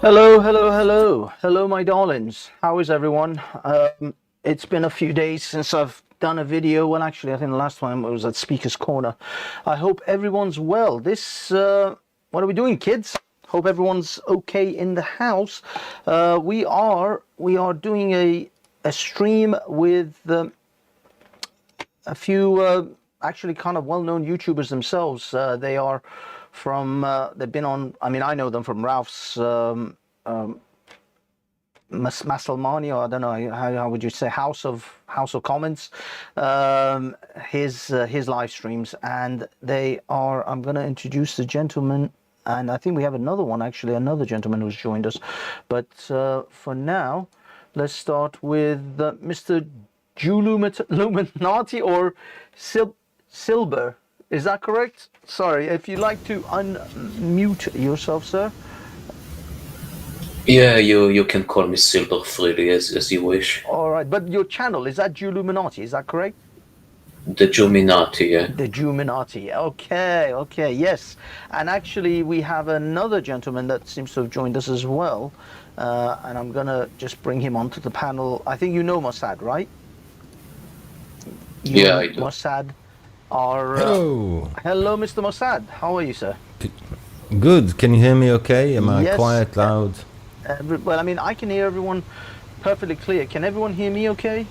Hello, hello, hello. Hello, my darlings. How is everyone? It's been a few days since I've done a video. Well, actually, I think the last time it was at Speaker's Corner. I hope everyone's well. What are we doing, kids? Hope everyone's okay in the house. We are doing a stream with a few actually kind of well-known YouTubers themselves. They are from they've been on. I mean, I know them from Ralph's Massalmani, or I don't know how would you say, House of Comments, his live streams, and they are. I'm going to introduce the gentleman, and I think we have another one, actually, another gentleman who's joined us. But for now, let's start with Mr. TheJewminati or Silber. Is that correct? Sorry, if you'd like to unmute yourself, sir. Yeah, you can call me Silber freely as you wish. All right, but your channel, is that TheJewminati, is that correct? TheJewminati, yeah. TheJewminati, okay, yes. And actually, we have another gentleman that seems to have joined us as well. And I'm going to just bring him onto the panel. I think you know Mossad, right? Yeah, I do. Mossad. Hello. Hello, Mr. Mossad. How are you, sir? Good. Can you hear me okay? Am I Yes. quiet, loud? Well, I mean, I can hear everyone perfectly clear. Can everyone hear me okay?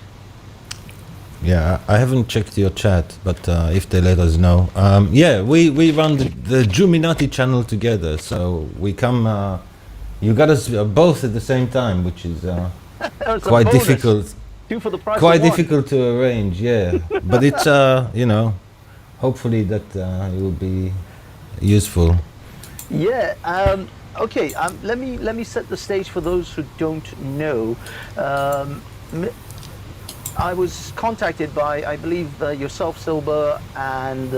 Yeah, I haven't checked your chat, but if they let us know. Yeah, we run the TheJewminati channel together, so we come... you got us both at the same time, which is quite difficult. Two for the price Quite of one. difficult to arrange, yeah. But it's, you know, hopefully that it will be useful. Yeah. Okay. Let me set the stage for those who don't know. I was contacted by, I believe, yourself, Silber, and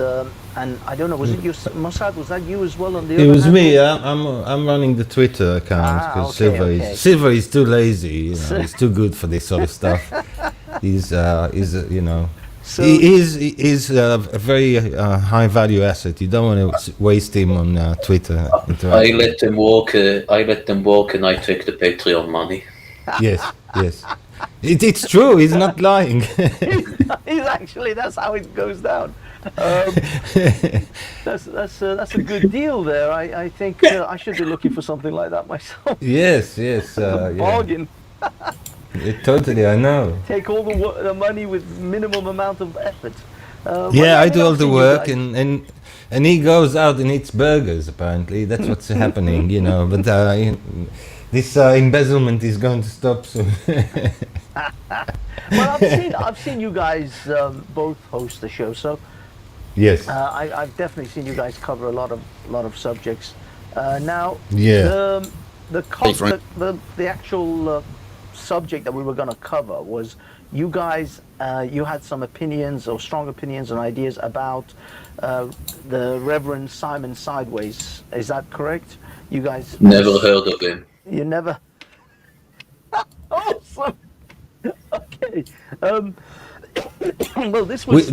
I don't know, was it you, Mossad? Was that you as well on the other It was handle? me. I'm running the Twitter account because okay. Silver is too lazy. You know, he's too good for this sort of stuff. He's you know, So, he's a very high value asset. You don't want to waste him on Twitter. I let them walk. And I take the Patreon money. Yes. It's true. He's not lying. he's actually, that's how it goes down. That's a good deal there. I think I should be looking for something like that myself. Yes. Bargain. Totally, I know. Take all the money with minimum amount of effort. Yeah, I do all the see you work, guys. and he goes out and eats burgers. Apparently, that's what's happening, you know. But this embezzlement is going to stop soon. Well, I've seen you guys both host the show, so Yes. I've definitely seen you guys cover a lot of subjects. Now, Yeah. the actual subject that we were going to cover was you guys. You had some opinions or strong opinions and ideas about the Reverend Simon Sideways. Is that correct? You guys Never heard of him. You never. Awesome. Okay. Well, this was.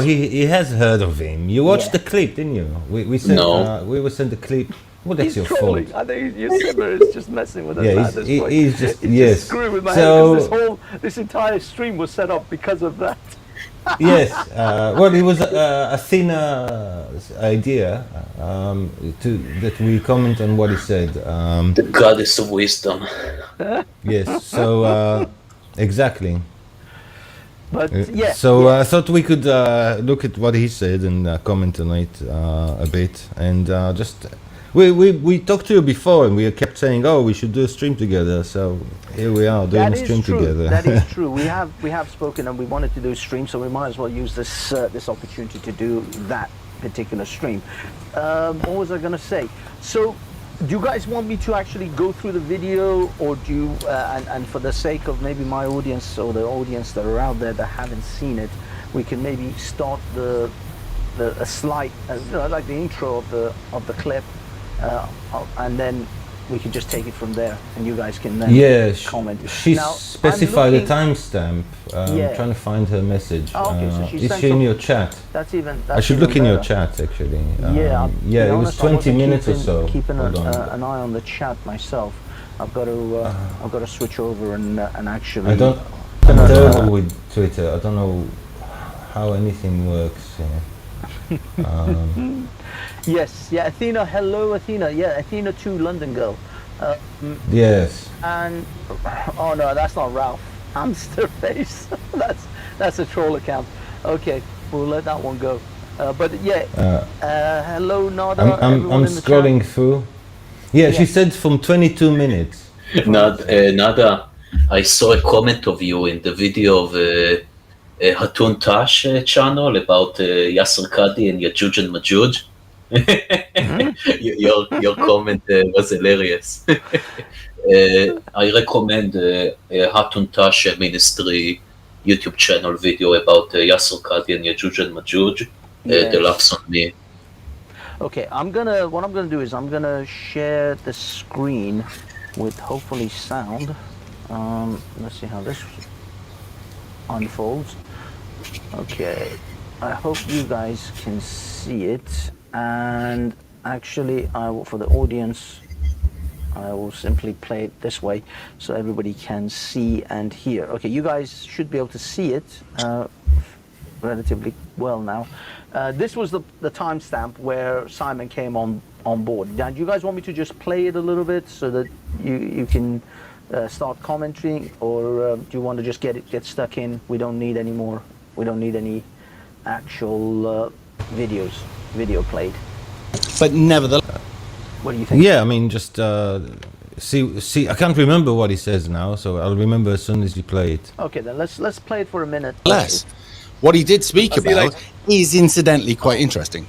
He has heard of him. You watched Yeah. the clip, didn't you? We sent. No. We were sent the clip. Well, that's He's your trolling. fault. I think your Simmer is just messing with us Yeah, at this point. he's just He's yes. just screwing with my So- head because this entire stream was set up because of that. Yes. Well, it was a thinner idea that we comment on what he said. The goddess of wisdom. Yes. So exactly. But yeah. So yeah. I thought we could look at what he said and comment on it a bit, and just we talked to you before, and we kept saying, oh, we should do a stream together. So here we are doing That a is stream true. together. That is true. We have spoken, and we wanted to do a stream, so we might as well use this opportunity to do that particular stream. What was I going to say? So, do you guys want me to actually go through the video, or do you? And for the sake of maybe my audience or the audience that are out there that haven't seen it, we can maybe start a slight, like the intro of the clip, and then we can just take it from there, and you guys can then comment. She Now, specified I'm a timestamp. Yeah. I'm trying to find her message. Oh, okay, so she is sent she in some- your chat? That's even. I should look in your better. chat actually. Yeah, Yeah, it was 20 minutes or so. Keeping Hold on. an eye on the chat myself. I've got to switch over and actually. I'm terrible with Twitter. I don't know how anything works here. Yes, yeah, Athena. Hello, Athena. Yeah, Athena 2, London girl. Yes. And oh no, that's not Ralph. Hamster face. that's a troll account. Okay, we'll let that one go. But yeah, hello, Nada. I'm scrolling through. Yeah, she said from 22 minutes. Nada, I saw a comment of you in the video of Hatun Tash channel about Yasser Qadi and Yajuj and Majuj. Your comment was hilarious. I recommend Hatun Tash Ministry YouTube channel video about Yasser Qadi and Yajuj and Majuj. The laughs on me. Okay, what I'm gonna do is I'm gonna share the screen with hopefully sound. Let's see how this unfolds. Okay, I hope you guys can see it, and actually for the audience I will simply play it this way so everybody can see and hear. Okay, you guys should be able to see it relatively well now. This was the timestamp where Simon came on board. Now, do you guys want me to just play it a little bit so that you can start commenting, or do you want to just get stuck in? We don't need any more. We don't need any actual video played. But nevertheless, what do you think? Yeah, I mean, just see. I can't remember what he says now, so I'll remember as soon as you play it. Okay, then let's play it for a minute. what he did speak about is incidentally quite interesting.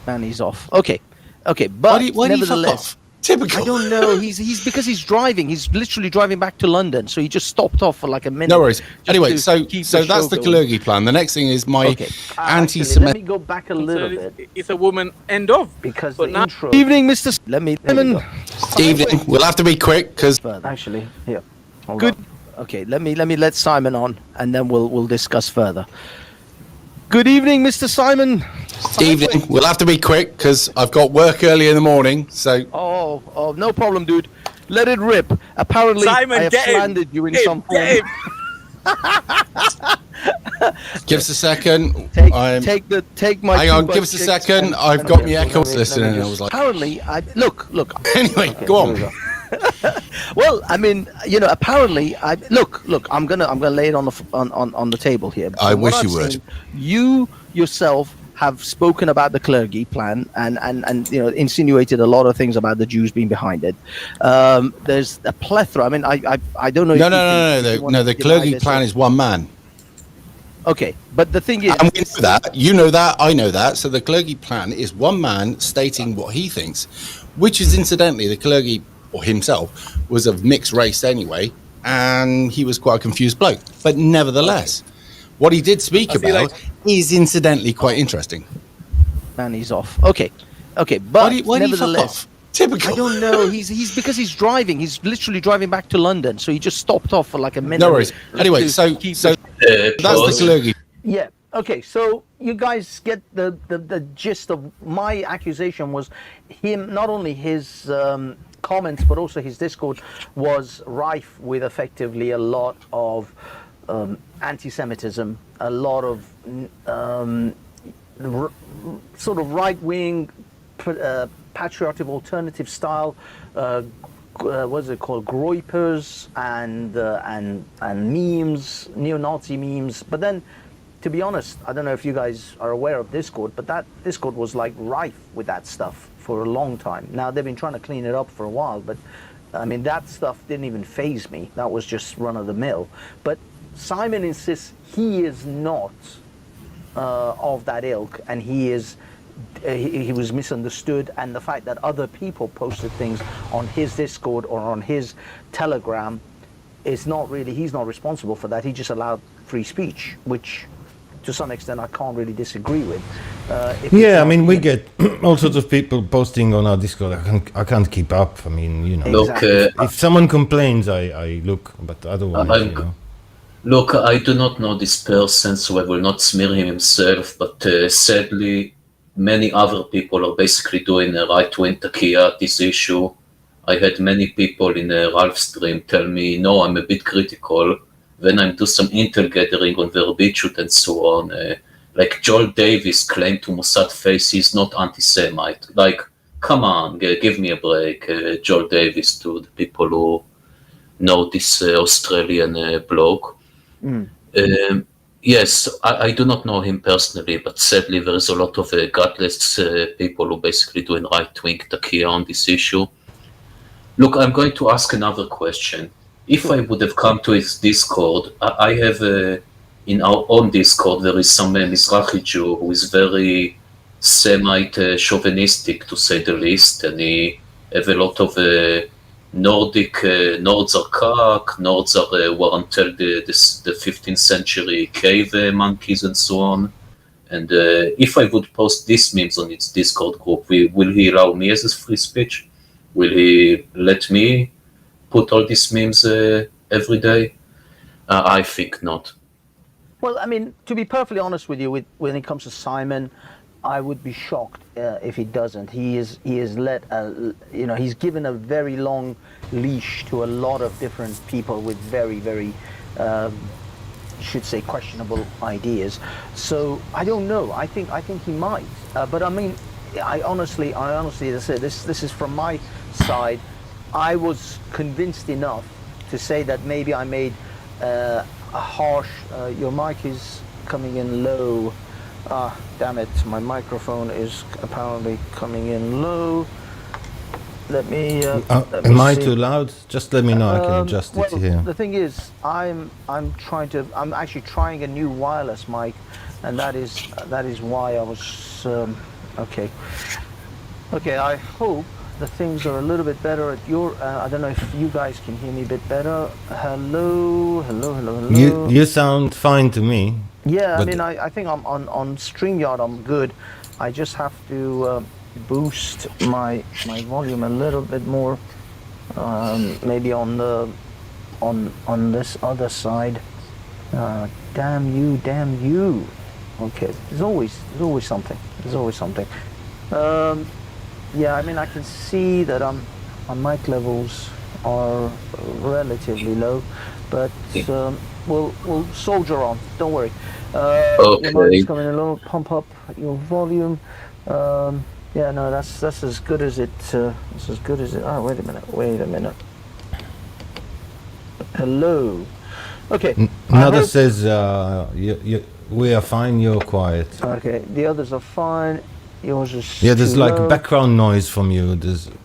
And he's off. Okay, but why did he fuck nevertheless. off? Typical. I don't know. He's because he's driving. He's literally driving back to London, so he just stopped off for like a minute. No worries. Anyway, so the that's the Kalergi plan. The next thing is my anti-Semitic. Let me go back a little bit. It's a woman. End of. Because but the intro. Evening, Mr. Let me. Evening. We'll have to be quick because Actually, here. Hold Good. on. Okay, let me let Simon on, and then we'll discuss further. Good evening, Mr. Simon. evening. We'll have to be quick because I've got work early in the morning. So Oh, no problem, dude. Let it rip. Apparently, Simon, I have get him. slandered you in Get some him, form. get him. give us a second. Take my. Hang on. two Give us a butt second. chicks I've and- got okay, my let echoes me listening. And I just- was like, apparently, look. anyway, Okay, go here on. we go. Well, I mean, apparently, look. I'm gonna lay it on the table here. I From what wish you I've would. seen, you yourself have spoken about the Clergy plan and insinuated a lot of things about the Jews being behind it. There's a plethora. I mean, I don't know. No. The Clergy plan is one man. Okay, but the thing is, And we know that. You know that. I know that. So the Clergy plan is one man stating what he thinks, which is incidentally the Clergy or himself was of mixed race anyway, and he was quite a confused bloke. But nevertheless, what he did speak about is incidentally quite interesting. man, he's off. Okay, but Why did he fuck nevertheless. off? Typical. I don't know. He's because he's driving. He's literally driving back to London, so he just stopped off for like a minute. No worries. Anyway, to so keep that's the- the Clergy. Yeah. Okay. So you guys get the gist of my accusation was him. Not only his comments, but also his Discord was rife with effectively a lot of anti-Semitism, a lot of sort of right-wing, patriotic alternative style. What is it called? Groypers and memes, neo-Nazi memes. But then, to be honest, I don't know if you guys are aware of Discord, but that Discord was like rife with that stuff for a long time. Now they've been trying to clean it up for a while, but I mean that stuff didn't even faze me. That was just run of the mill. But Simon insists he is not of that ilk, and he was misunderstood, and the fact that other people posted things on his Discord or on his Telegram is not really, he's not responsible for that. He just allowed free speech, which to some extent I can't really disagree with. Yeah, I mean, we get all sorts of people posting on our Discord. I can't keep up. I mean, Look, if someone complains, I look, but otherwise, Look, I do not know this person, so I will not smear him himself, but sadly, many other people are basically doing a right-wing takia this issue. I had many people in Ralph's stream tell me, no, I'm a bit critical. When I do some Intel gathering on Verbitchute and so on, like Joel Davis claimed to Mossad face he's not anti-Semite. Like, come on, give me a break, Joel Davis, to the people who know this Australian bloke. Yes, I do not know him personally, but sadly there is a lot of gutless people who basically doing right-wing takia on this issue. Look, I'm going to ask another question. If I would have come to his Discord, I have in our own Discord, there is some Mizrahi Jew who is very Semite chauvinistic, to say the least, and he have a lot of Nordic, Nords are Kak, Nords are warranted the 15th century cave monkeys and so on. And if I would post these memes on its Discord group, will he allow me as a free speech? Will he let me put all these memes every day? I think not. Well, I mean, to be perfectly honest with you, when it comes to Simon, I would be shocked if he doesn't. He is let, he's given a very long leash to a lot of different people with very, very, should say, questionable ideas. So I don't know. I think he might. But I mean, I honestly, as I said, this is from my side. I was convinced enough to say that maybe I made a harsh. Your mic is coming in low. Damn it, my microphone is apparently coming in low. Let me am I too loud? Just let me know, I can adjust it here. The thing is, I'm actually trying a new wireless mic, and that is why I was okay. I hope the things are a little bit better at your I don't know if you guys can hear me a bit better. Hello. You sound fine to me. Yeah, I mean, I think I'm on StreamYard. I'm good. I just have to boost my volume a little bit more. Maybe on this other side. Damn you. Okay, there's always something. Yeah, I mean, I can see that my mic levels are relatively low, but we'll soldier on. Don't worry. Okay. Your mic's coming along. Pump up your volume. Yeah, no, that's as good as it. That's as good as it. Oh, wait a minute. Hello. Okay. Another says we are fine. You're quiet. Okay. The others are fine. Yours is. Yeah, there's too like low. background noise from you.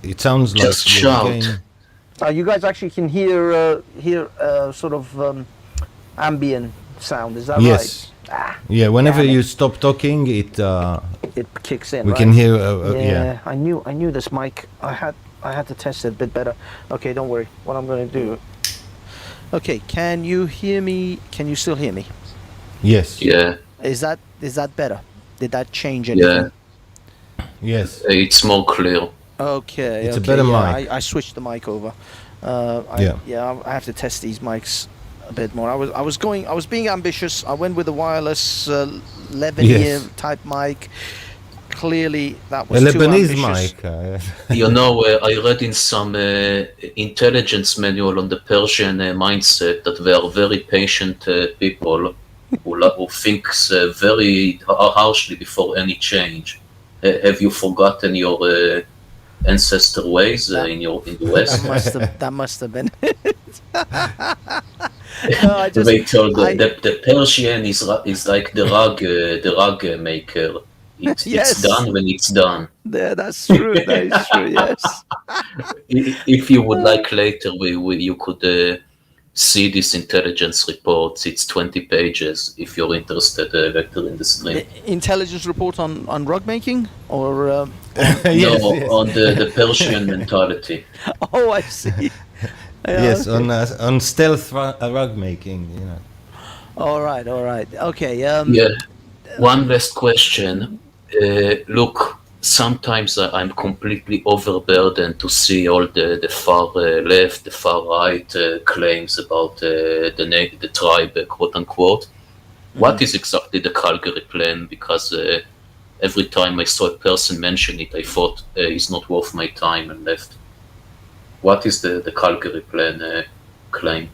It sounds like Just you're shout. again- You guys actually can hear sort of ambient sound. Is that right? Yes. Yeah. Whenever damn it. you stop talking, it It kicks in. we right? can hear. Yeah. I knew this mic. I had to test it a bit better. Okay, don't worry. What I'm going to do. Okay, can you hear me? Can you still hear me? Yes. Yeah, Is that better? Did that change anything? Yes. it's more clear. Okay. It's a okay, better yeah, mic. I switched the mic over. I have to test these mics a bit more. I was being ambitious. I went with the wireless 11-year type mic. Clearly, that was A too Lebanese ambitious. mic. You know, I read in some intelligence manual on the Persian mindset that they are very patient people who thinks very harshly before any change. Have you forgotten your ancestor ways in the West? That must have been it. No, I just, They told the Persian is like the rug maker. It's Yes. done when it's done. Yeah, that's true. That is true. Yes. If you would like later, you could see this intelligence reports. It's 20 pages if you're interested later in the stream. Intelligence report on rug making, or Yes, No, yes. on the Persian mentality. oh, I see. Yeah, Yes, okay. on stealth rug making. You know. All right. Okay. Yeah. One last question. Look, sometimes I'm completely overburdened to see all the far left, the far right claims about the tribe, quote unquote. What is exactly the Calgary plan? Because every time I saw a person mention it, I thought it's not worth my time and left. What is the Calgary plan claim?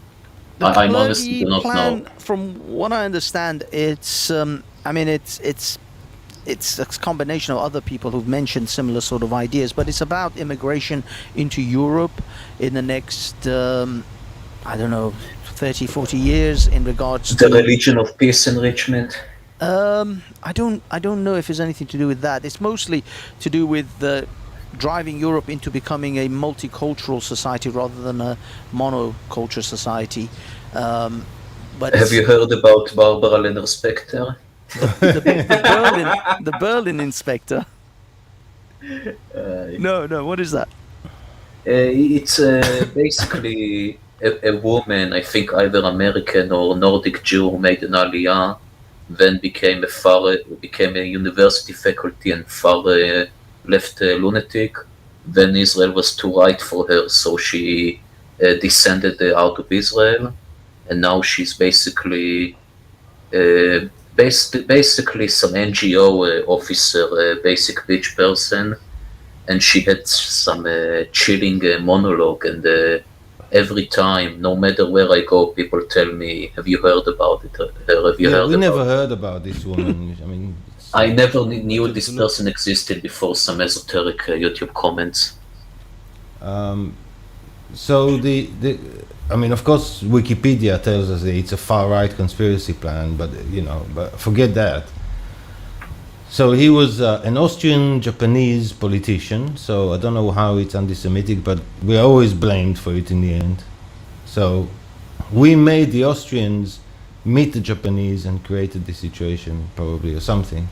The I'm honestly clergy do not plan, know. from what I understand, it's it's a combination of other people who've mentioned similar sort of ideas, but it's about immigration into Europe in the next, I don't know, 30, 40 years in regards The to... religion of peace enrichment. I don't know if it's anything to do with that. It's mostly to do with driving Europe into becoming a multicultural society rather than a monoculture society. But Have you heard about Barbara Lenner-Specter? the Berlin inspector? No, what is that? It's basically a woman, I think either American or Nordic Jew, who made an aliyah, then became a university faculty and far left lunatic. Then Israel was too right for her, so she descended out of Israel, and now she's basically some NGO officer, basic bitch person, and she had some chilling monologue, and every time, no matter where I go, people tell me, "Have you heard about it? We never heard about this woman. I mean, I never knew this person existed before some esoteric YouTube comments. So I mean, of course, Wikipedia tells us that it's a far-right conspiracy plan, but but forget that. So he was an Austrian-Japanese politician. So I don't know how it's anti-Semitic, but we're always blamed for it in the end. So we made the Austrians meet the Japanese and created this situation, probably, or something.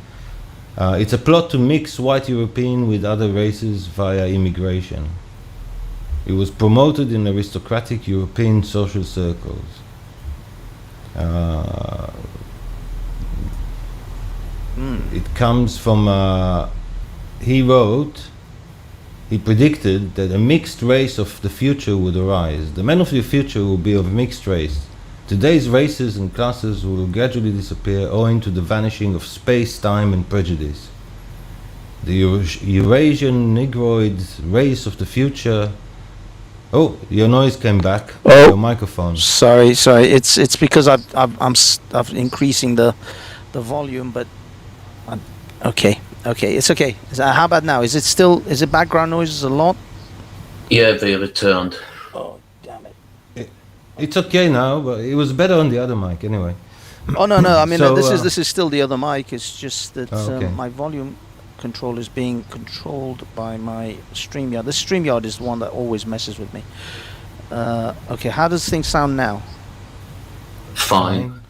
It's a plot to mix white European with other races via immigration. It was promoted in aristocratic European social circles. It comes from, he predicted that a mixed race of the future would arise. The men of the future will be of mixed race. Today's races and classes will gradually disappear owing to the vanishing of space, time, and prejudice. The Eurasian Negroid race of the future... Oh, your noise came back. Oh. Your microphone. Sorry. It's because I'm increasing the volume, but okay, it's okay. How about now? Is it background noises a lot? Yeah, they returned. Oh, damn it. It's okay now, but it was better on the other mic anyway. Oh no! I mean, So, this is still the other mic. It's just that okay. my volume control is being controlled by my StreamYard. The StreamYard is the one that always messes with me. Okay, how does things sound now? Fine.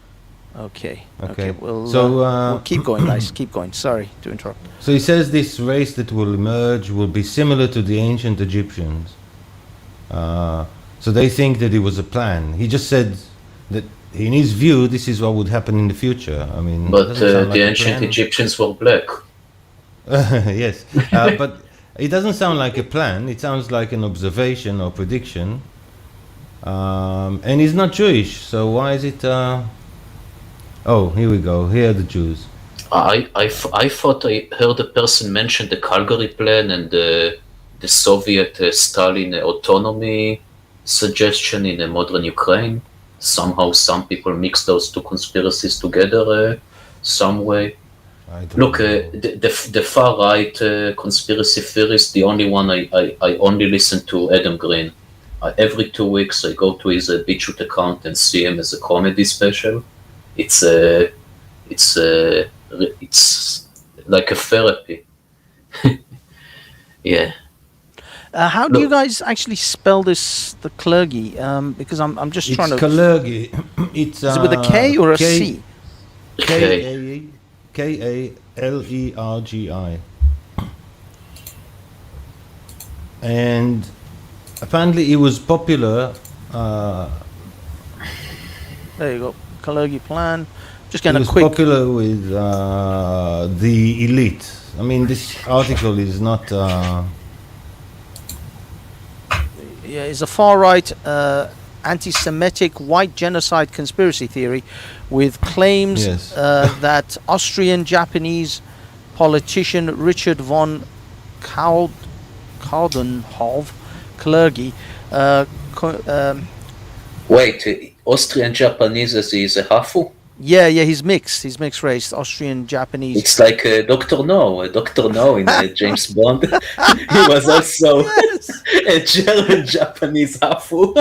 Okay. Okay. We'll keep going, guys. Keep going. Sorry to interrupt. So he says this race that will emerge will be similar to the ancient Egyptians. So they think that it was a plan. He just said that in his view, this is what would happen in the future. I mean, But like the ancient Egyptians were black. Yes, but it doesn't sound like a plan. It sounds like an observation or prediction. And he's not Jewish, so why is it... Oh, here we go. Here are the Jews. I thought I heard a person mention the Calgary plan and the Soviet Stalin autonomy suggestion in a modern Ukraine. Somehow some people mix those two conspiracies together some way. Look, the far-right conspiracy theorist, the only one I only listen to Adam Green. Every 2 weeks I go to his BitChute account and see him as a comedy special. It's like a therapy. Yeah. How do you guys actually spell this, the clergy? Because I'm just trying to... Kalergi. It's Is it with a K or a C? Kalergi. And apparently it was popular. There you go. Kalergi plan. Just It getting a was quick... popular with the elite. I mean, this article is not... Yeah, it's a far-right anti-Semitic white genocide conspiracy theory with claims Yes. that Austrian-Japanese politician Richard von Coudenhove clergy. Wait, Austrian Japanese is a hafu? Yeah, he's mixed. He's mixed race, Austrian, Japanese. It's like Dr. No in James Bond. He was also a German Japanese hafu.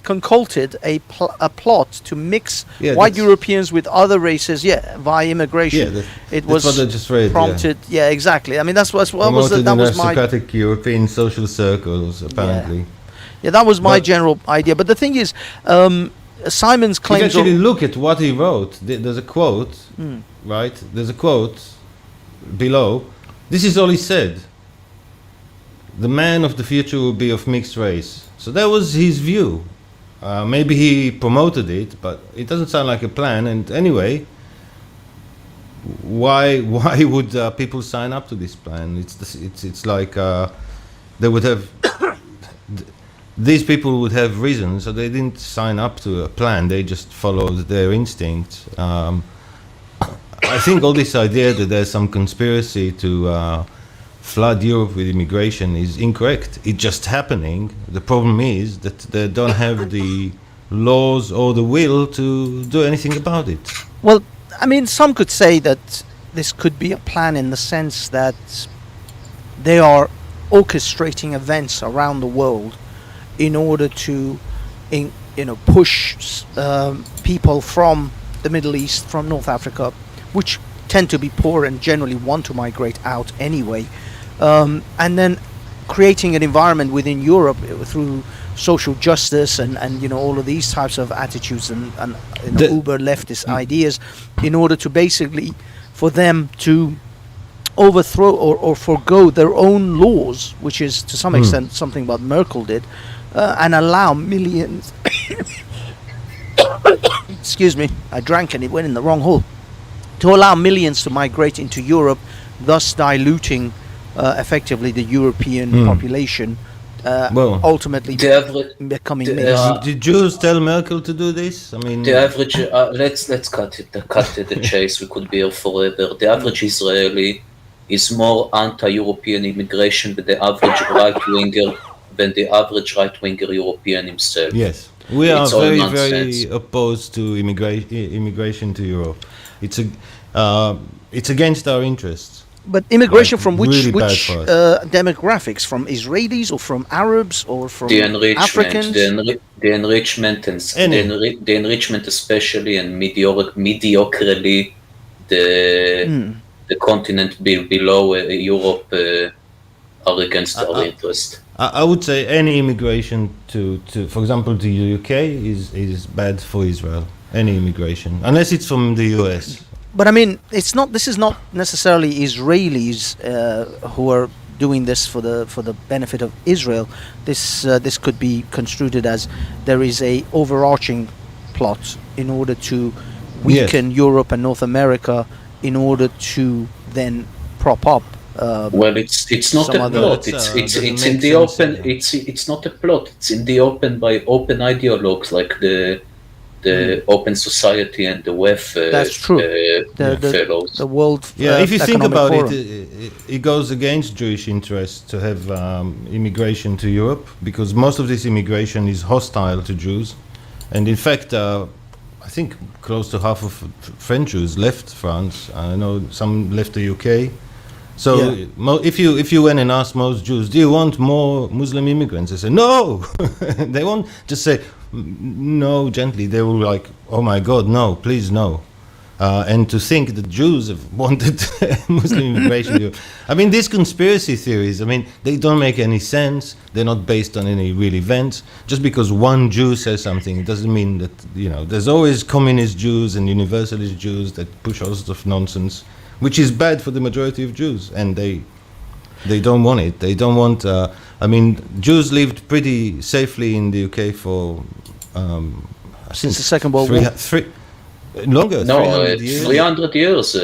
Concocted a plot to mix white Europeans with other races, via immigration. Yeah, that's what I just read. Prompted, exactly. I mean, that was my aristocratic European social circles, apparently. Yeah, that was my general idea. But the thing is, Simon's claims. If you actually look at what he wrote, there's a quote, right? There's a quote below. This is all he said. The man of the future will be of mixed race. So that was his view. Maybe he promoted it, but it doesn't sound like a plan. And anyway, why would people sign up to this plan? It's like they would have. These people would have reasons, so they didn't sign up to a plan. They just followed their instinct. I think all this idea that there's some conspiracy to flood Europe with immigration is incorrect. It's just happening. The problem is that they don't have the laws or the will to do anything about it. Well, I mean, some could say that this could be a plan in the sense that they are orchestrating events around the world in order to, push people from the Middle East, from North Africa, which tend to be poor and generally want to migrate out anyway, and then creating an environment within Europe through social justice and all of these types of attitudes and uber leftist ideas, in order to basically for them to overthrow or forgo their own laws, which is to some extent something what Merkel did, and allow millions excuse me, I drank and it went in the wrong hole, to allow millions to migrate into Europe, thus diluting effectively the European population, ultimately becoming mixed. Did Jews tell Merkel to do this? I mean, the average let's cut to the chase. We could be here forever. The average Israeli is more anti-European immigration than the average right-winger European himself. Yes, we are very opposed to immigration to Europe. It's against our interests. But immigration from which demographics? From Israelis or from Arabs or from Africans? The enrichment especially, and mediocrely the continent below Europe are against our interest. I would say any immigration to for example, to the UK is bad for Israel. Any immigration, unless it's from the US. But I mean, this is not necessarily Israelis who are doing this for the benefit of Israel. This could be construed as there is a overarching plot in order to weaken Europe and North America, in order to then prop up. It's not a plot. It's in the open. It's not a plot. It's in the open by open ideologues like the Open Society and the WEF. That's true. Fellows. The World. If you think about Forum. it goes against Jewish interests to have immigration to Europe, because most of this immigration is hostile to Jews, and in fact, I think close to half of French Jews left France. I know some left the UK. So if you went and asked most Jews, do you want more Muslim immigrants? They say no. They won't just say no gently. They will like, oh my God, no, please no. And to think that Jews have wanted Muslim immigration. I mean, these conspiracy theories, I mean, they don't make any sense. They're not based on any real events. Just because one Jew says something, it doesn't mean that, there's always communist Jews and universalist Jews that push all sorts of nonsense, which is bad for the majority of Jews, and they don't want it. They don't want. Jews lived pretty safely in the UK for since the Second World War. Longer. No, 300 years. 300 years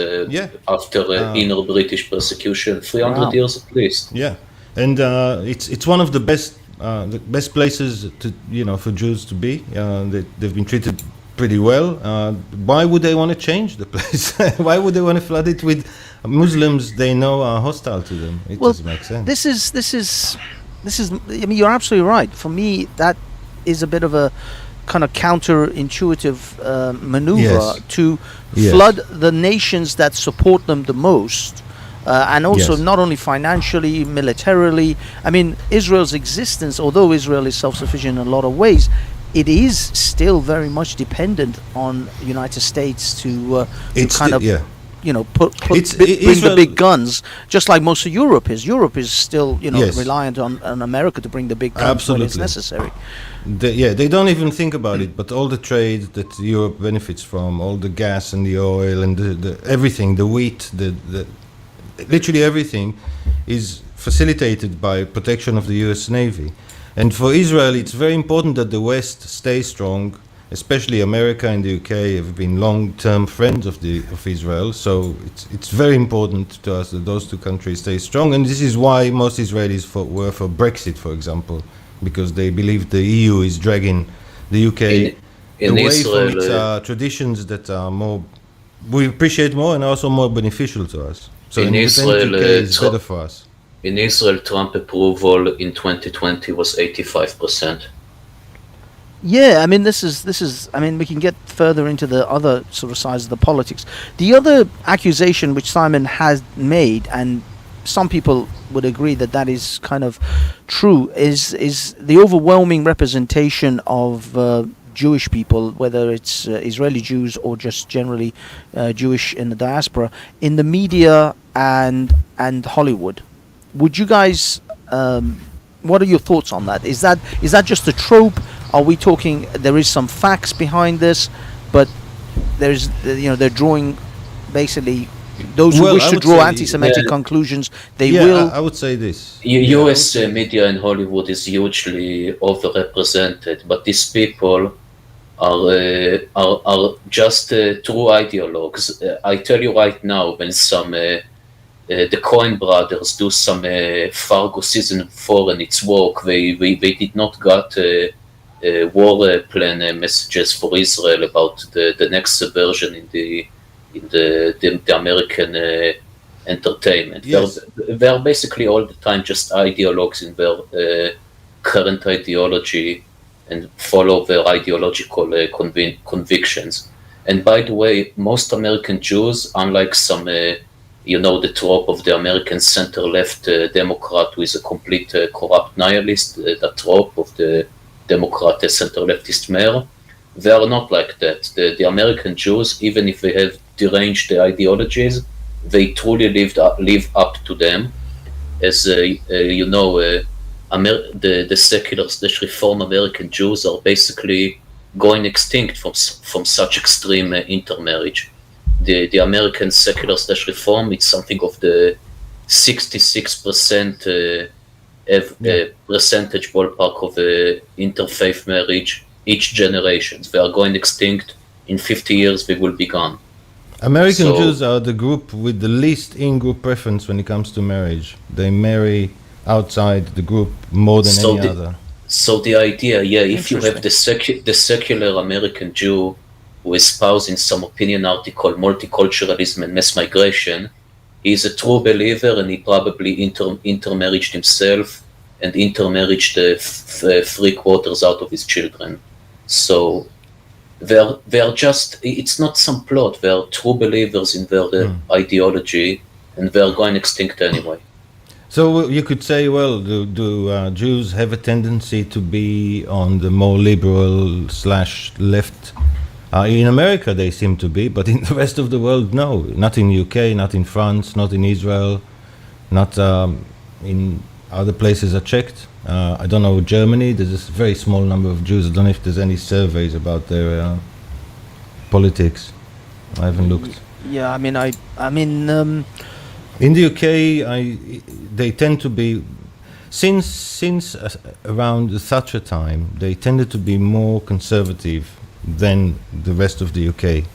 after inner British persecution. 300 years at least. Yeah, and it's one of the best places to for Jews to be. They've been treated pretty well. Why would they want to change the place? Why would they want to flood it with Muslims they know are hostile to them. It Well, doesn't make sense. This is. I mean, you're absolutely right. For me, that is a bit of a kind of counterintuitive maneuver Yes. to Yes. flood the nations that support them the most, and also Yes. not only financially, militarily. I mean, Israel's existence, although Israel is self-sufficient in a lot of ways, it is still very much dependent on the United States to It's kind sti- of yeah. bring Israel- the big guns, just like most of Europe is. Europe is still Yes. reliant on America to bring the big guns when it's Absolutely. necessary. They don't even think about it, but all the trade that Europe benefits from, all the gas and the oil and the everything, the wheat, the literally everything is facilitated by protection of the US Navy. And for Israel, it's very important that the West stays strong, especially America and the UK have been long-term friends of Israel. So it's very important to us that those two countries stay strong. And this is why most Israelis were for Brexit, for example, because they believe the EU is dragging the UK In away Israel, from its traditions that are more, we appreciate more and also more beneficial to us. So In an independent Israel, UK is better for us. In Israel, Trump approval in 2020 was 85%. Yeah, I mean, this is. I mean, we can get further into the other sort of sides of the politics. The other accusation which Simon has made, and some people would agree that that is kind of true, is the overwhelming representation of Jewish people, whether it's Israeli Jews or just generally Jewish in the diaspora, in the media and Hollywood. Would you guys? What are your thoughts on that? Is that just a trope? Are we talking? There is some facts behind this, but there's they're drawing basically those who Well, wish I to would draw say- anti-Semitic conclusions. They Yeah, will. I would say this. US media in Hollywood is hugely overrepresented, but these people are just true ideologues. I tell you right now, when the Coen brothers do some Fargo season 4 and its work, they did not got war plan messages for Israel about the next subversion in the American entertainment. Yes. They're basically all the time just ideologues in their current ideology and follow their ideological convictions. And by the way, most American Jews, unlike some the trope of the American center-left Democrat who is a complete corrupt nihilist, the trope of the Democrat center-leftist mayor, they are not like that. The American Jews, even if they have deranged ideologies, they truly live up to them. As the secular/reform American Jews are basically going extinct from such extreme intermarriage. The American secular/reform, it's something of the 66% percentage ballpark of interfaith marriage each generation. They are going extinct. In 50 years, they will be gone. American So- Jews are the group with the least in-group preference when it comes to marriage. They marry outside the group more than So any the- other. So the idea, if you have the secular American Jew who espoused in some opinion article multiculturalism and mass migration, he is a true believer and he probably intermarried himself and intermarried the 3/4 out of his children. So they are just, it's not some plot, they are true believers in their ideology and they are going extinct anyway. So you could say, well, do Jews have a tendency to be on the more liberal/left? In America, they seem to be, but in the rest of the world, no. Not in UK, not in France, not in Israel, not in other places I checked. I don't know, Germany, there's a very small number of Jews. I don't know if there's any surveys about their politics. I haven't looked. Yeah, I mean, In the UK, they tend to be, since around the Thatcher time, they tended to be more conservative than the rest of the UK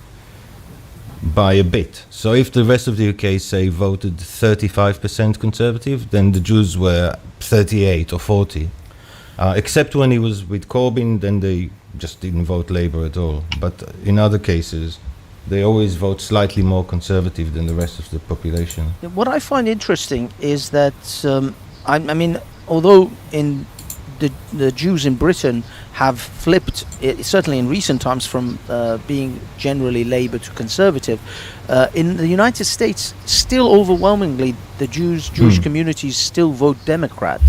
by a bit. So if the rest of the UK, say, voted 35% conservative, then the Jews were 38 or 40. Except when he was with Corbyn, then they just didn't vote Labour at all. But in other cases, they always vote slightly more conservative than the rest of the population. What I find interesting is that I mean, although in the Jews in Britain have flipped, certainly in recent times, from being generally Labour to Conservative, in the United States, still overwhelmingly the Jewish communities still vote Democrat.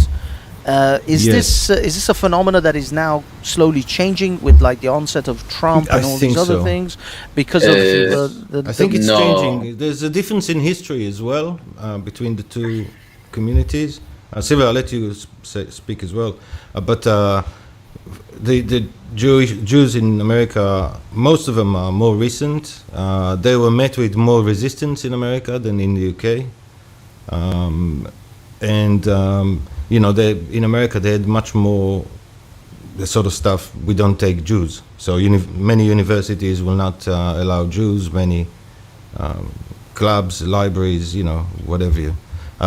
Is this a phenomena that is now slowly changing with like the onset of Trump and all these other things because of the I think it's changing. There's a difference in history as well between the two communities. Silvia, I'll let you speak as well. But the Jews in America, most of them are more recent. They were met with more resistance in America than in the UK. You know, in America they had much more the sort of stuff, we don't take Jews. So many universities will not allow Jews, many clubs, libraries, you know, whatever.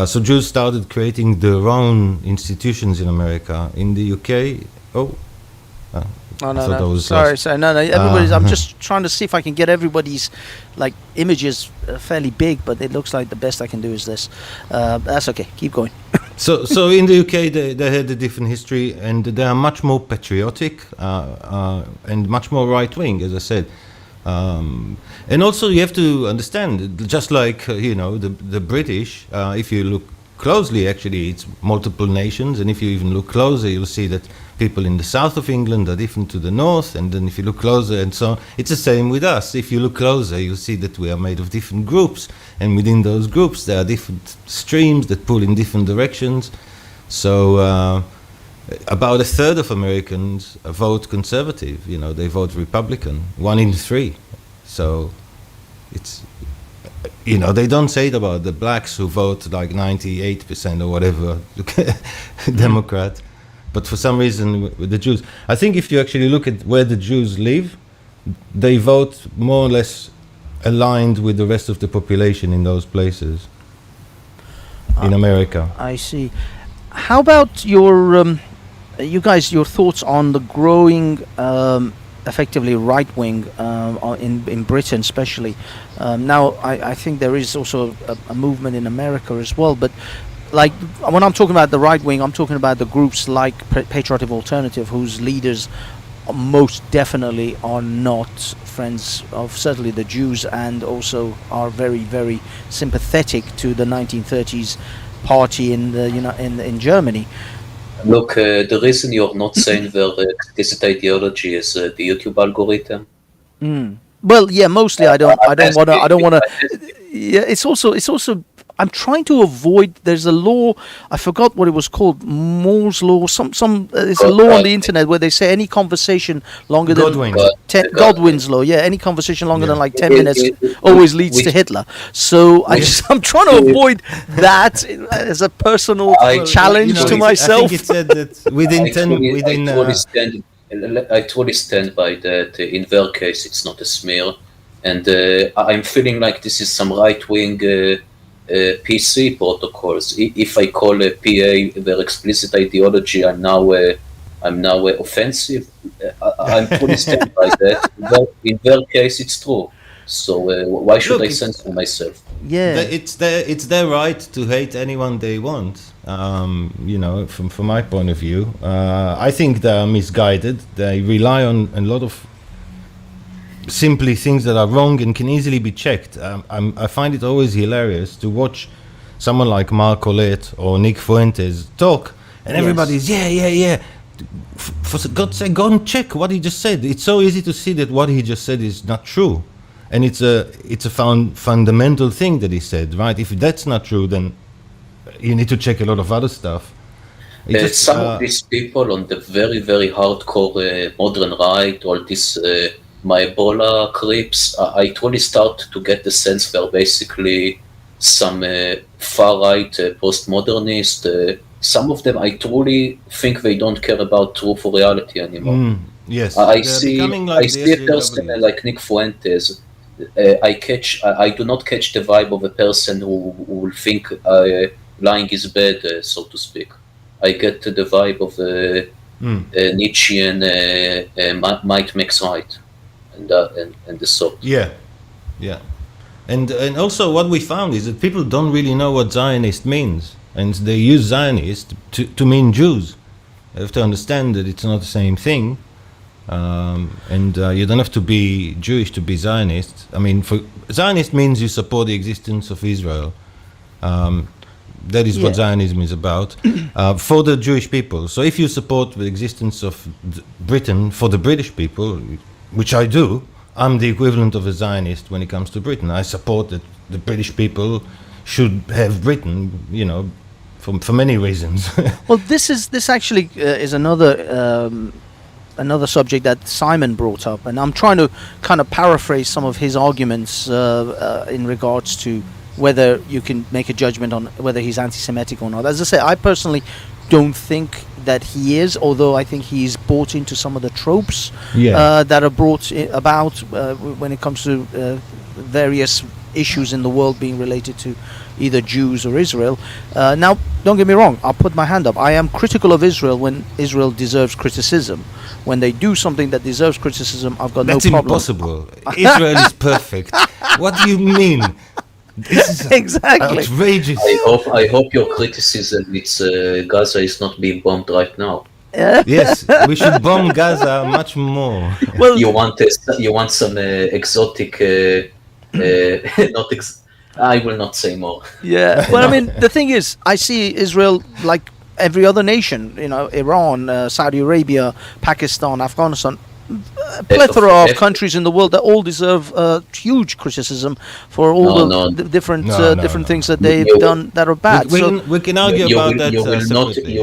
So Jews started creating their own institutions in America. In the UK, Sorry. No. Everybody's. I'm just trying to see if I can get everybody's like images fairly big, but it looks like the best I can do is this. That's okay. Keep going. So in the UK, they had a different history, and they are much more patriotic and much more right wing, as I said. And also, you have to understand, just like you know the British. If you look closely, actually, it's multiple nations, and if you even look closer, you'll see that people in the south of England are different to the north, and then if you look closer and so on, it's the same with us. If you look closer, you'll see that we are made of different groups, and within those groups there are different streams that pull in different directions. So about a third of Americans vote conservative, you know, they vote Republican, 1 in 3. So it's, you know, they don't say it about the blacks who vote like 98% or whatever Democrat. But for some reason, with the Jews, I think if you actually look at where the Jews live, they vote more or less aligned with the rest of the population in those places in America. I see. How about your, you guys, your thoughts on the growing, effectively right wing in Britain, especially? Now, I think there is also a movement in America as well, but. Like, when I'm talking about the right wing, I'm talking about the groups like Patriotic Alternative, whose leaders most definitely are not friends of certainly the Jews, and also are very, very sympathetic to the 1930s party in Germany. Look, the reason you're not saying their explicit ideology is the YouTube algorithm. Well, yeah, mostly I don't want to. Yeah, it's also. I'm trying to avoid. There's a law. I forgot what it was called. Moore's law. It's a law on the internet where they say any conversation longer than Godwin's law. Yeah, any conversation longer than like 10 minutes always leads to Hitler. So I'm trying to avoid that as a personal challenge to myself. I think it said that I totally stand by that. In their case, it's not a smear, and I'm feeling like this is some right-wing. PC protocols. If I call a PA their explicit ideology, I'm now offensive. I'm fully stand by that. In their case, it's true. So why should I censor myself? Yeah, it's their right to hate anyone they want. You know, from my point of view, I think they are misguided. They rely on a lot of simply things that are wrong and can easily be checked. I find it always hilarious to watch someone like Mark Collette or Nick Fuentes talk, and everybody's yeah. For God's sake, go and check what he just said. It's so easy to see that what he just said is not true, and it's a fundamental thing that he said. Right? If that's not true, then you need to check a lot of other stuff. Some of these people on the very, very hardcore modern right, all this. My Ebola creeps, I totally start to get the sense they're basically some far-right postmodernist. Some of them, I truly think they don't care about truth or reality anymore. Yes, I see a person like Nick Fuentes. I do not catch the vibe of a person who will think lying is bad, so to speak. I get the vibe of Nietzschean might makes right. And the sort. Yeah, Yeah, and also what we found is that people don't really know what Zionist means, and they use Zionist to mean Jews. You have to understand that it's not the same thing, and you don't have to be Jewish to be Zionist. I mean, for Zionist means you support the existence of Israel. That is what Zionism is about for the Jewish people. So if you support the existence of Britain for the British people, which I do, I'm the equivalent of a Zionist when it comes to Britain. I support that the British people should have Britain, you know, for many reasons. Well, this actually is another subject that Simon brought up, and I'm trying to kind of paraphrase some of his arguments in regards to whether you can make a judgment on whether he's anti-Semitic or not. As I say, I personally don't think that he is, although I think he's bought into some of the tropes that are brought about when it comes to various issues in the world being related to either Jews or Israel. Now, don't get me wrong, I'll put my hand up. I am critical of Israel when Israel deserves criticism. When they do something that deserves criticism, I've got no problem. That's impossible. Israel is perfect. What do you mean? This is exactly outrageous. I hope your criticism it's Gaza is not being bombed right now. Yes, we should bomb Gaza much more. Well, you want some exotic, I will not say more. Yeah. Well, I mean, the thing is, I see Israel like every other nation. You know, Iran, Saudi Arabia, Pakistan, Afghanistan. A plethora of countries in the world that all deserve huge criticism for all the different things that they've done that are bad. We can argue about that. You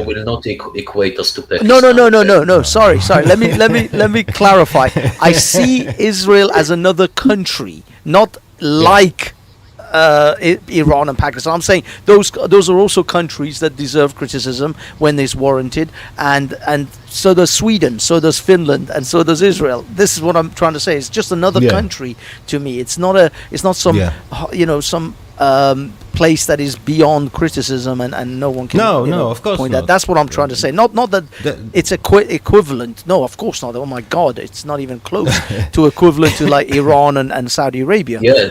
will not equate us to Pakistan. No. Sorry. Let me clarify. I see Israel as another country, not like Iran and Pakistan. I'm saying those are also countries that deserve criticism when it's warranted, and so does Sweden, so does Finland, and so does Israel. This is what I'm trying to say. It's just another country to me. It's not some some place that is beyond criticism and no one can of course point not. that. That's what I'm trying to say. Not that it's equivalent. No, of course not. Oh my God, it's not even close to equivalent to like Iran and Saudi Arabia. Yeah,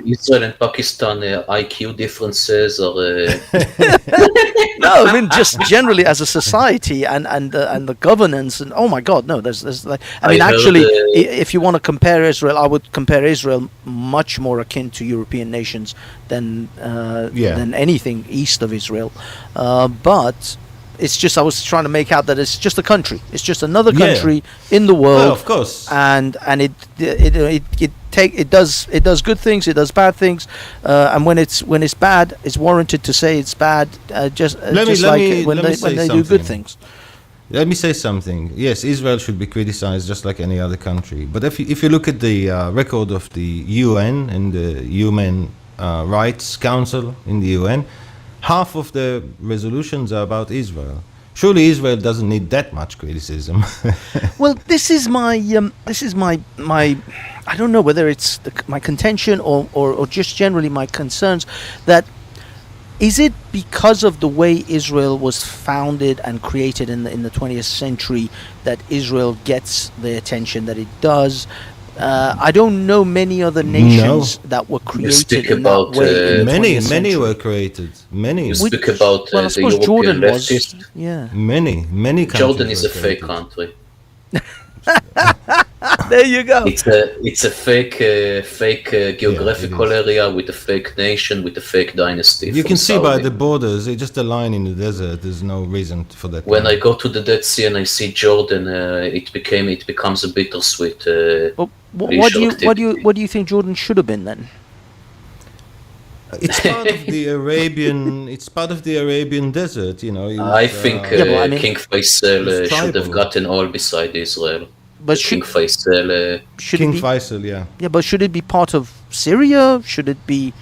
Israel and Pakistan IQ differences or no, I mean just generally as a society and the governance and oh my God, no, there's like actually if you want to compare Israel, I would compare Israel much more akin to European nations than anything east of Israel, but it's just I was trying to make out that it's just a country. It's just another country in the world. Well, of course, and it does good things, it does bad things, and when it's bad, it's warranted to say it's bad. When they do good things. Let me say something. Yes, Israel should be criticized just like any other country. But if you look at the record of the UN and the Human Rights Council in the UN, half of the resolutions are about Israel. Surely Israel doesn't need that much criticism. Well, this is my I don't know whether it's my contention or just generally my concerns that. Is it because of the way Israel was founded and created in the 20th century that Israel gets the attention that it does? I don't know many other nations that were created in that way. Many were created. Many. You speak about I suppose the Jordan European was. leftists. Yeah. Many countries. Jordan is a fake country. There you go. It's a fake geographical area with a fake nation with a fake dynasty. You can see by the borders, it's just a line in the desert. There's no reason for that. When I go to the Dead Sea and I see Jordan, it becomes a bittersweet. What do you think Jordan should have been then? It's part of the Arabian. It's part of the Arabian desert, you know. I think King Faisal should have gotten all beside Israel. But King Faisal. King Faisal, yeah. Yeah, but should it be part of Syria? Should it be?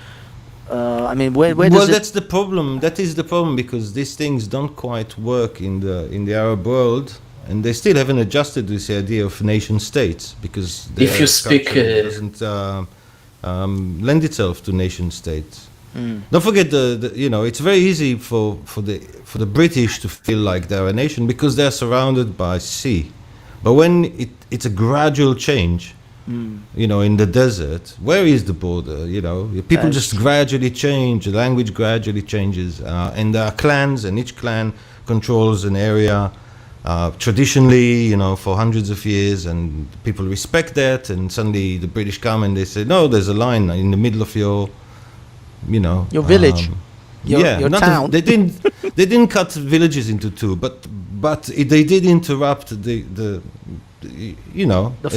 I mean, where does Well, that's the problem. That is the problem because these things don't quite work in the Arab world, and they still haven't adjusted to this idea of nation states because if you speak, doesn't lend itself to nation states. Don't forget it's very easy for the British to feel like they're a nation because they're surrounded by sea. But when it's a gradual change in the desert. Where is the border? People just gradually change. The language gradually changes, and there are clans, and each clan controls an area traditionally, for hundreds of years, and people respect that. And suddenly the British come and they say, no, there's a line in the middle of your village. Your town. They didn't cut villages into two, but they did interrupt the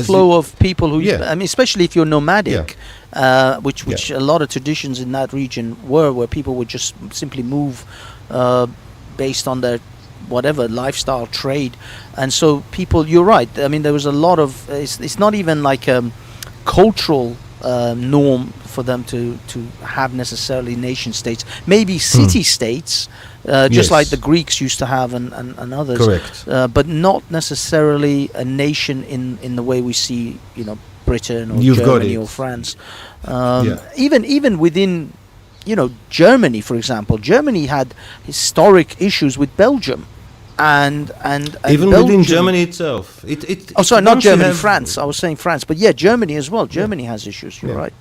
flow of people who. I mean, especially if you're nomadic, which a lot of traditions in that region where people would just simply move based on their whatever lifestyle, trade, and so people. You're right. I mean, there was a lot of. It's not even like a cultural norm for them to have necessarily nation states, maybe city states, just like the Greeks used to have and others. Correct. But not necessarily a nation in the way we see, Britain or You've Germany or France. Even within, Germany, for example, Germany had historic issues with Belgium. And even Belgium, within Germany itself, not Germany, France. I was saying France, but Germany as well. Germany has issues. You're right.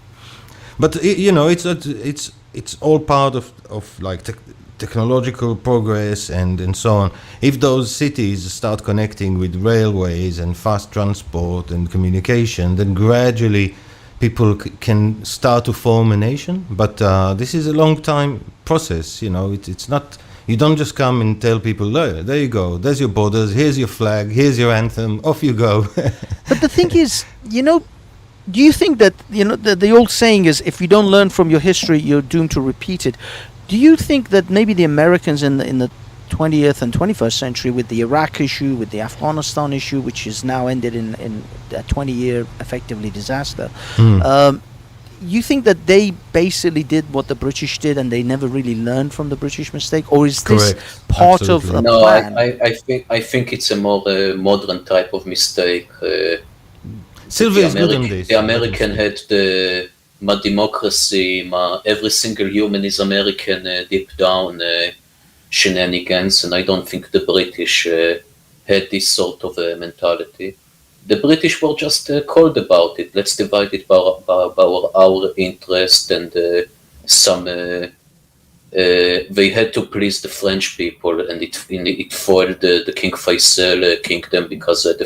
But it's all part of like technological progress and so on. If those cities start connecting with railways and fast transport and communication, then gradually people can start to form a nation. But this is a long time process. It's not. You don't just come and tell people, there you go, there's your borders, here's your flag, here's your anthem, off you go. But the thing is, do you think that, the old saying is, if you don't learn from your history, you're doomed to repeat it. Do you think that maybe the Americans in the 20th and 21st century, with the Iraq issue, with the Afghanistan issue, which is now ended in a 20-year effectively disaster, you think that they basically did what the British did and they never really learned from the British mistake, or is this part of a plan? I think it's a more modern type of mistake. Sylvia is good on this. The American had the democracy, every single human is American deep down shenanigans, and I don't think the British had this sort of mentality. The British were just cold about it. Let's divide it by our interest, and they had to please the French people, and it foiled the King Faisal kingdom because the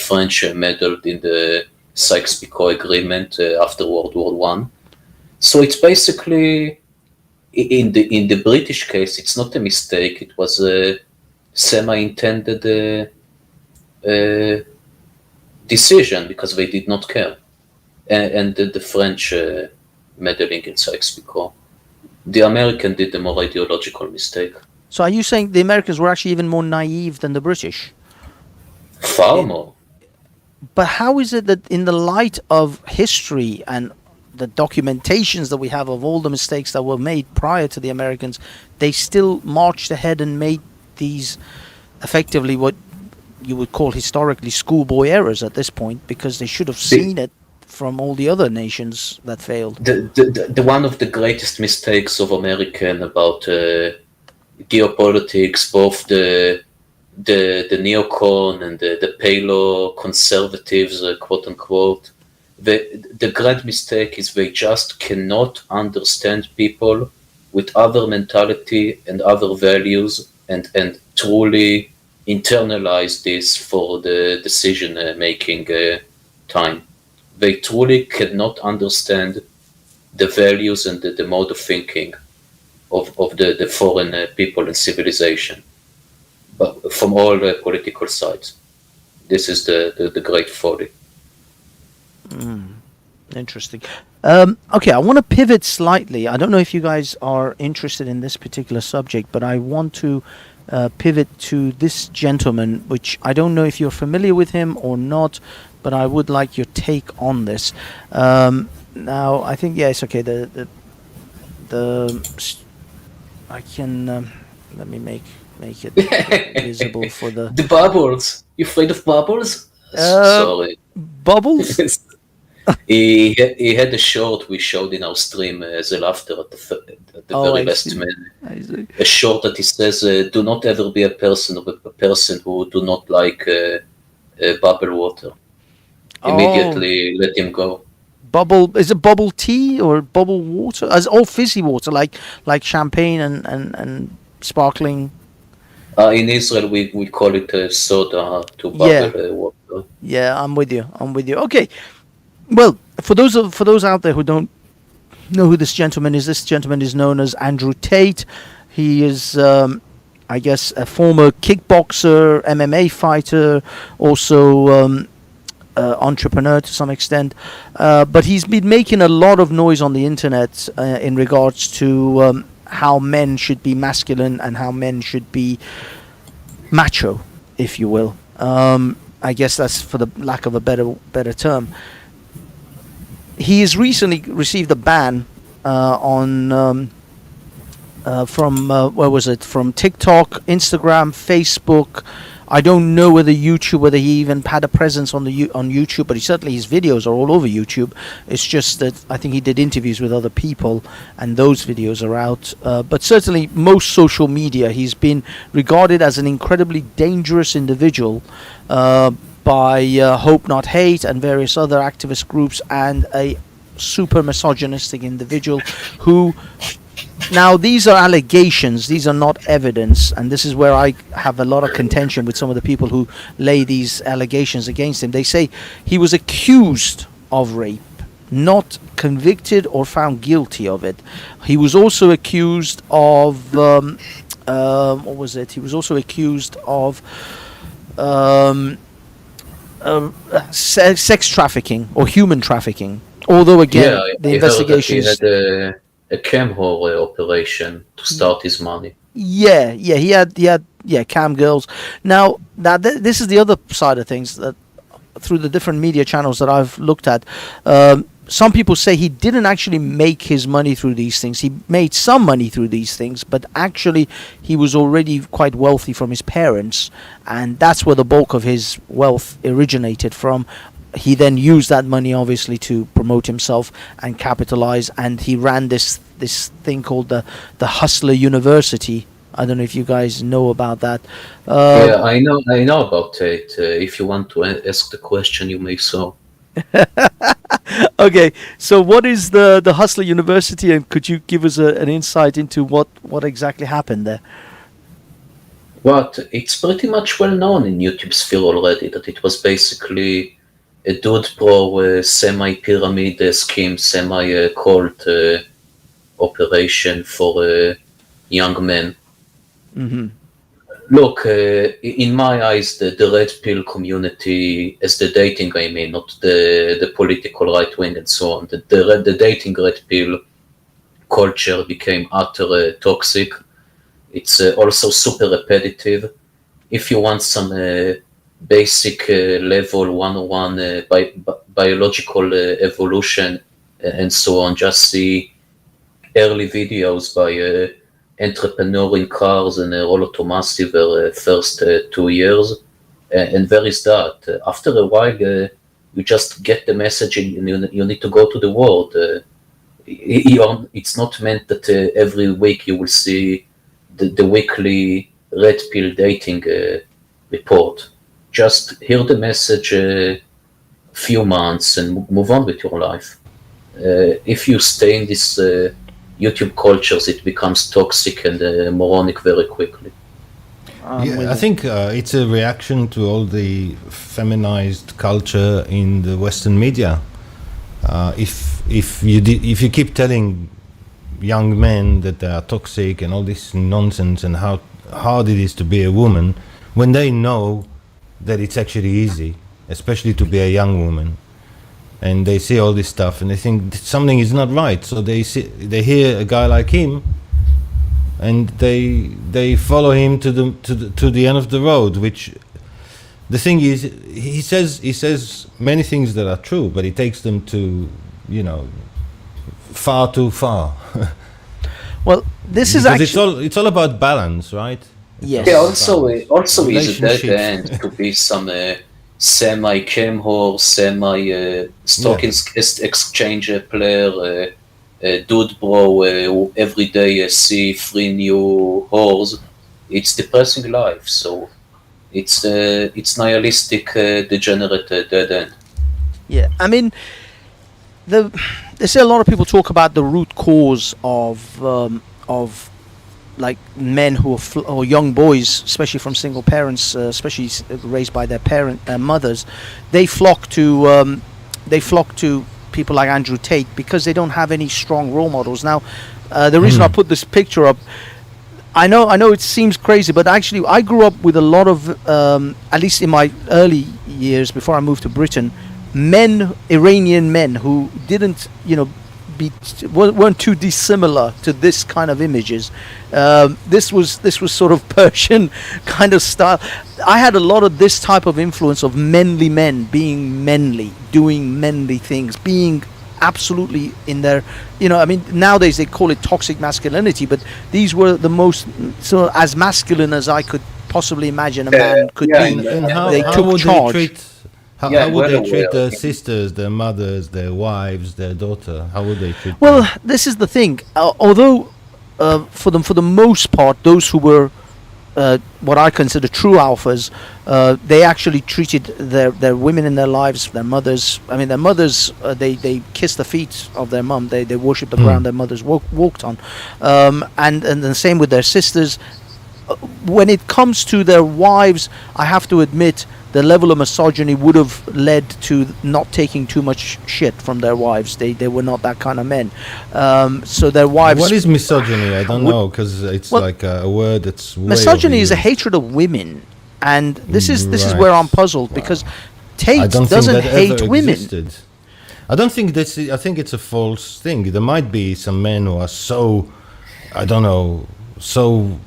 French meddled in the Sykes-Picot Agreement after World War I. So it's basically, in the British case, it's not a mistake. It was a semi-intended decision because they did not care, and the French meddling in Sykes-Picot. The American did the more ideological mistake. So are you saying the Americans were actually even more naive than the British? Far more. But how is it that in the light of history and the documentations that we have of all the mistakes that were made prior to the Americans, they still marched ahead and made these effectively what you would call historically schoolboy errors at this point, because they should have seen it from all the other nations that failed? The one of the greatest mistakes of American about geopolitics, both the neocon and the palo conservatives, quote unquote, the grand mistake is they just cannot understand people with other mentality and other values and truly internalize this for the decision making time. They truly cannot understand the values and the mode of thinking of the foreign people and civilization, but from all political sides. This is the great folly. Interesting. Okay, I want to pivot slightly. I don't know if you guys are interested in this particular subject, but I want to pivot to this gentleman, which I don't know if you're familiar with him or not, but I would like your take on this. Now, I think, yes, okay, I can, let me make it visible for the bubbles. You afraid of bubbles? Sorry. Bubbles? He had a short we showed in our stream as a laughter at the very last minute. A short that he says, "Do not ever be a person who do not like bubble water." immediately let him go. Is it bubble tea or bubble water? As all fizzy water, like champagne and sparkling. In Israel, we call it soda to Yeah. bubble water. Yeah, I'm with you. Okay. Well, for those out there who don't know who this gentleman is known as Andrew Tate. He is, I guess, a former kickboxer, MMA fighter, also entrepreneur to some extent. But he's been making a lot of noise on the internet in regards to how men should be masculine and how men should be macho, if you will. I guess that's for the lack of a better term. He has recently received a ban on from where was it? From TikTok, Instagram, Facebook. I don't know whether he even had a presence on YouTube, but certainly his videos are all over YouTube. It's just that I think he did interviews with other people, and those videos are out. But certainly, most social media, he's been regarded as an incredibly dangerous individual by Hope Not Hate and various other activist groups, and a super misogynistic individual who. Now, these are allegations, these are not evidence, and this is where I have a lot of contention with some of the people who lay these allegations against him. They say he was accused of rape, not convicted or found guilty of it. He was also accused of, what was it? He was also accused of sex trafficking or human trafficking. Although, again, the investigations... He had a cam whore operation to start his money. Yeah, he had cam girls. Now, this is the other side of things, that through the different media channels that I've looked at, some people say he didn't actually make his money through these things. He made some money through these things, but actually he was already quite wealthy from his parents, and that's where the bulk of his wealth originated from. He then used that money, obviously, to promote himself and capitalize, and he ran this thing called the Hustler University. I don't know if you guys know about that. Yeah, I know about it. If you want to ask the question, you may so. Okay, so what is the Hustler University, and could you give us an insight into what exactly happened there? But it's pretty much well known in YouTube sphere already that it was basically a dude pro semi-pyramid scheme, semi-cult operation for young men. Mm-hmm. Look, in my eyes, the red pill community, as the dating, I mean, not the political right wing and so on, the dating red pill culture became utterly toxic. It's also super repetitive. If you want some basic level 101 biological evolution and so on, just see early videos by entrepreneur in cars and Rollo Tomassi their first 2 years, and there is that. After a while, you just get the message, and you need to go to the world. It's not meant that every week you will see the weekly red pill dating report. Just hear the message a few months and move on with your life. If you stay in this YouTube cultures, it becomes toxic and moronic very quickly. I think it's a reaction to all the feminized culture in the Western media. If you keep telling young men that they are toxic and all this nonsense and how hard it is to be a woman, when they know that it's actually easy, especially to be a young woman, and they see all this stuff and they think something is not right, so they hear a guy like him and they follow him to the end of the road. Which the thing is, he says many things that are true, but he takes them to far too far. Well, this is actually it's all about balance, right? Yes. Yeah. Also is a dead end to be some semi cam whore, semi stock exchange player, dude bro, who every day see 3 new whores. It's depressing life. So it's nihilistic, degenerate dead end. Yeah, I mean, they say a lot of people talk about the root cause of like men who are or young boys, especially from single parents, especially raised by their mothers. They flock to people like Andrew Tate because they don't have any strong role models. Now, the reason I put this picture up, I know it seems crazy, but actually I grew up with a lot of, at least in my early years before I moved to Britain, Iranian men who didn't, weren't too dissimilar to this kind of images. This was sort of Persian kind of style. I had a lot of this type of influence of manly men being manly, doing manly things, being absolutely in their, nowadays they call it toxic masculinity, but these were the most as masculine as I could possibly imagine a man could be. And how would they treat their sisters, their mothers, their wives, their daughter? How would they treat them? This is the thing. Although for the most part, those who were what I consider true alphas, they actually treated their women in their lives, their mothers. I mean, their mothers, they kissed the feet of their mum. They worshipped the ground their mothers walked on, and the same with their sisters. When it comes to their wives, I have to admit the level of misogyny would have led to not taking too much shit from their wives. They were not that kind of men. So their wives... What is misogyny? I don't know, because it's like a word that's way misogyny is a overused. hatred of women. And this is where I'm puzzled, because Tate doesn't that hate ever women. existed. I don't think that's... I think it's a false thing. There might be some men who are so... I don't know... so...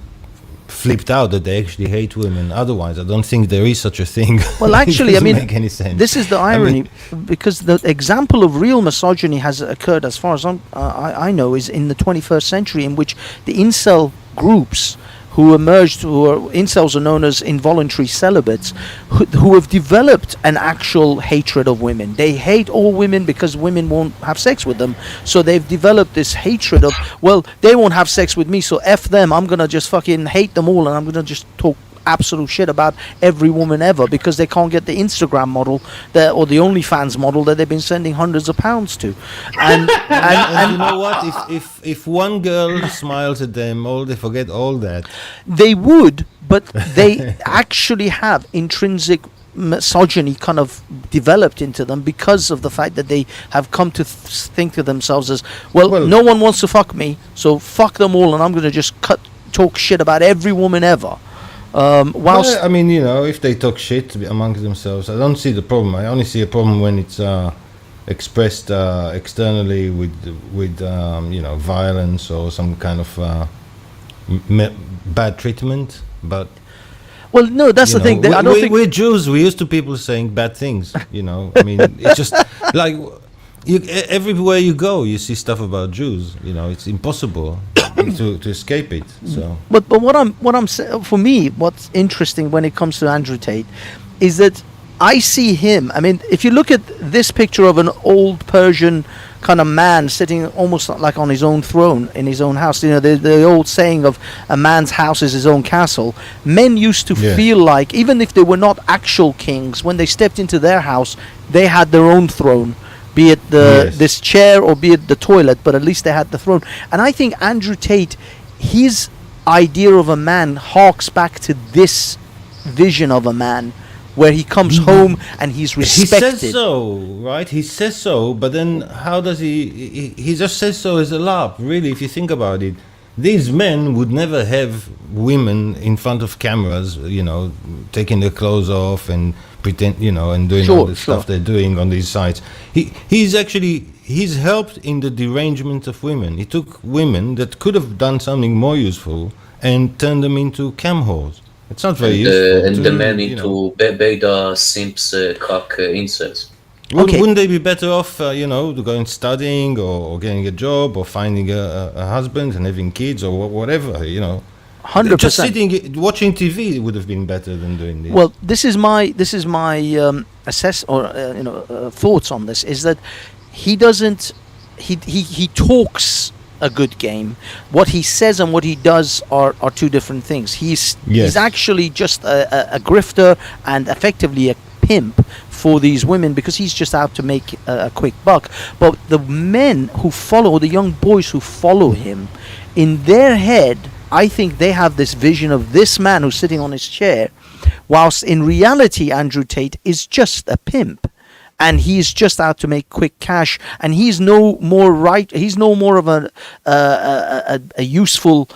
flipped out that they actually hate women. Otherwise, I don't think there is such a thing. Well, actually, I mean, make any sense. This is the irony, because the example of real misogyny has occurred, as far as I know, is in the 21st century, in which the incel groups incels are known as involuntary celibates, who have developed an actual hatred of women. They hate all women because women won't have sex with them. So they've developed this hatred of, well, they won't have sex with me, so F them, I'm going to just fucking hate them all, and I'm going to just talk absolute shit about every woman ever, because they can't get the Instagram model or the OnlyFans model that they've been sending hundreds of pounds to. And you know what? If one girl smiles at them, they forget all that. They would, but they actually have intrinsic misogyny kind of developed into them because of the fact that they have come to think to themselves as, well, no one wants to fuck me, so fuck them all, and I'm going to just talk shit about every woman ever. Well, I mean, if they talk shit amongst themselves, I don't see the problem. I only see a problem when it's expressed externally with violence or some kind of bad treatment. But well, no, that's the thing. I don't think we're Jews. We're used to people saying bad things. I mean, it's just like everywhere you go, you see stuff about Jews. It's impossible to escape it. So, but what I'm saying, for me, what's interesting when it comes to Andrew Tate is that I see him. I mean, if you look at this picture of an old Persian kind of man sitting almost like on his own throne in his own house, the old saying of a man's house is his own castle. Men used to feel like, even if they were not actual kings, when they stepped into their house, they had their own throne. Be it this chair or be it the toilet, but at least they had the throne. And I think Andrew Tate, his idea of a man harks back to this vision of a man, where he comes home and he's respected. He says so, right? He says so, but then how does he just says so as a laugh. Really, if you think about it, these men would never have women in front of cameras, taking their clothes off and pretend, and doing all the stuff they're doing on these sites. He's helped in the derangement of women. He took women that could have done something more useful and turned them into cam whores. It's not very useful. And the men into beta simps, cock incels. Wouldn't they be better off, going studying or getting a job or finding a husband and having kids or whatever, 100%. Just sitting watching TV would have been better than doing this. Well, this is my thoughts on this, is that he doesn't he talks a good game. What he says and what he does are two different things. He's actually just a grifter and effectively a pimp for these women because he's just out to make a quick buck. But the men who follow, the young boys who follow him, in their head, I think they have this vision of this man who's sitting on his chair, whilst in reality Andrew Tate is just a pimp. And he's just out to make quick cash, and he's no more of a useful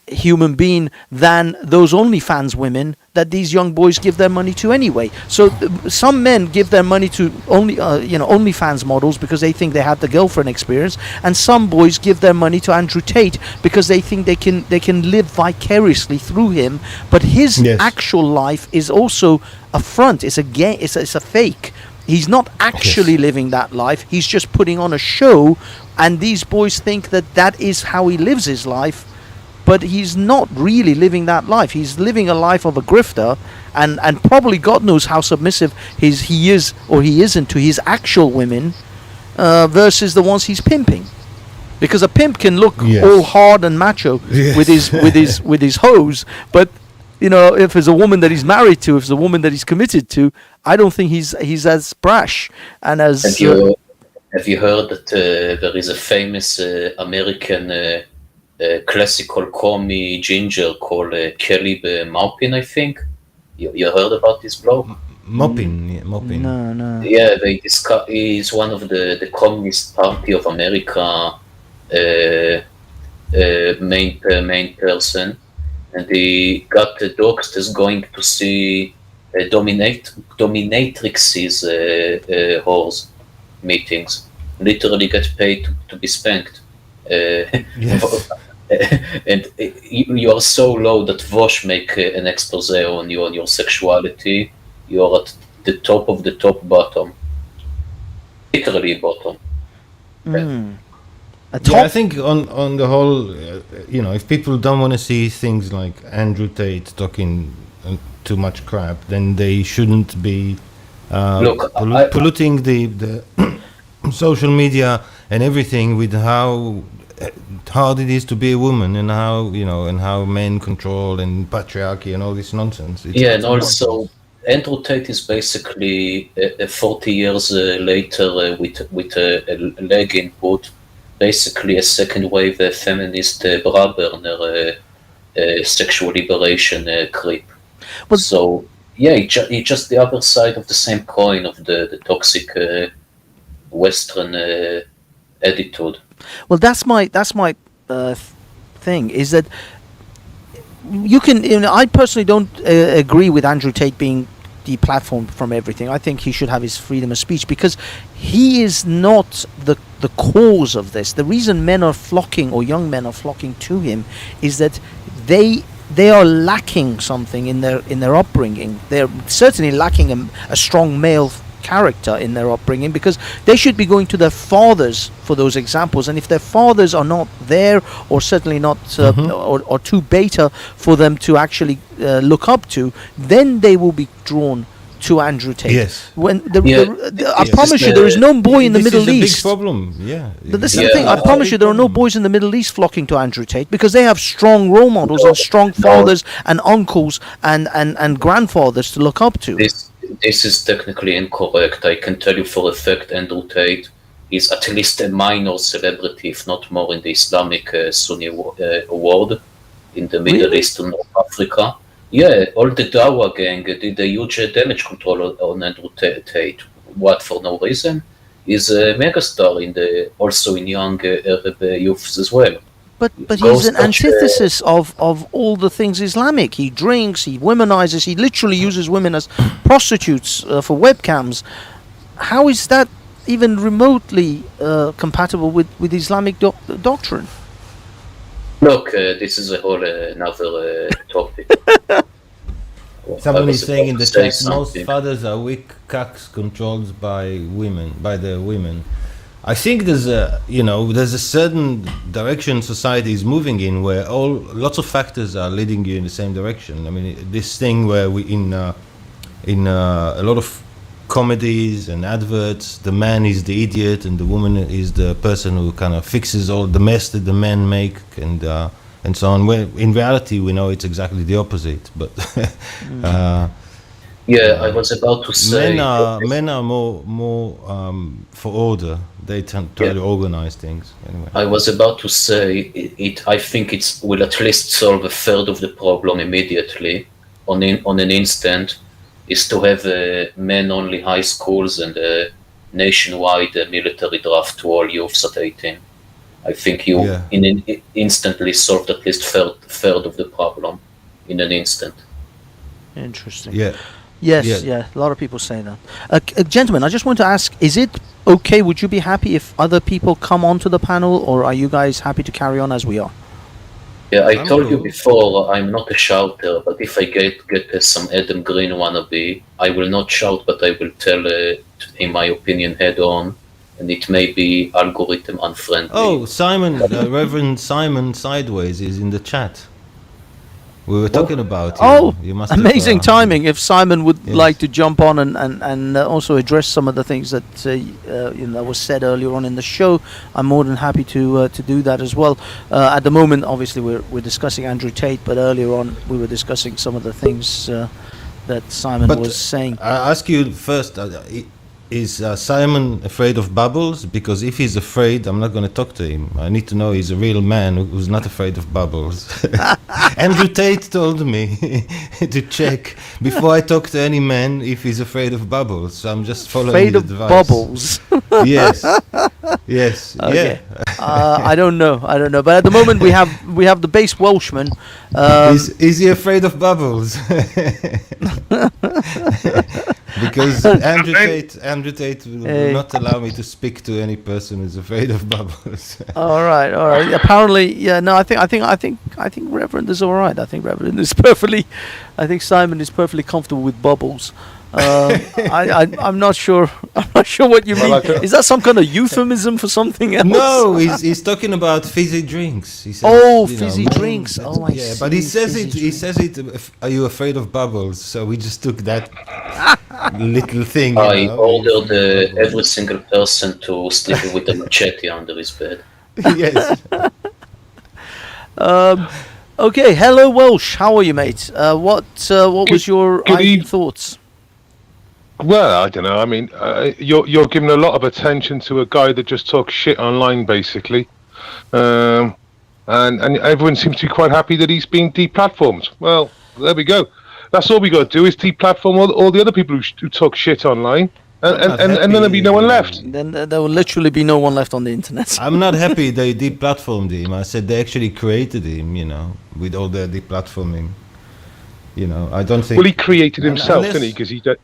human being than those OnlyFans women that these young boys give their money to anyway. So some men give their money to OnlyFans models because they think they had the girlfriend experience, and some boys give their money to Andrew Tate because they think they can live vicariously through him. But his actual life is also a front. It's a fake. He's not actually living that life. He's just putting on a show, and these boys think that is how he lives his life. But he's not really living that life. He's living a life of a grifter, and probably God knows how submissive he is or he isn't to his actual women versus the ones he's pimping. Because a pimp can look all hard and macho with his hose, but if there's a woman that he's married to, if there's a woman that he's committed to, I don't think he's as brash and as. Have you heard that there is a famous American classical comic ginger called Kelly Maupin, I think? You heard about this bloke? Maupin. No. Yeah, he's one of the Communist Party of America main person. And he got the doctors going to see dominatrixes whores meetings. Literally get paid to be spanked. And you are so low that Vosh make an expose on your sexuality. You are at the top of the top bottom. Literally bottom. I think on the whole, if people don't want to see things like Andrew Tate talking too much crap, then they shouldn't be polluting the social media and everything with how hard it is to be a woman and how men control and patriarchy and all this nonsense. And also Andrew Tate is basically 40 years later with a leg input. Basically a second wave feminist bra burner sexual liberation creep. So it's just the other side of the same coin of the toxic Western attitude. Well, that's my thing is that you can. I personally don't agree with Andrew Tate being deplatformed from everything. I think he should have his freedom of speech because he is not the cause of this. The reason men are flocking, or young men are flocking to him, is that they are lacking something in their upbringing. They're certainly lacking a strong male character in their upbringing, because they should be going to their fathers for those examples, and if their fathers are not there, or certainly not or too beta for them to actually look up to, then they will be drawn to Andrew Tate. Yes. When I promise you, there is no boy in the Middle East. This is a big problem. Yeah. But this is the thing. I promise you, there are no boys in the Middle East flocking to Andrew Tate because they have strong role models and strong fathers and uncles and grandfathers to look up to. This is technically incorrect. I can tell you for a fact Andrew Tate is at least a minor celebrity, if not more, in the Islamic Sunni world in the Middle East and North Africa. Yeah, all the Dawa gang did a huge damage control on Andrew Tate. What, for no reason? He's a megastar also in young Arab youths as well. But he's an antithesis of all the things Islamic. He drinks, he womanizes, he literally uses women as prostitutes for webcams. How is that even remotely compatible with Islamic doctrine? Look, this is a whole another topic. Someone is saying in the chat, most fathers are weak cocks controlled by the women. I think there's a certain direction society is moving in where lots of factors are leading you in the same direction. I mean, this thing where we in a lot of comedies and adverts, the man is the idiot and the woman is the person who kind of fixes all the mess that the men make and so on. Where in reality we know it's exactly the opposite. But Yeah, I was about to say. Men are more for order. They try to organize things. Anyway, I was about to say it. I think it will at least solve a third of the problem immediately, on an instant, is to have men-only high schools and a nationwide military draft to all youths at 18. I think you instantly solved at least third of the problem in an instant. Interesting. yeah. Yes, Yeah. a lot of people say that. Gentlemen, I just want to ask, is it okay, would you be happy if other people come onto the panel, or are you guys happy to carry on as we are? Yeah, I told you before, I'm not a shouter, but if I get some Adam Green wannabe, I will not shout, but I will tell him my opinion head on, and it may be algorithm unfriendly. Oh, Simon, Reverend Simon Sideways is in the chat. We were talking about you. Oh, You must amazing have, timing. If Simon would Yes. like to jump on and also address some of the things that was said earlier on in the show, I'm more than happy to do that as well. At the moment, obviously, we're discussing Andrew Tate, but earlier on we were discussing some of the things that Simon But was saying. I ask you first, is Simon afraid of bubbles? Because if he's afraid, I'm not going to talk to him. I need to know he's a real man who's not afraid of bubbles. Andrew Tate told me to check before I talk to any man if he's afraid of bubbles. So I'm just following Afraid his of advice. bubbles. Yes, Okay. yeah. I don't know. But at the moment we have the base Welshman. Is he afraid of bubbles? Because Andrew Tate will not allow me to speak to any person who's afraid of bubbles. All right. Apparently, yeah. No, I think Reverend is all right. I think Reverend is perfectly. I think Simon is perfectly comfortable with bubbles. I'm not sure. I'm not sure what you mean. Is that some kind of euphemism for something else? No, he's talking about fizzy drinks. He says, fizzy drinks. Oh, I see. But he says Fizzy it. He says it. Are you afraid of bubbles? So we just took that little thing. I ordered every single person to sleep with a machete under his bed. Yes. Okay. Hello, Welsh. How are you, mate? What was your thoughts? Well, I don't know. I mean, you're giving a lot of attention to a guy that just talks shit online, basically, and everyone seems to be quite happy that he's being deplatformed. Well, there we go. That's all we got to do is deplatform all the other people who talk shit online, and then there'll be no one left. Then there will literally be no one left on the internet. I'm not happy they deplatformed him. I said they actually created him, with all their deplatforming. I don't think. Well, he created himself, Unless- didn't he? Because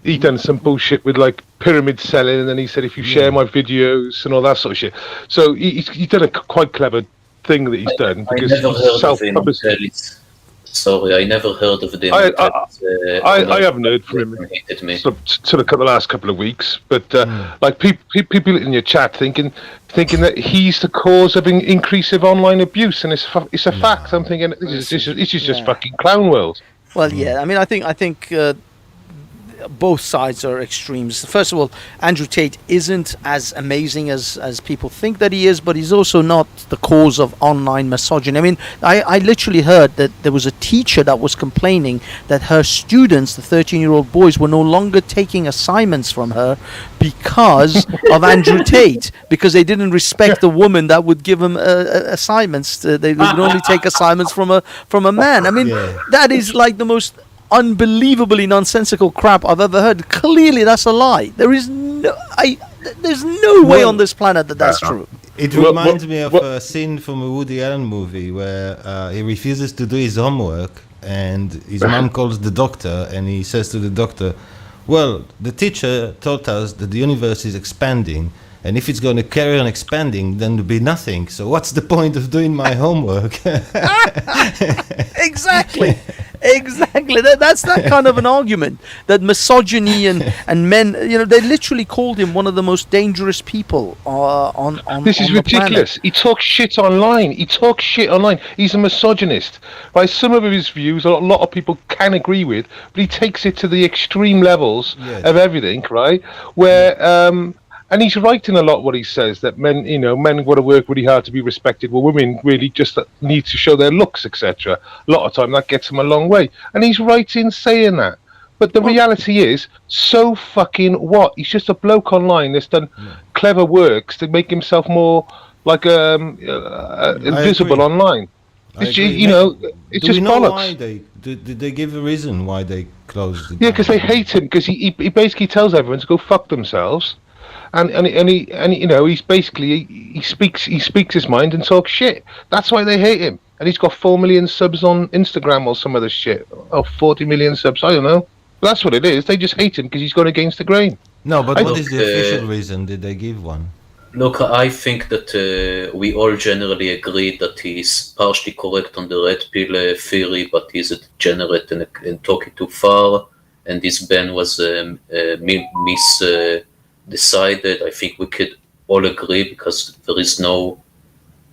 he done some bullshit with like pyramid selling, and then he said if you share my videos and all that sort of shit. So he's done a quite clever thing that he's done I because never he's heard of him. self-published. Sorry, I never heard of them. I haven't heard from him Hated me. the last couple of weeks, but like people in your chat thinking that he's the cause of increasive online abuse, and it's a fact. I'm thinking this is just fucking clown world. Well, yeah. I mean, I think both sides are extremes. First of all, Andrew Tate isn't as amazing as people think that he is, but he's also not the cause of online misogyny. I mean, I literally heard that there was a teacher that was complaining that her students, the 13-year-old boys, were no longer taking assignments from her because of Andrew Tate, because they didn't respect the woman that would give them assignments. They would only take assignments from a man. I mean, that is like the most unbelievably nonsensical crap I've ever heard. Clearly, that's a lie. There's no way on this planet that's true. It reminds me of a scene from a Woody Allen movie where he refuses to do his homework, and his mom calls the doctor, and he says to the doctor, "Well, the teacher taught us that the universe is expanding, and if it's going to carry on expanding, then there'll be nothing. So what's the point of doing my homework?" Exactly. That's that kind of an argument. That misogyny and men, they literally called him one of the most dangerous people on This is on the planet. ridiculous. He talks shit online. He's a misogynist. Right? Some of his views, a lot of people can agree with, but he takes it to the extreme levels of everything, right? Where and he's right in a lot what he says, that men got to work really hard to be respected. Well, women really just need to show their looks, etc. A lot of time that gets them a long way, and he's right in saying that. But the reality is, so fucking what? He's just a bloke online that's done clever works to make himself more like invisible agree. online. I It's, agree. you know, it's Do just we know bollocks. why did they give a reason why they closed it? Yeah, because they hate him. Because he basically tells everyone to go fuck themselves, and you know, he's basically he speaks his mind and talks shit. That's why they hate him. And he's got 4 million subs on Instagram or some other shit. Oh, 40 million subs. I don't know. But that's what it is. They just hate him because he's gone against the grain. No, but I what look, is the official reason? Did they give one? Look, I think that we all generally agree that he's partially correct on the red pill theory, but he's a degenerate and talking too far, and this ban was decided. I think we could all agree because there is no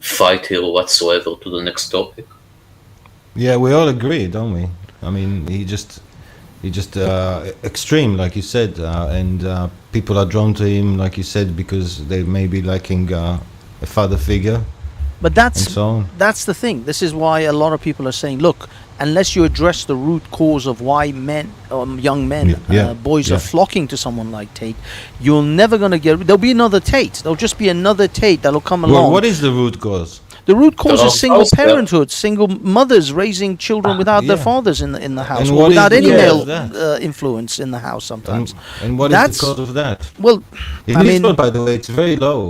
fight here whatsoever to the next topic. Yeah, we all agree, don't we? I mean, he just extreme, like you said, and people are drawn to him, like you said, because they may be lacking a father figure. But And so on. that's the thing. This is why a lot of people are saying, look, unless you address the root cause of why young men, boys are flocking to someone like Tate, you're never going to get... There'll be another Tate. There'll just be another Tate that'll come along. Well, what is the root cause? The root cause is single Also- parenthood, single mothers raising children without their yeah. fathers in the house, And or what is without the any cause male of that? influence in the house sometimes. And what is That's- the cause of that? Well, In I Israel, mean, by the way, it's very low,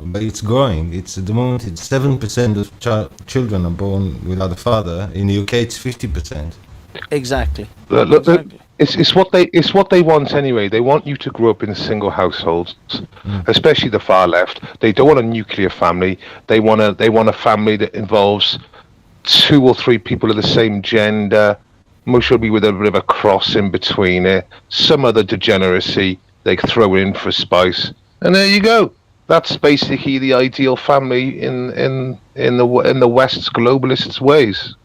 but it's growing. It's at the moment it's 7% of children are born without a father. In the UK, it's 50%. exactly. Look, Exactly. it's what they want anyway. They want you to grow up in single households, especially the far left. They don't want a nuclear family. They want a family that involves 2 or 3 people of the same gender, most probably with a bit of a cross in between it, some other degeneracy they throw in for spice, and there you go. That's basically the ideal family in the West's globalist ways.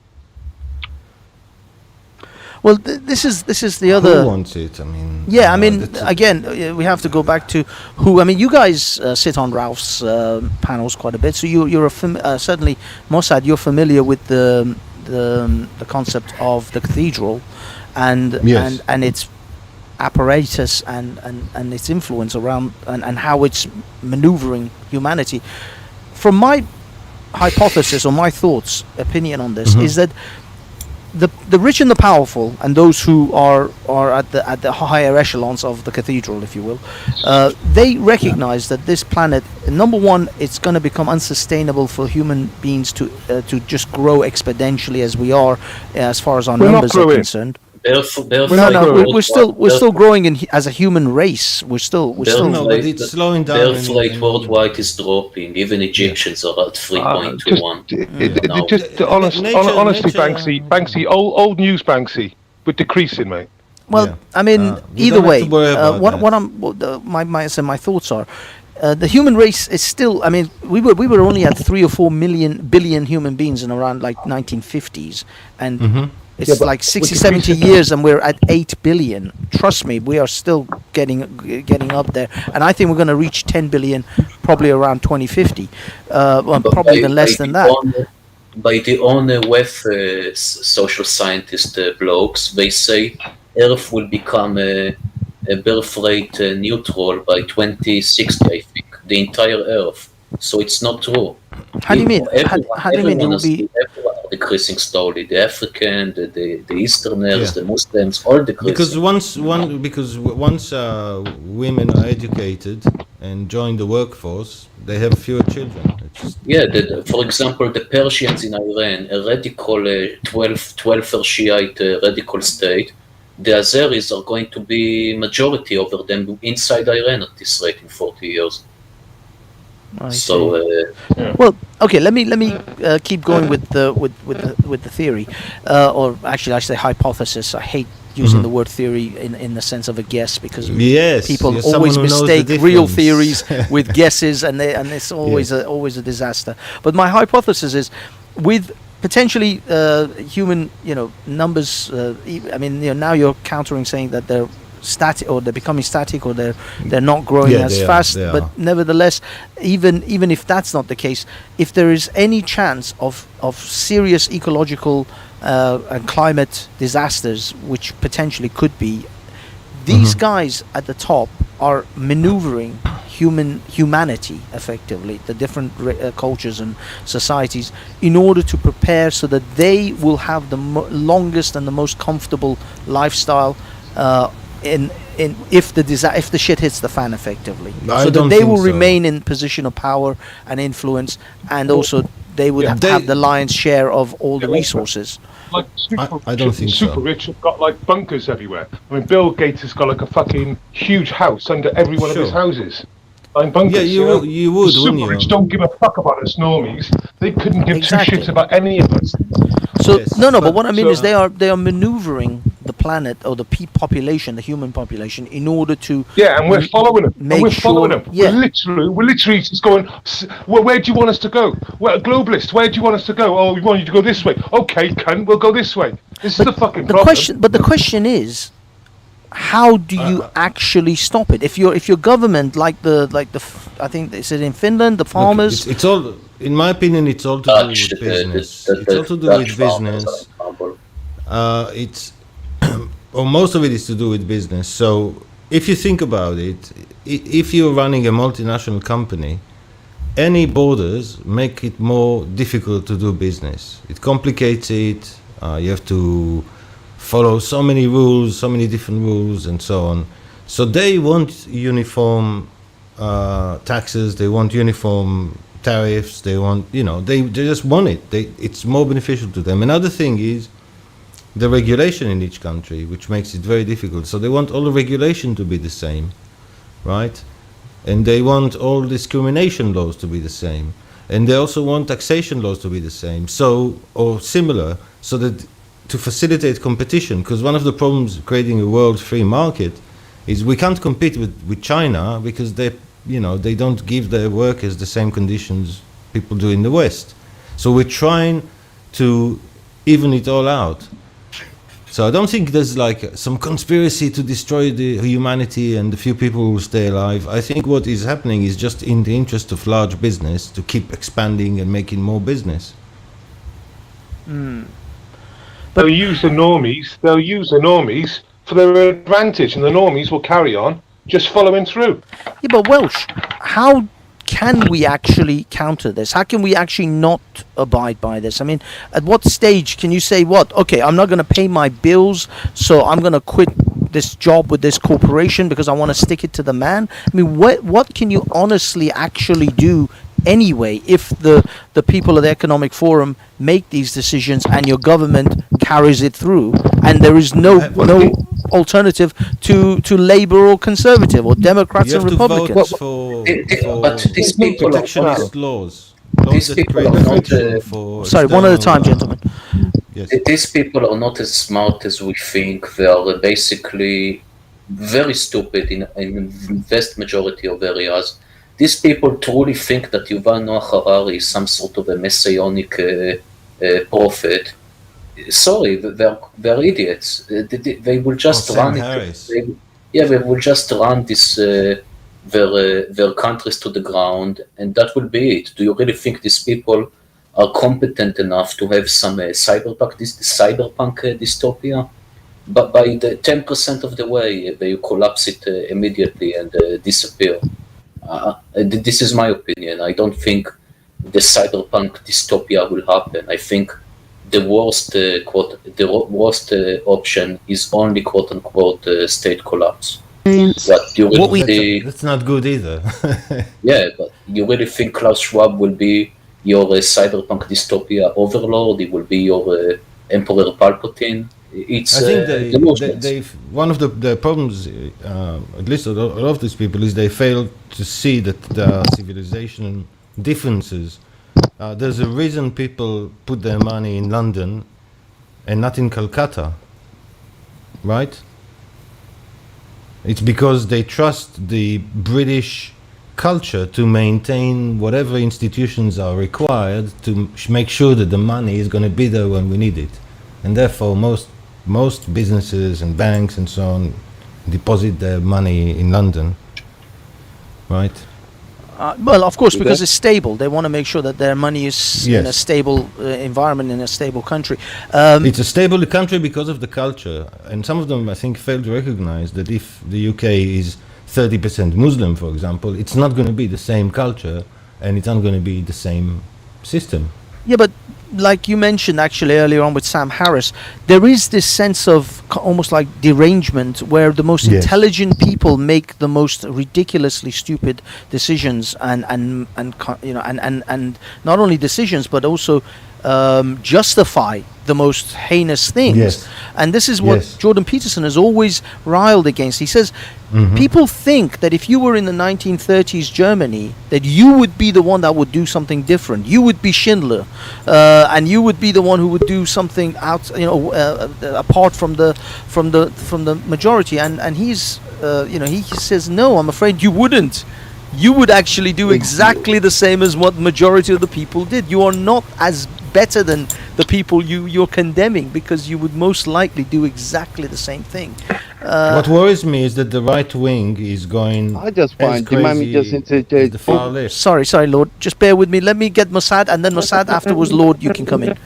Well, this is the other. Who wants it? I mean, Yeah, I mean, that's again, we have to go back to who. I mean, you guys sit on Ralph's panels quite a bit, so you're certainly, Mossad, you're familiar with the concept of the cathedral, and Yes. and its apparatus and its influence around and how it's maneuvering humanity. From my hypothesis or my thoughts, opinion on this is that the rich and the powerful and those who are at the higher echelons of the cathedral, if you will, they recognize that this planet, number one, it's going to become unsustainable for human beings to just grow exponentially as we are, as far as our We're not numbers are growing. concerned. They're We're still growing as a human race. We're still No, but it's slowing down. Birth rate worldwide is dropping. Even Egyptians are at 3.21. Honestly, nature- Banksy, old news Banksy, but decreasing, mate. Well, Yeah. I mean, We either don't have way, to worry about that. my thoughts are, the human race is still. I mean, we were only at 3 or 4 billion human beings in around like 1950s, and it's like 60, 70 years, and we're at 8 billion. Trust me, we are still getting up there, and I think we're going to reach 10 billion probably around 2050. Well, But probably even less than that. By the only with social scientist blokes, they say Earth will become a birth rate neutral by 2060, I think, the entire Earth. So it's not true. How do you mean? How do you mean it will be? Everyone are decreasing slowly. The African, the Easterners, the Muslims, all decreasing. Because once women are educated and join the workforce, they have fewer children. Yeah, for example, the Persians in Iran, a radical 12 Shiite radical state, the Azeris are going to be majority over them inside Iran at this rate in 40 years. So, well, okay. Let me keep going with the theory, or actually, I say hypothesis. I hate using the word theory in the sense of a guess because people you're someone always who knows the mistake real difference. theories with guesses, and it's always a disaster. But my hypothesis is, with potentially human numbers. I mean, now you're countering saying that they're static, or they're becoming static, or they're not growing as fast. But nevertheless, even if that's not the case, if there is any chance of serious ecological and climate disasters, which potentially could be, these guys at the top are maneuvering humanity effectively, the different cultures and societies, in order to prepare so that they will have the longest and the most comfortable lifestyle if the shit hits the fan effectively, so that they will remain in position of power and influence, and also they would have the lion's share of all the resources. Like I don't think super rich have got like bunkers everywhere. I mean, Bill Gates has got like a fucking huge house under every one of his houses. Like bunkers. Yeah, you would, the wouldn't super you? rich don't give a fuck about us normies. They couldn't give two shits about any of us. So but what I mean is they are maneuvering the planet or the population, the human population, in order to and we're following them. Yeah. We're literally just going. Well, where do you want us to go? Well, globalist, where do you want us to go? Oh, we want you to go this way. Okay, cunt, we'll go this way. This is the fucking problem. The question is, how do you actually stop it? If your government, like the I think they said in Finland, the farmers. Look, it's all, in my opinion, it's all to do with business. It's all to do with business. It's or most of it is to do with business. So if you think about it, if you're running a multinational company, any borders make it more difficult to do business. It complicates it. You have to follow so many rules, so many different rules, and so on. So they want uniform taxes. They want uniform tariffs. They want, they just want it. It's more beneficial to them. Another thing is the regulation in each country, which makes it very difficult. So they want all the regulation to be the same, right? And they want all discrimination laws to be the same. And they also want taxation laws to be the same, or similar, so that to facilitate competition. Because one of the problems creating a world free market is we can't compete with China because they don't give their workers the same conditions people do in the West. So we're trying to even it all out. So I don't think there's like some conspiracy to destroy the humanity and the few people who will stay alive. I think what is happening is just in the interest of large business to keep expanding and making more business. They'll use the normies for their advantage, and the normies will carry on just following through. Yeah, but Welsh, how can we actually counter this? How can we actually not abide by this? I mean, at what stage can you say, okay, I'm not going to pay my bills, so I'm going to quit this job with this corporation because I want to stick it to the man? I mean, what can you honestly actually do anyway if the people of the Economic Forum make these decisions and your government carries it through, and there is no alternative to Labour or Conservative or Democrats and Republicans? But these people protectionist laws. These people are not. Sorry, one at a time, gentlemen. Yes. These people are not as smart as we think. They are basically very stupid in vast majority of areas. These people truly think that Yuval Noah Harari is some sort of a messianic prophet. Sorry, they're idiots. They will just run it. They will just run this their countries to the ground, and that will be it. Do you really think these people are competent enough to have some cyberpunk dystopia? But by the 10% of the way, they collapse it immediately and disappear. This is my opinion. I don't think the cyberpunk dystopia will happen. I think the worst option is only quote unquote state collapse. That's not good either. Yeah, but you really think Klaus Schwab will be your cyberpunk dystopia overlord? He will be your Emperor Palpatine? I think one of the problems, at least a lot of these people, is they fail to see that there are civilization differences. There's a reason people put their money in London and not in Calcutta, right? It's because they trust the British culture to maintain whatever institutions are required to make sure that the money is going to be there when we need it. And therefore most businesses and banks and so on deposit their money in London, right? Well, of course, Do because they? it's stable. They want to make sure that their money is in a Yes. stable environment, in a stable country. It's a stable country because of the culture, and some of them, I think, fail to recognize that if the UK is 30% Muslim, for example, it's not going to be the same culture, and it's not going to be the same system. Yeah, but like you mentioned actually earlier on with Sam Harris, there is this sense of almost like derangement where the most Yes. intelligent people make the most ridiculously stupid decisions and not only decisions but also justify the most heinous things. Yes. And this is what Yes. Jordan Peterson has always riled against. He says people think that if you were in the 1930s Germany, that you would be the one that would do something different. You would be Schindler, and you would be the one who would do something out, apart from the majority. And he's, he says, no, I'm afraid you wouldn't. You would actually do exactly the same as what majority of the people did. You are not as better than the people you're condemning, because you would most likely do exactly the same thing. What worries me is that the right wing is going I just as find, do you mind me just crazy as the far left. Sorry, Lord. Just bear with me. Let me get Mossad, and then Mossad afterwards, Lord, you can come in.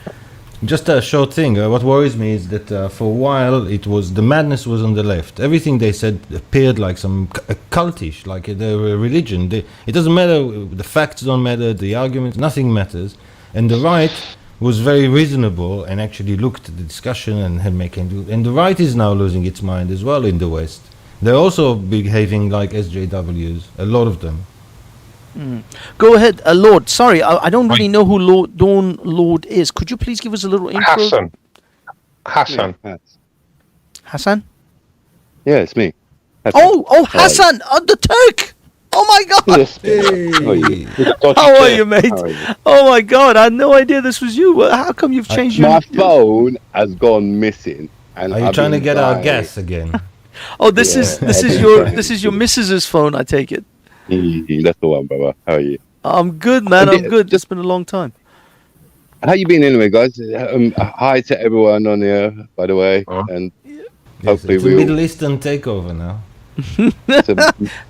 Just a short thing. What worries me is that for a while the madness was on the left. Everything they said appeared like some cultish, like they were a religion. It doesn't matter. The facts don't matter. The arguments, nothing matters. And the right was very reasonable and actually looked at the discussion and had making do. And the right is now losing its mind as well in the West. They're also behaving like SJWs. A lot of them. Go ahead, Lord. Sorry, I don't really know who Dawn Lord is. Could you please give us a little intro? Hassan. Hassan? Yeah, it's me. Hassan. Oh, Hassan, the Turk. Oh my God. Yes. How are you? How are you, mate? How are you? Oh my God, I had no idea this was you. How come you've changed your... My phone has gone missing. And Are you I've trying to been get our dying. gas again? Oh, this is your missus's phone, I take it. That's the one, brother. How are you? I'm good, man. I'm good. It's been a long time. How you been anyway, guys? Hi to everyone on here, by the way. And Yes, hopefully it's a we'll... Middle Eastern takeover now.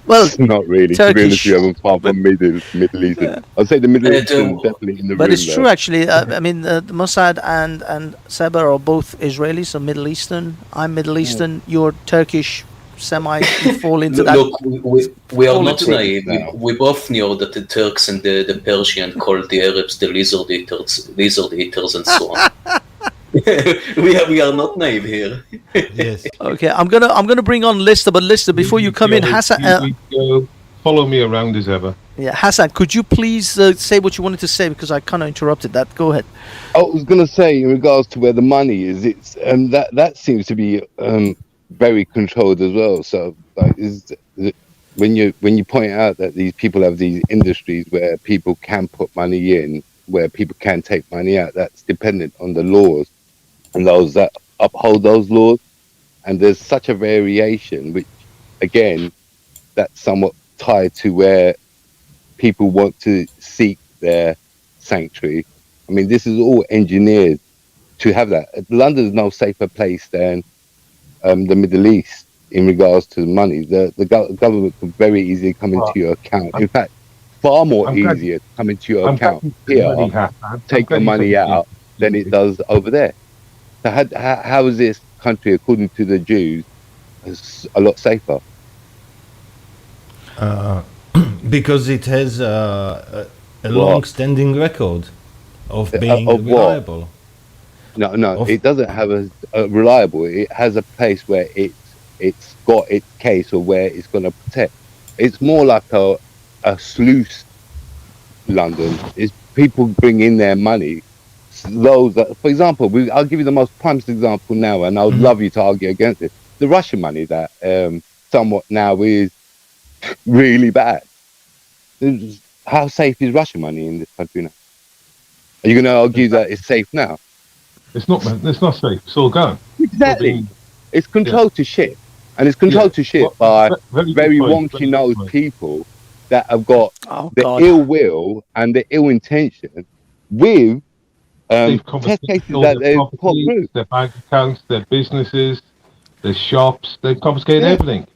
Well, not really. To be honest, Turkish, you haven't far from Middle Eastern. Yeah. I'd say the Middle Uh, Eastern the- definitely in the but room. it's true, actually. I mean, Mossad and Seba are both Israelis, so Middle Eastern. I'm Middle Eastern. You're Turkish, semi. You fall into that. Look, we are not Politics naive. now. We both know that the Turks and the Persian called the Arabs the lizard eaters, and so on. we are not naive here. Yes. Okay, I'm gonna bring on Lister, but Lister, before you come in, Hassan. Follow me around as ever. Yeah, Hassan, could you please say what you wanted to say, because I kind of interrupted that. Go ahead. I was going to say, in regards to where the money is, it's that seems to be very controlled as well. So, like, when you point out that these people have these industries where people can put money in, where people can take money out, that's dependent on the laws and those that uphold those laws. And there's such a variation, which again, that's somewhat tied to where people want to seek their sanctuary. I mean, this is all engineered to have that. London's no safer place than the Middle East in regards to money. The government could very easily come into your account. In fact, far more easier to come into your account here, take the money out, than it does over there. So how is this country, according to the Jews, a lot safer? Because it has a long-standing record of being of what? reliable. No, it doesn't have a reliable. It has a place where it's got its case, or where it's going to protect. It's more like a sluice. London is people bring in their money. Those that, for example, I'll give you the most prime example now, and I would love you to argue against it. The Russian money that somewhat now is really bad. How safe is Russian money in this country now? Are you going to argue that it's safe now? It's not safe. It's all gone. Exactly. It's controlled to shit. And it's controlled to shit by very wonky-nosed people that have got ill will and the ill intention with test cases that they've put through. Their bank accounts, their businesses, their shops. They've confiscated everything.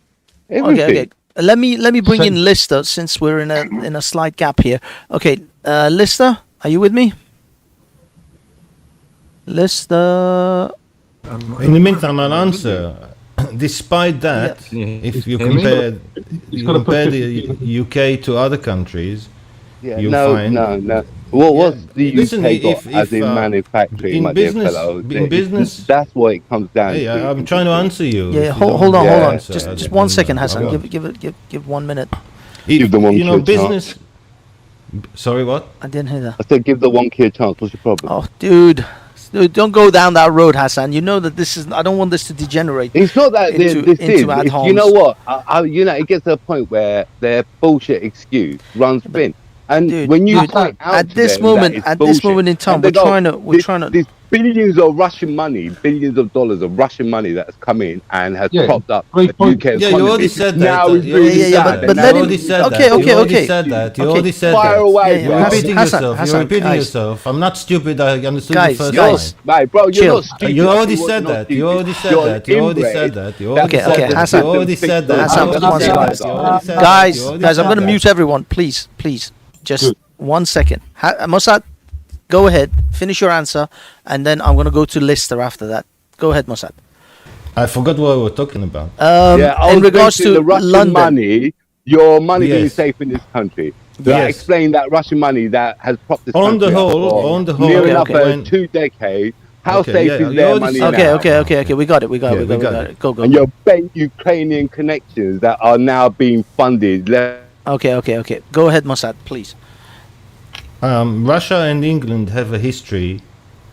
Everything. Okay. Let me bring in Lister since we're in a slight gap here. Okay, Lister, are you with me? Lister. In the meantime, I'll answer. Despite that, if you compare the UK to other countries, you find no. What's the listen, UK got as in manufacturing, in my business, dear fellow? in business, that's what it comes down hey, to. I'm trying to answer you. Yeah, hold on. Just 1 second, Hassan. Give 1 minute. Give them one kid business. Sorry, what? I didn't hear that. I said give the one kid a chance. What's your problem? Oh, dude, don't go down that road, Hassan. You know that this is. I don't want this to degenerate. It's not that into ad homs. You know what? It gets to a point where their bullshit excuse runs thin. And dude, when you point out at this moment in time, we're trying to. There's billions of Russian money, billions of dollars of Russian money that has come in and has propped up the UK economy. Yeah, you already said that. Now it's really but let him. Okay. You already said that. You already said fire that. away. You're repeating yourself. Hassan, You're repeating guys. yourself. I'm not stupid. I understood Guys, the first guys. time. Mate, bro, you're Chill. not stupid. You already You're said not that. stupid. You already said You're that. You already inbred. said that. You Okay, already said that. Hassan. You already said that. Hassan, You just already 1 said second. that. You already said that. Guys, You already I'm said going to that. mute everyone. Please. Just 1 second. Mossad, go ahead. Finish your answer, and then I'm going to go to Lister after that. Go ahead, Mossad. I forgot what we were talking about. In regards to the Russian London. money, your money being Yes. safe in this country. So Yes. explain that Russian money that has propped this On the country up whole, for on the whole, near Okay, enough okay. 2 decades. How Okay, safe yeah, is you their already money said now? Okay. We got it. We got it. Go. And your bent Ukrainian connections that are now being funded. Okay. Go ahead, Mossad, please. Russia and England have a history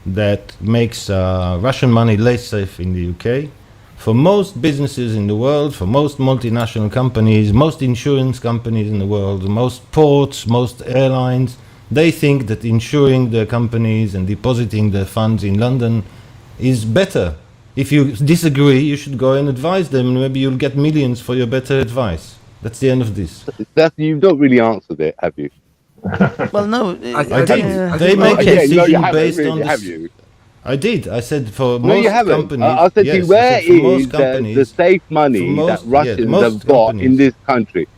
that makes Russian money less safe in the UK. For most businesses in the world, for most multinational companies, most insurance companies in the world, most ports, most airlines, they think that insuring the companies and depositing the funds in London is better. If you disagree, you should go and advise them, and maybe you'll get millions for your better advice. That's the end of this. You've not really answered it, have you? Well, no. I did. They make a decision based on have this. you? I did. I said for No, most you haven't. companies. I said to yes, you, where I said for most is companies, the safe money for most- that Russians yeah, most have got companies. in this country?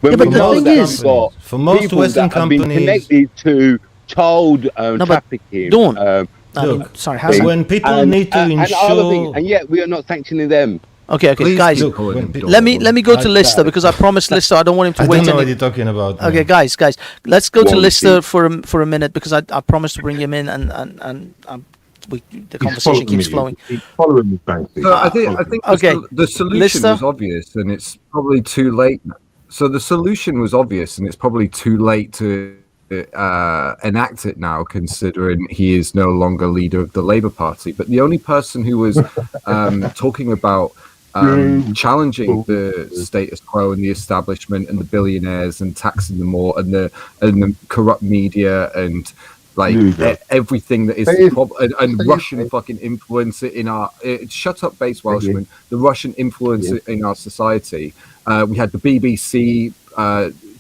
When Yeah, but we the know thing that is- we've got For most people Western that have been companies- connected to child trafficking. Dawn. Look, Sorry, Hassan. when people need to and other things, ensure. and yet we are not sanctioning them. Okay, Please guys. do call him Dawn. Let me go to Lister because I promised Lister I don't want him to I wait. don't know what any- you're talking about. Okay, man. guys, let's go to One Lister for a minute because I promised to bring him in and the conversation keeps flowing. He's following me, Banksy. So I think Okay. the solution Lister? was obvious, and it's probably too late. So the solution was obvious, and it's probably too late to enact it now, considering he is no longer leader of the Labour Party. But the only person who was talking about challenging the status quo and the establishment and the billionaires and taxing them more and the corrupt media and everything that is and Russian fucking influence in our shut up base Welshman, the Russian influence in our society. We had the BBC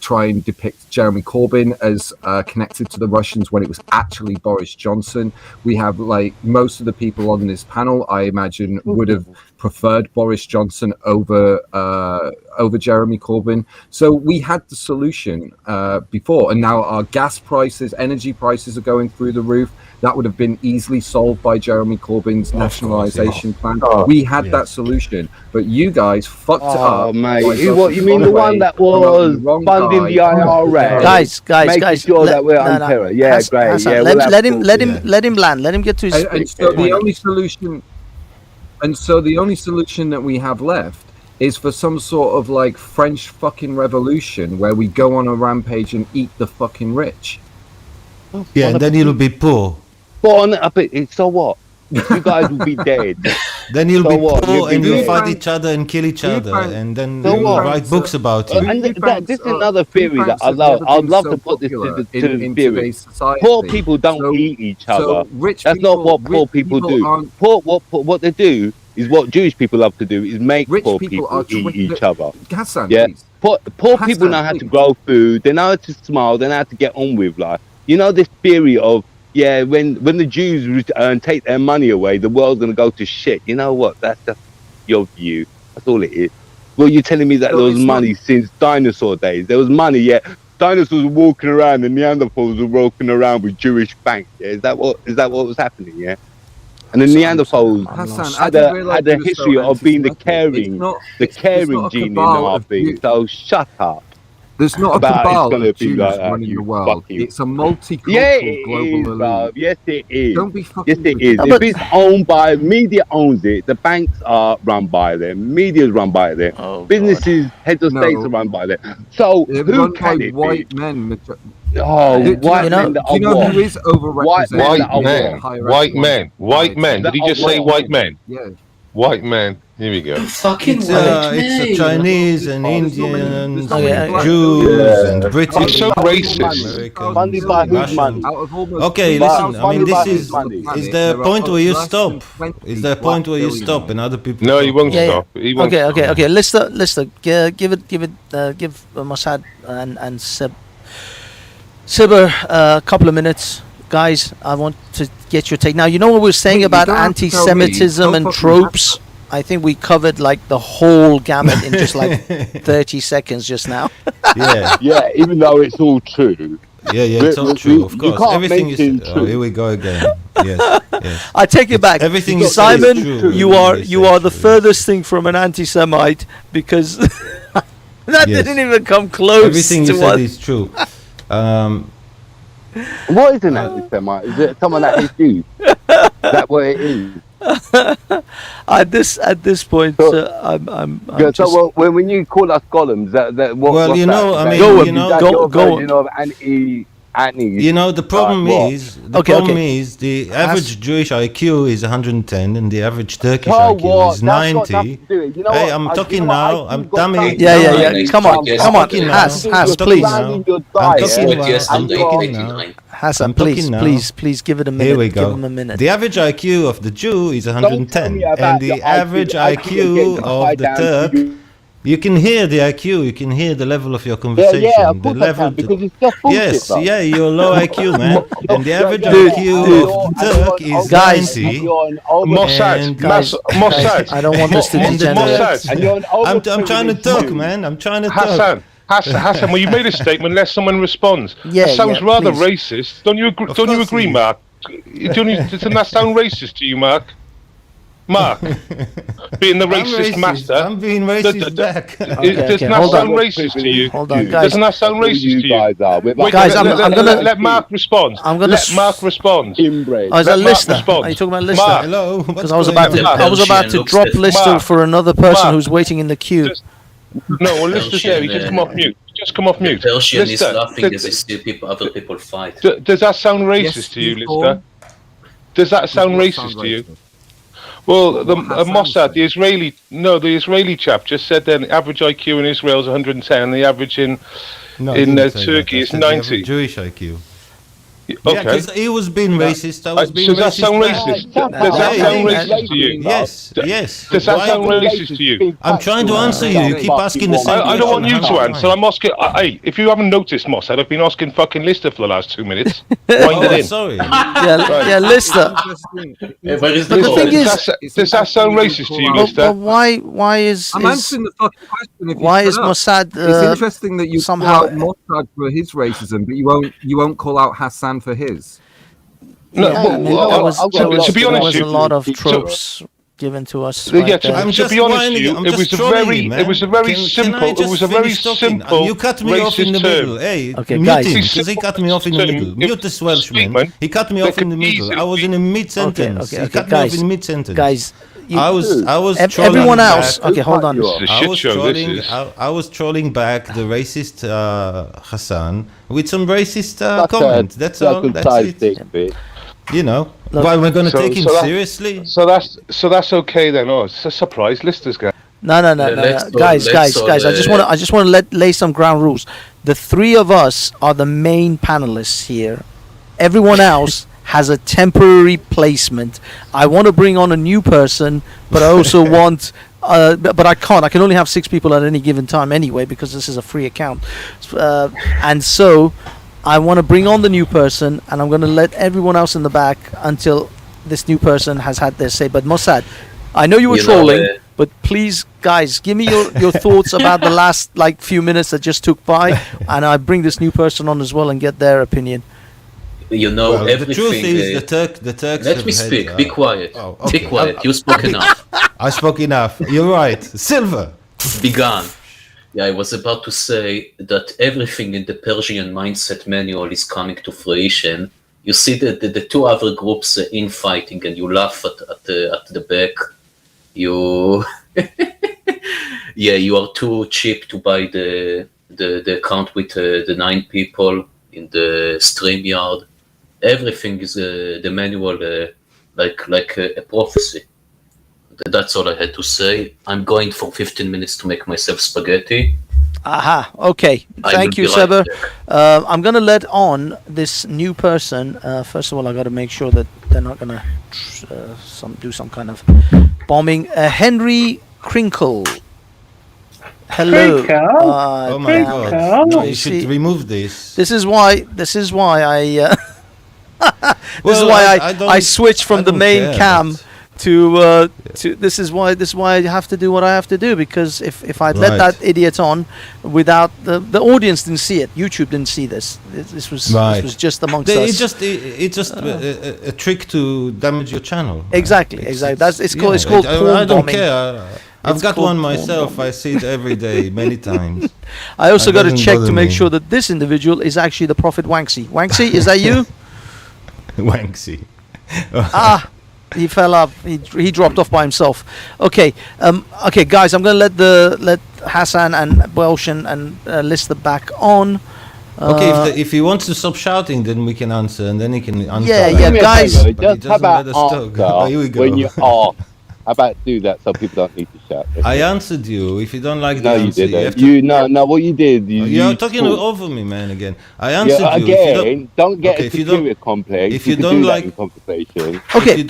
try and depict Jeremy Corbyn as connected to the Russians when it was actually Boris Johnson. We have most of the people on this panel, I imagine, would have preferred Boris Johnson over Jeremy Corbyn. So we had the solution before, and now our gas prices, energy prices are going through the roof. That would have been easily solved by Jeremy Corbyn's nationalisation plan. We had that solution, but you guys fucked it up. Oh, mate. by What you mean the one that was wrong funding guy. the IRA? Guys, making sure that we're on terror. Yeah, great. Hassan, Yeah, let him let him land. Let him get to his. And so the only solution that we have left is for some sort of French fucking revolution where we go on a rampage and eat the fucking rich. Yeah, and then you'll be poor. So what? You guys will be dead. Then you'll So be what? poor You'll be and you'll dead. fight each other and kill each other, and then So you'll what? write books about you. And this is another theory that I'd love to put this to the theory. Poor people don't eat each other. That's not what poor people do. What they do is what Jewish people love to do is make poor people eat each other. Hassan, Yeah, please. poor people know how to grow food. They know how to smile. They know how to get on with life. You know this theory of when the Jews take their money away, the world's gonna go to shit. You know what? That's just your view. That's all it is. Well, you're telling me that No, there was it's not. money since dinosaur days. There was money, yeah. Dinosaurs were walking around, and Neanderthals were walking around with Jewish banks. Yeah, is that what was happening? Yeah, and the Neanderthals Hassan, I had didn't a realise had a you were so history of being the anti-Semitic. caring not a gene in cabal our of thing. Jews. So shut up. There's not a About it's cabal gonna of be Jews like that, running you the world. fucking- It's a multicultural Yeah, it global is, elite. bruv. Yes, it is. Don't be Yes, fucking it is. No, If but- it's owned by media, owns it. The banks are run by them. Media's run by them. Oh, God. Businesses, heads of No. states are run by them. So They're who run by can it white be? men. Oh, Do you white know- men that Do you are know what? who is overrepresented? White men White that are men. what? Higher White echelon men. White society. men. Did he just say white men? Yeah. White men. Here we go. Fucking It's white it's Chinese and Indians, there's and not many- Jews Yeah. and British. It's so racist. Americans, Funded by whose Russians. money? Out of almost Okay, 3,000 listen. I mean, this Funded is by whose money? is there a There point are where you less stop? than 20 Is there a point where you stop billionaires. and other people? No, he talk? won't Yeah, yeah. stop. He won't Okay, stop. okay. Lister, give Mossad and Sibber a couple of minutes, guys. I want to get your take. Now, you know what we were saying Wait, you about don't have to tell me. anti-Semitism Don't and fucking tropes. I think we covered like the whole gamut in just like 30 seconds just now. Yeah, Yeah, even though it's all true. yeah, it's all true. Of You course, can't everything mention is. Oh, truth. here we go again. Yes, yes. I take it back. Everything you say is Simon, true. you Everything are you say the is true. furthest thing from an anti-Semite because that Yes. didn't even come close Everything to you what. said is true. What is an anti-Semite? Is it someone that hates Jews? Is that what it is? At this point, So- I'm Yeah, just, so when you call us golems, what, Well, what's you that? know, I That- mean, Go you know, that's go- your go- version of anti. You know, the problem what? is the Has- average Jewish IQ is 110 and the average Turkish So IQ what? is That's got 90. nothing to do with it. You know Hey, what? I'm I- talking you know what? now. I I'm think got dummy. something yeah, to yeah, do yeah. with it. Come on, Yes, come on, talking Has, now. Has, I'm please, talking now. Your I'm diet. talking But yes, now. under I'm 89. Hassan, I'm please, talking now. please give it a minute. Here we Give go. him a minute. The average IQ of the Jew is Don't tell 110, me about and the your average IQ against of high the down to Turk. you. You can hear the IQ. You can hear the level of your Yeah, conversation. yeah, of the course I level. can, because it's just bullshit, Yes, bro. yeah, you're low IQ, man. And the average Dude, IQ dude. of Turk is Guys. 90. Mossad. And guys, Mossad. I don't want this to And the degenerate. Mossad. And you're an I'm trying to overprivileged talk, Jew. man. I'm trying to talk. Hassan, well, you made a statement. Let someone responds. Yeah, That sounds yeah, rather please. racist. Don't you agree? Of Don't you course agree, it is. Mark? Doesn't that sound racist to you, Mark? Mark, being the I'm racist racist. master. I'm being racist back. Doesn't Okay, that hold sound on. racist to you? Hold on, guys. Doesn't that sound That's racist what to you you? guys are. We're Wait, Guys, let, I'm let, gonna- let, let Mark respond. I'm gonna let Mark respond. inbred. Oh, is that Let Mark Lister? respond. Are you talking about Lister? Mark. Hello. Because I was about to, on? I was about to Looks drop at Lister Mark. for another person Mark. who's waiting in the queue. Just- No, well, Lister's there. He just come off mute. Just come off The mute. Persian is Lister, laughing as he see people, other people fight. does that sound racist Yes, to you, people. Lister? Does that sound What racist to you? racist? Well, the Hassan Mossad, said. the Israeli chap just said that the average IQ in Israel is 110, and the average in No, I in didn't say Turkey that. I is said the 90. average Jewish IQ. Yeah, Okay. because he was being racist. I was being Does that racist. sound back. racist? Does Does that Hey, sound hey, racist to you? Yes, yes. Does that Why- sound racist to you? I'm trying to answer you. You keep asking the same I don't want you to question. answer. I'm asking. Hey, if you haven't noticed, Mossad, I've been asking fucking Lister for the last 2 minutes. Wind it Oh, in. sorry. Yeah, Lister. Where is the But the call? thing is- Does that sound racist to you, But Lister? why is I'm answering the fucking question. If you why shut is up. Mossad It's interesting that you somehow- call out Mossad for his racism, but you won't call out Hassan for his. No, Yeah, well, I mean, well, there was, I'll there go was, to be there honest was a with lot of you, tropes given to us. Yeah, right to- there. I'm to just be honest whining. with you, I'm it just was a trolling, very- man. it was a very Can I simple- it just was a very finish talking? simple You cut me off in the racist middle. term. Hey, Okay, mute guys. him, because he cut me off in the middle. Mute this Welshman. Statement He cut me that off in the could middle. I was easily in a mid-sentence. Okay, He cut me guys, off in mid-sentence. Guys, you, I was trolling everyone back. else. Okay, hold on. You This is a I shit was show, trolling. this is. I was trolling back the racist Hassan with some racist That's comment. That's all. That's it. Bitch. You know, Look, why we're going to So- take him so that- seriously? So that's okay then. Oh, it's a surprise. Lister's guy. No. let's go- Guys, let's go I just want to lay some ground rules. The three of us are the main panelists here. Everyone else has a temporary placement. I want to bring on a new person, but I also want. But I can't. I can only have 6 people at any given time anyway because this is a free account, and so I want to bring on the new person, and I'm going to let everyone else in the back until this new person has had their say. But Mossad, I know you were trolling. But please, guys, give me your thoughts about the last like few minutes that just took by, and I bring this new person on as well and get their opinion. You know, Well, everything. the truth is, the Turks. Let have me had, speak. Be quiet. Oh, okay. Be quiet. You spoke enough. I spoke enough. You're right. Silver. Be gone. Yeah, I was about to say that everything in the Persian mindset manual is coming to fruition. You see the two other groups infighting, and you laugh at the back. You, yeah, you are too cheap to buy the account with the 9 people in the StreamYard. Everything is the manual, like a prophecy. That's all I had to say. I'm going for 15 minutes to make myself spaghetti. Aha, okay. Thank you, right Sever. back. I'm going to let on this new person. First of all, I got to make sure that they're not going to do some kind of bombing. Henry Crinkle. Hello. Oh my God! No, you should see, remove this. This is why I. this is Well, why I don't- I switched from I the don't main care, cam but- to this is why I have to do what I have to do, because if I'd let Right. that idiot on without the audience didn't see it, YouTube didn't see this. This was Right. this was just amongst It's us. just a trick to damage your channel. Exactly. That's it's called yeah, porn I don't bombing. care. I've It's got called one porn myself. I see it every day, many times. I also It got to doesn't check bother to make me. sure that this individual is actually the Prophet Wanksy. Wanksy, is that you? Wanksy. He fell up. He dropped off by himself. Okay, okay, guys. I'm gonna let Hassan and Welsh and Lister back on. Okay, if he wants to stop shouting, then we can answer, and then he can answer. Yeah, back. yeah, Do me a guys. favour, But he just how doesn't about let us talk. Oh, here we answer go. when you ask? How about do that so people don't need to shout? I answered you. If you don't like the No, you answer, you have didn't. to. No. What you did? You're you talking talked. over me, man. Again, I answered Yeah, you. If you again. Don't get Okay, a if you don't- superior complex. if you can don't do that like- in conversation. Okay. If you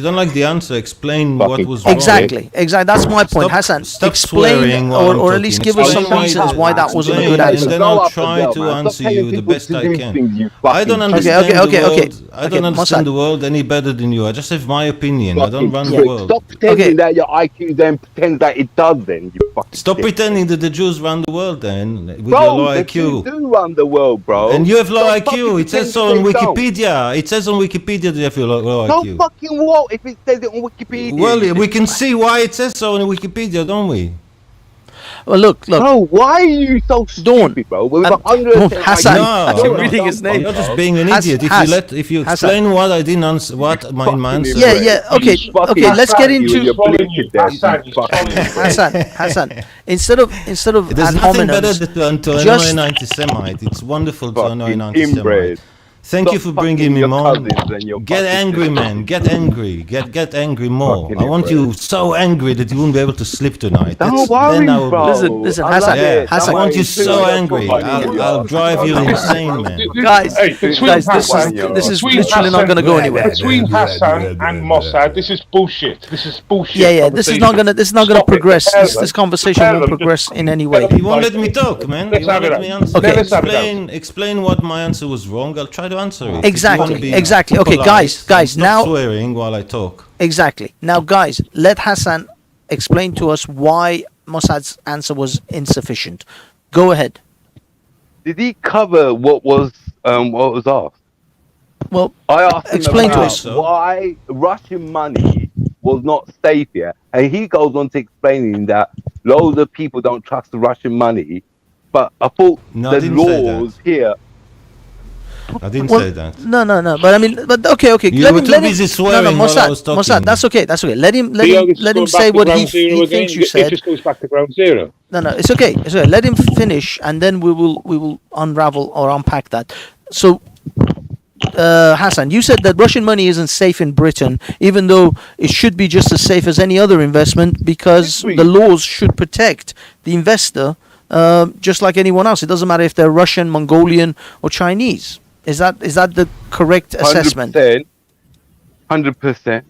don't like the answer, explain what Fucking was wrong. Exactly. That's my point, Stop- Hassan. stop explain swearing while I'm or at least talking. give us some Explain reasons why why that wasn't a good explain, answer. and then Go I'll up and try down, to man. answer Stop telling you the people best to I do can. things, you I don't fucking understand Okay, the okay. world. I Okay, don't understand Mossad. the world any better than you. I just have my opinion. I don't fucking run the prick. world. Stop pretending Okay. that your IQ then pretends that it does. Then you fucking Stop dick. pretending that the Jews run the world then with Bro, your low the Jews IQ. do run the world, bro. And you have low Don't IQ. fucking It says pretend so on they don't. Wikipedia. It says on Wikipedia that you have low So IQ. fucking what if it says it on Wikipedia? Well, we can see why it says so on Wikipedia, don't we? Well, look. Bro, why are you so Dawn. stupid, bro? With And- 100% Dawn, Hassan. IQ. No. You're reading his name. You're just being an Has- idiot. has- If you Hassan. explain what I didn't answer, what my answer. Yeah, yeah. Okay, Fucking okay. Let's get you into and your blinkered there, Hassan, you he's fucking trolling you. prick. Hassan. Instead of There's ad nothing better hominems, to annoy just- an anti-Semite. It's wonderful to annoy an Fucking anti-Semite. inbred. Thank you Stop for bringing fucking me your more. cousins and your Get fucking angry, sisters. man. Get angry. Get angry more. Fucking I want inbred. you so angry that you won't be able to sleep tonight. Don't That's- worry, then I will be- bro. Listen, I Hassan, love Yeah, it. Hassan. I Don't want you worry. so angry. I'll drive you insane, man. guys, Hey, between guys, this Hassan- is between literally not Hassan- going to go anywhere. Between Hassan and Mossad, this is bullshit. This is bullshit. Yeah. This is not gonna Stop it. progress. Tell This them. conversation Tell won't them. progress in any way. You won't let me talk, man. Let's You won't have it let me out. answer. Okay. Let's have it out. Explain what my answer was wrong. I'll try to answer it. If you wanna Exactly, be exactly. Okay, polite, guys, and stop now- swearing while I talk. Exactly. Now, guys, let Hassan explain to us why Mossad's answer was insufficient. Go ahead. Did he cover what was asked? Well, I asked him Explain to about us. why Russian money was not safe here, and he goes on to explaining that loads of people don't trust the Russian money. But I thought No, I the didn't say that. laws here. I didn't well, say that. no. But I mean, but okay. You were too busy swearing while I was talking. Mossad, that's okay. Let him say what he thinks you It said. just goes back to ground zero. No, it's okay. It's okay. Let him finish, and then we will unravel or unpack that. So, Hassan, you said that Russian money isn't safe in Britain, even though it should be just as safe as any other investment, because Agreed. the laws should protect the investor, just like anyone else. It doesn't matter if they're Russian, Mongolian, or Chinese. Is that the correct assessment? 100%.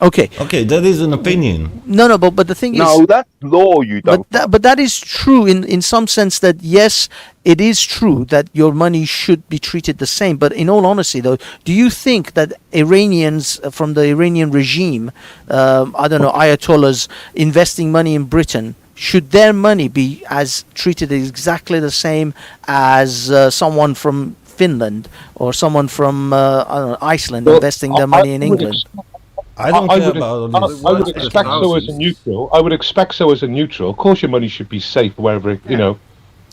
Okay. Okay, that is an opinion. No, but the thing is, No, that's law. You don't. but that is true in some sense. That yes, it is true that your money should be treated the same. But in all honesty, though, do you think that Iranians from the Iranian regime, I don't know, Ayatollahs investing money in Britain, should their money be as treated exactly the same as someone from Finland or someone from I don't know, Iceland investing their money in England? I don't care about all this. I would expect so as a neutral. I would expect so as a neutral. Of course, your money should be safe wherever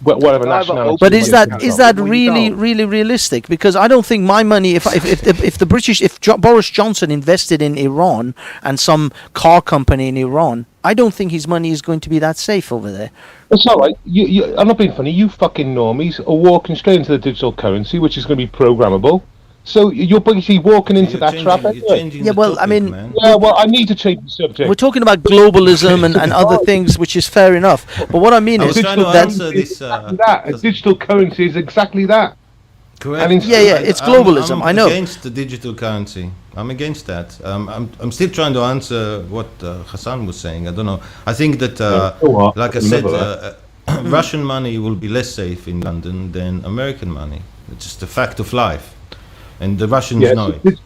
whatever nationality. But is that Well, you really don't. realistic? Because I don't think my money, if Boris Johnson invested in Iran and some car company in Iran, I don't think his money is going to be that safe over there. It's all right. I'm not being funny. You fucking normies are walking straight into the digital currency, which is going to be programmable. So you're basically walking into that trap anyway. Yeah, well, I mean, Yeah, well, I need to change the subject. we're talking about globalism and other things, which is fair enough. But what I mean I is was trying to that answer this. that a digital currency is exactly that. Correct. And Yeah, it's globalism, I know. I'm against the digital currency. I'm against that. I'm still trying to answer what Hassan was saying. I don't know. I think that, like I said, Russian money will be less safe in London than American money. It's just a fact of life, and the Russians know it.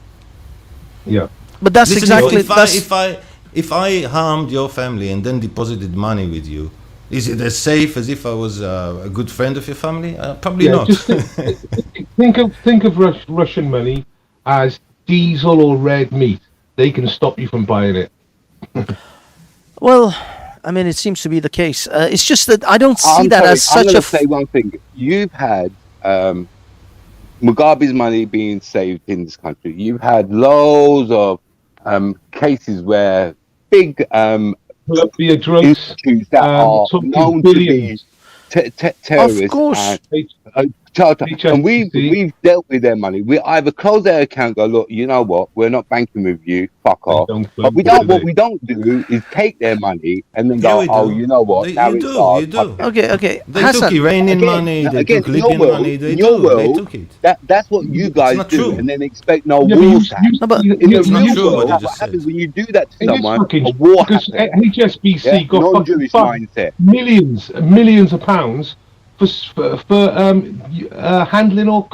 Yeah. but that's Listen, exactly if I harmed your family and then deposited money with you, is it as safe as if I was a good friend of your family? Probably not. Just think of Russian money as diesel or red meat. They can stop you from buying it. well. I mean, it seems to be the case. It's just that I don't see I'm that sorry, as I'm such gonna a. say one thing. You've had Mugabe's money being saved in this country. You've had loads of cases where big Colombia drugs, institutes that are talking known to be billions. terrorists. Of course. And we've dealt with their money. We either close their account, go, look, you know what, we're not banking with you, fuck off. But what we don't do is take their money and then go, oh, you know what, now it's ours. You do. Okay. They Hassan, took Iranian money, they took Libyan money, they took it. That's what you guys not do, true. and then expect no Yeah, war but to happen. No, but- In the It's not real true what world, you what just happens said. when you do that to It is someone, fucking a war because happens. HSBC Yeah, got non-Jewish fucking mindset. millions of pounds for handling all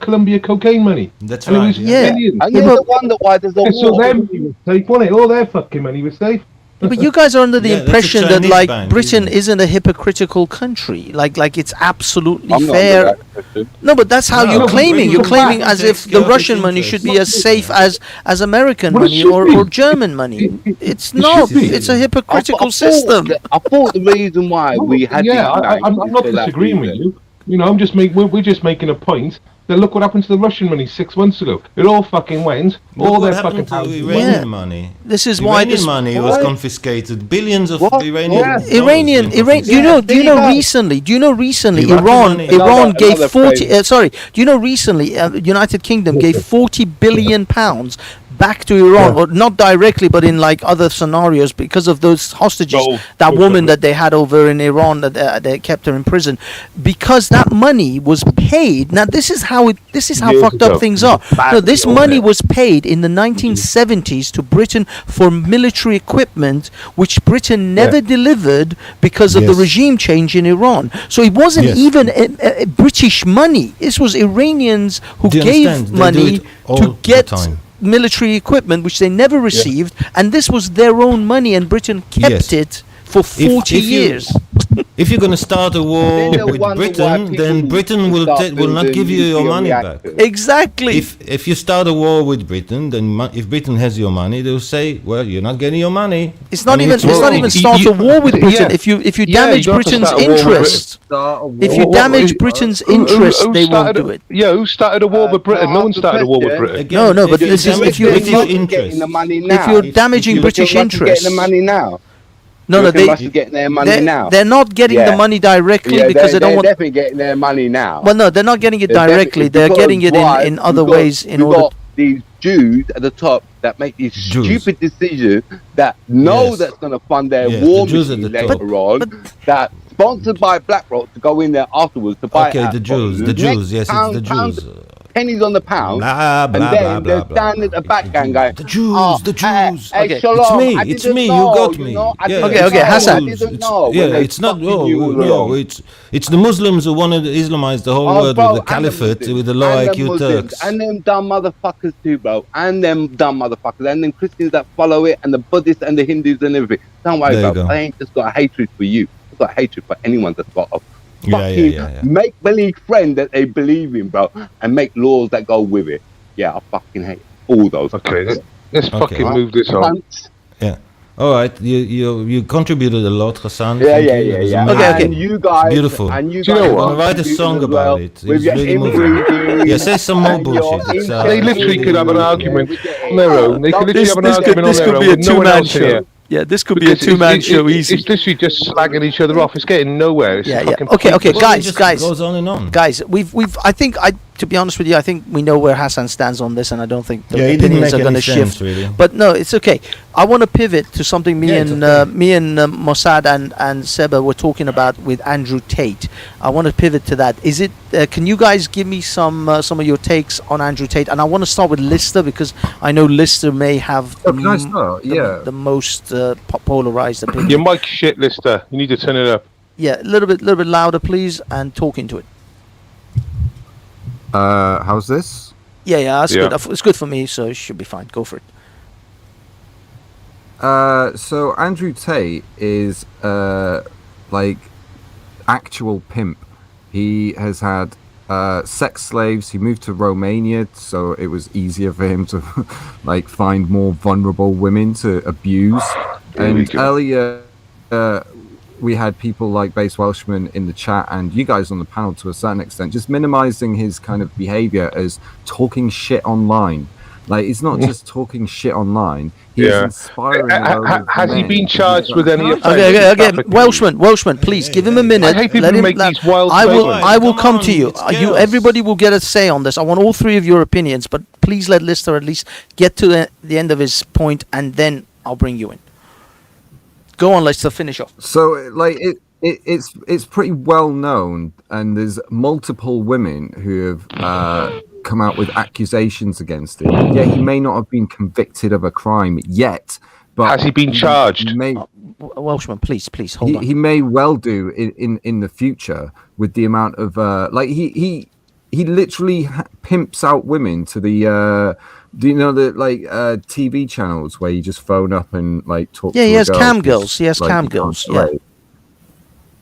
Colombia cocaine money. That's And it right. was Yeah. millions. And you ever wonder why there's a So war? their money was safe, wasn't it? All their fucking money was safe. Yeah, but you guys are under the Yeah, that's a impression that Chinese like bank, Britain isn't it? isn't a hypocritical country. Like it's absolutely I'm not fair. under that question. No, but that's how No, you're but claiming. you You're go claiming back as and if take the your Russian money should be as safe as American Well, it money should or be. German money. It's It not. should be. It's a hypocritical I system. thought the reason why we had yeah, these banks I'm is not for that disagreeing with reason. you. You know, we're just making a point that look what happened to the Russian money 6 months ago. It all fucking went. Look All what their happened fucking to houses Iranian Yeah. money. This is why Iranian this money was What? confiscated. Billions of What? Iranian Yeah. dollars Iranian, been Iran. Do you confiscated. know? Do you know There you go. recently? Do you know recently? Iraqi Iran money. gave Another 40. frame. Sorry. Do you know recently? United Kingdom gave 40 billion pounds back to Iran, or not directly, but in like other scenarios because of those hostages. Gold. That woman that they had over in Iran, that they kept her in prison, because that money was paid. Now this is how Years fucked up ago. things are. No, this all money that. was paid in the 1970s to Britain for military equipment, which Britain never delivered because of the Yes. regime change in Iran. So it wasn't Yes. even a British money. This was Iranians who Do you gave understand? They do money it all to the get time. military equipment, which they never received, and this was their own money, and Britain kept Yes. it for 40 if you- years. If you're going to start a war Then they with wonder why Britain, people then Britain will start will not building give you your nuclear money back. reactors. Exactly. If you start a war with Britain, then if Britain has your money, they'll say, "Well, you're not getting your money." It's not I mean, even. It's not even start a war with Britain. If you damage you have to Britain's start a war with interest, if you damage Britain's interest, they won't do it. Yeah, who started a war with Britain? No one started a war with Britain. Again, No, but if this is damage if you- British if you- interest. Getting the money If now. you're If- damaging if you- British Russians interests, getting the money now. no, They they must be getting their money now. they're not getting the Yeah. money directly Yeah, because they don't they're want. definitely getting their money now. Well, no, they're not getting it They're directly. definitely- They're getting it because why? in other We've got- ways in we've order. got these Jews at the top that make these Jews. stupid decisions that know Yes. that's going to fund their Yes, war the Jews at machine the top. later on. But- That sponsored by BlackRock to go in there afterwards to buy. Okay, out the Jews, bonds. the Next Jews, yes, it's pound- the pound- Jews. pennies on the pound, Blah, and blah, then blah, they're blah, standing blah. at the back going, The Jews, oh, the Jews. Hey, Okay. Shalom, I It's didn't me, know, you got me. know, I Yeah, didn't Okay, know, okay, Hassan. I didn't know. Yeah, when they it's not. fucking knew all No, along. it's the Muslims who wanted to Islamize the whole world Bro, with the and caliphate, Muslims, with the low and IQ Muslims, Turks. and them dumb motherfuckers too, bro, and them dumb motherfuckers, and them Christians that follow it, and the Buddhists and the Hindus and everything. Don't worry, There you bro. go. I ain't just got a hatred for you. I've got hatred for anyone that's got a Yeah, fucking yeah. make-believe friend that they believe in, bro, and make laws that go with it. Yeah, I fucking hate all those. Okay, let's fucking move this on. cunts. Yeah. All right. You contributed a lot, Hassan. Yeah, Thank yeah, you. yeah, It was yeah. amazing. Okay. And you guys, Beautiful. And you Do you guys know what? I'm gonna write a contributed song as about well it. with It's your really moving. inbreeding. Yeah, say some more and your bullshit. It's, interest They literally could have an in- argument yeah, on their own. They could literally have an argument on their own with no one else here. Yeah, this could Because It's literally just slagging each other off. It's getting nowhere. It's fucking Okay, pointless. Well, it guys, just guys. goes on and on. Guys, to be honest with you, I think we know where Hassan stands on this, and I don't think the Yeah, it didn't opinions make are going any to sense, shift. really. But no, it's okay. I want to pivot to something me Yeah, it's and okay. Mossad and Seba were talking about with Andrew Tate. I want to pivot to that. Is it? Can you guys give me some of your takes on Andrew Tate? And I want to start with Lister because I know Lister may have Can I start? Yeah. the most polarized opinion. Your mic shit, Lister. You need to turn it up. Yeah, a little bit louder, please, and talk into it. How's this? Yeah, that's Yeah. good. It's good for me, so it should be fine. Go for it. So Andrew Tate is like actual pimp. He has had sex slaves. He moved to Romania, so it was easier for him to like find more vulnerable women to abuse. There we And go. earlier, we had people like Base Welshman in the chat, and you guys on the panel to a certain extent, just minimizing his kind of behavior as talking shit online. Like, he's not just talking shit online. He's Yeah. inspiring. a load of Has he men been to do charged with something. any offence? Okay. Trafficking. Welshman, please give him a minute. I hate people Let who him. make these wild I will. statements. I will Come come on, to you. it's You. chaos. Everybody will get a say on this. I want all three of your opinions, but please let Lister at least get to the end of his point, and then I'll bring you in. Go on, Lister. Finish off. So, like, it's pretty well known, and there's multiple women who have come out with accusations against him. Yeah, he may not have been convicted of a crime yet, but Has he been charged? May, Welshman, please hold on. he may well do in the future with the amount of like he literally pimps out women to the do you know the like TV channels where you just phone up and like talk Yeah, to he a has girl cam who's, girls. He has like, cam you can't girls, yeah. slay.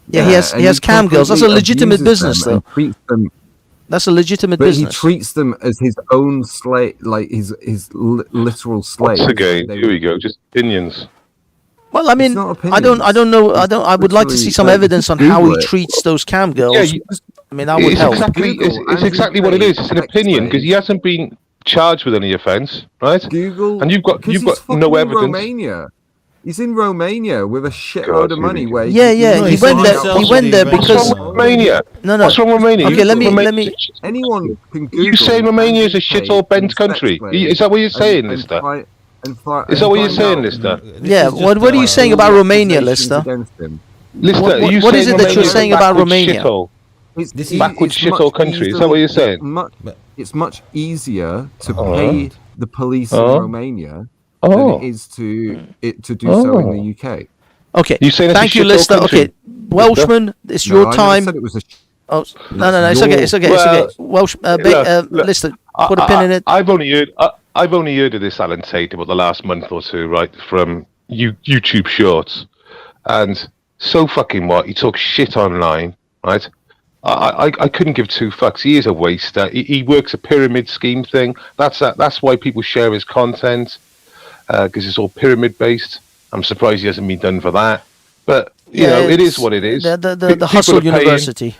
Yeah, he has. and He has cam girls. That's a completely legitimate abuses business, them and though. treats them, That's a legitimate but business. he treats them as his own slave, like his literal slave. Once again, They- here we go. Just opinions. Well, I mean, not I don't know. I would like to see Literally, some like, evidence on Google how he it. treats those cam girls. Yeah, I mean, that would help. It's Andrew exactly what it Tate, is. It's an sex opinion because he slave. hasn't been charged with any offence, right? Google, And you've got because he's no fucking in evidence. Romania. He's in Romania with a shitload God, of here money. we go. Where Yeah, No, he he's went on there. himself He went there with the because What's wrong with Romania? no. What's wrong with Romania? Okay, let me- anyone can Google. You saying Romania is a Andrew shithole Tate bent and sex country? slaves Is that what you're saying, and Lister? fi- and fi- Is that and what you're find saying, out Lister? Yeah, what are you saying about all the Romania, accusations Lister? against him. Lister, What- are you what saying is it that you're Romania saying is a about backward Romania? shithole? It's This is backward it's shithole much country. Is that easier- what you're saying? It's much easier to Oh. pay the police Oh. in Romania Oh. than it is to do so in the UK. Okay. You saying it's a Thank you, shithole Lister. country? Okay, Welshman, it's No, your I never time. said it was a Oh, no, it's okay. It's okay. Well, it's okay. Welsh, look, Lister, put a pin in it. I've only heard of this Alan Tate about the last month or two, right, from YouTube shorts, and so fucking what? He talks shit online, right? I couldn't give two fucks. He is a waster. He works a pyramid scheme thing. That's why people share his content, because it's all pyramid based. I'm surprised he hasn't been done for that. But you know, it is what it is. The People Hustle are paying- University.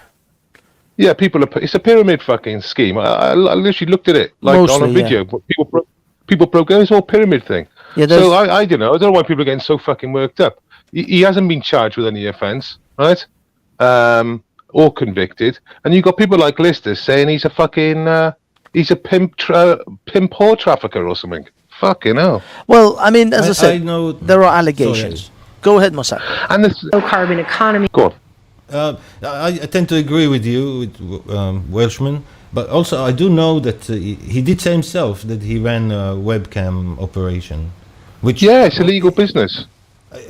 Yeah, it's a pyramid fucking scheme. I literally looked at it like on Mostly, a video. But people broke it. It's all pyramid thing. Yeah, there's- so I don't know. I don't know why people are getting so fucking worked up. He hasn't been charged with any offence, right? Or convicted. And you got people like Lister saying he's a fucking he's a pimp whore trafficker or something. Fucking hell. Well, I mean, as I I said, know. there are allegations. Go ahead, Mossad. And this low carbon economy. go on. I tend to agree with you, with Welshman. But also, I do know that he did say himself that he ran a webcam operation, which it's a legal business.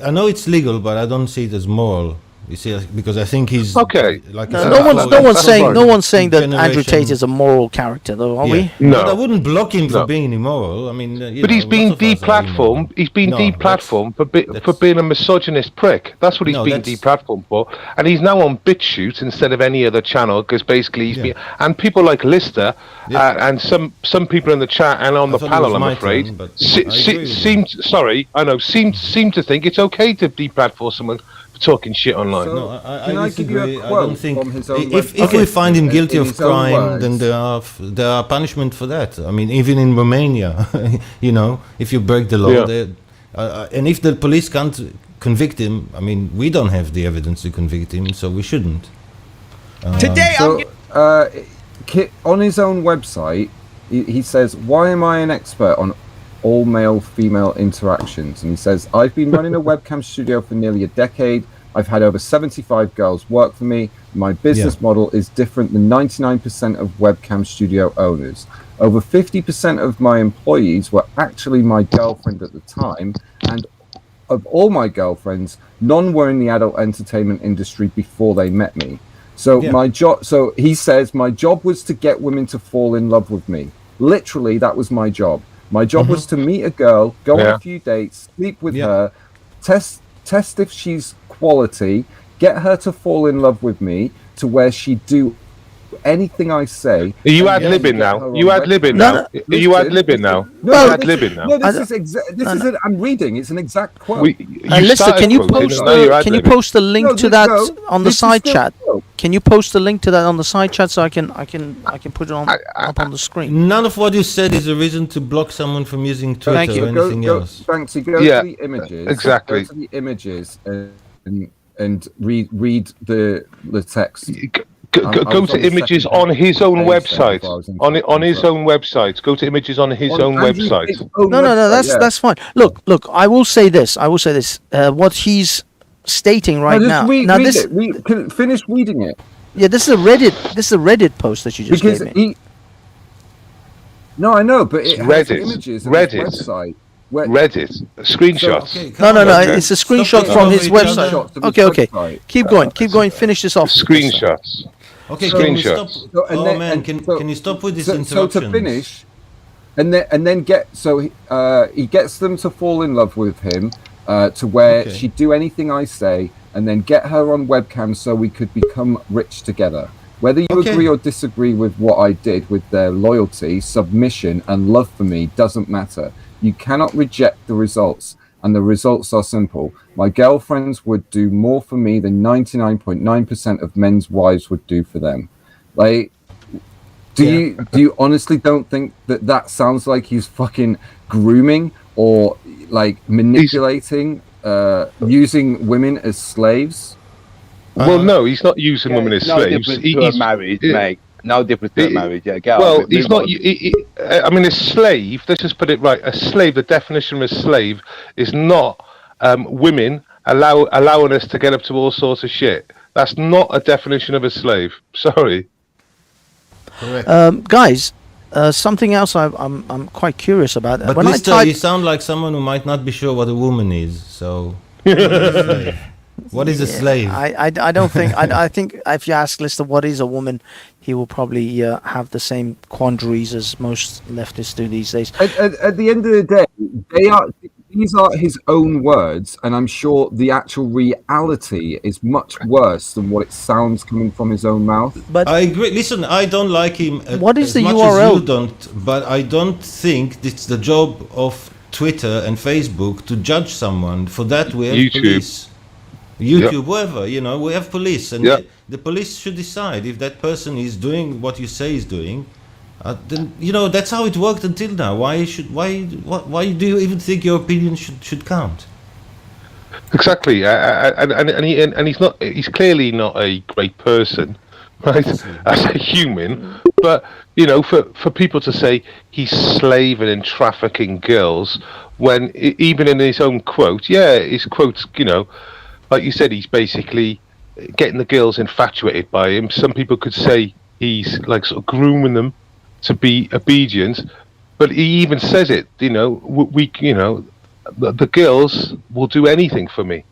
I know it's legal, but I don't see it as moral. You see, because I think he's Okay. Like No one's saying that Andrew generation- Tate is a moral character, though, are we? No. But I wouldn't block him for No. being immoral. I mean, But he's been lots of us are deplatformed. immoral. He's been No, deplatformed for that's- being a misogynist prick. That's what he's No, been that's- deplatformed for. And he's now on BitChute instead of any other channel because basically he's been. And people like Lister and some people in the chat and on I the thought it panel, was I'm my afraid, turn, but I agree with seem to think it's okay to deplatform someone for talking shit online. So- No, Can I give you a disagree. I quote don't think from his own if website? we find him guilty In of his own crime, then words. there are punishment for that. I mean, even in Romania, if you break the law, Yeah. and if the police can't convict him, I mean, we don't have the evidence to convict him, so we shouldn't. Today, So, on his own website, he says, "Why am I an expert on all male-female interactions?" And he says, "I've been running a webcam studio for nearly a decade. I've had over 75 girls work for me. My business model is different than 99% of webcam studio owners. Over 50% of my employees were actually my girlfriend at the time, and of all my girlfriends, none were in the adult entertainment industry before they met me. So my job, so he says, my job was to get women to fall in love with me. Literally, that was my job. My job was to meet a girl, go on a few dates, sleep with her, test if she's quality, get her to fall in love with me to where she'd do anything I say. Are you and ad then libbing get now? her on You ad libbing No, now? no. Are you ad libbing now? No, You no, ad libbing now? No, this is I'm reading. It's an exact quote. Lister, started can you quoting, post and now you're can you ad-libbing. post a link No, to that on the this is side still chat? quote. Can you post a link to that on the side chat so I can put it on up on the screen? None of what you said is a reason to block someone from using Twitter Thank you. or anything else. Banksy, go Yeah, to the images. exactly. Go to the images and read the text. Go I was to on the images second on his own page there website. before I was in On his control. own website. Go to images on his own Andrew website. Tate's own No, website, that's fine. Look. I will say this. What he's stating right now. Read, Now read this, it. Finish reading it. yeah, this is a Reddit post that you just Because gave me. No, I know, but it has Reddit. images on Reddit. his website. Where, Reddit. Screenshots. No, Okay. it's a screenshot Stop from it. his Screenshots website. of his Okay. website. Keep going. Finish this off. Screenshots. Okay, Screenshots. can we stop? So, and Oh then- man, and can you stop with this so interruption? to finish, and then he gets them to fall in love with him, to where Okay. she'd do anything I say, and then get her on webcam so we could become rich together. Whether you Okay. agree or disagree with what I did with their loyalty, submission, and love for me doesn't matter. You cannot reject the results, and the results are simple. My girlfriends would do more for me than 99.9% of men's wives would do for them. Like, do you honestly don't think that sounds like he's fucking grooming or like manipulating, using women as slaves? Well, no, he's not using women as no slaves. different He- to a he's- marriage, he- mate. No different to a he- marriage. Yeah, go on, Well, move he's not. on. I mean, a slave. Let's just put it right. A slave. The definition of a slave is not women allowing us to get up to all sorts of shit. That's not a definition of a slave. Sorry. Correct. Guys, something else I'm quite curious about. But When I Mr. type, you sound like someone who might not be sure what a woman is. So, what is a slave? I don't think I think if you ask Lister what is a woman, he will probably have the same quandaries as most leftists do these days. At the end of the day, these are his own words, and I'm sure the actual reality is much worse than what it sounds coming from his own mouth. But I agree. Listen, I don't like him. What is as the much URL? As you don't, but I don't think it's the job of Twitter and Facebook to judge someone. For that, we have YouTube. police. YouTube, wherever, we have police, and Yeah. the police should decide if that person is doing what you say he's doing. Then that's how it worked until now. Why do you even think your opinion should count? Exactly. And he's clearly not a great person, right? As a human. But for people to say he's slaving and trafficking girls, when even in his own quote, his quotes, like you said, he's basically getting the girls infatuated by him. Some people could say he's like sort of grooming them to be obedient. But he even says it, you know, the girls will do anything for me.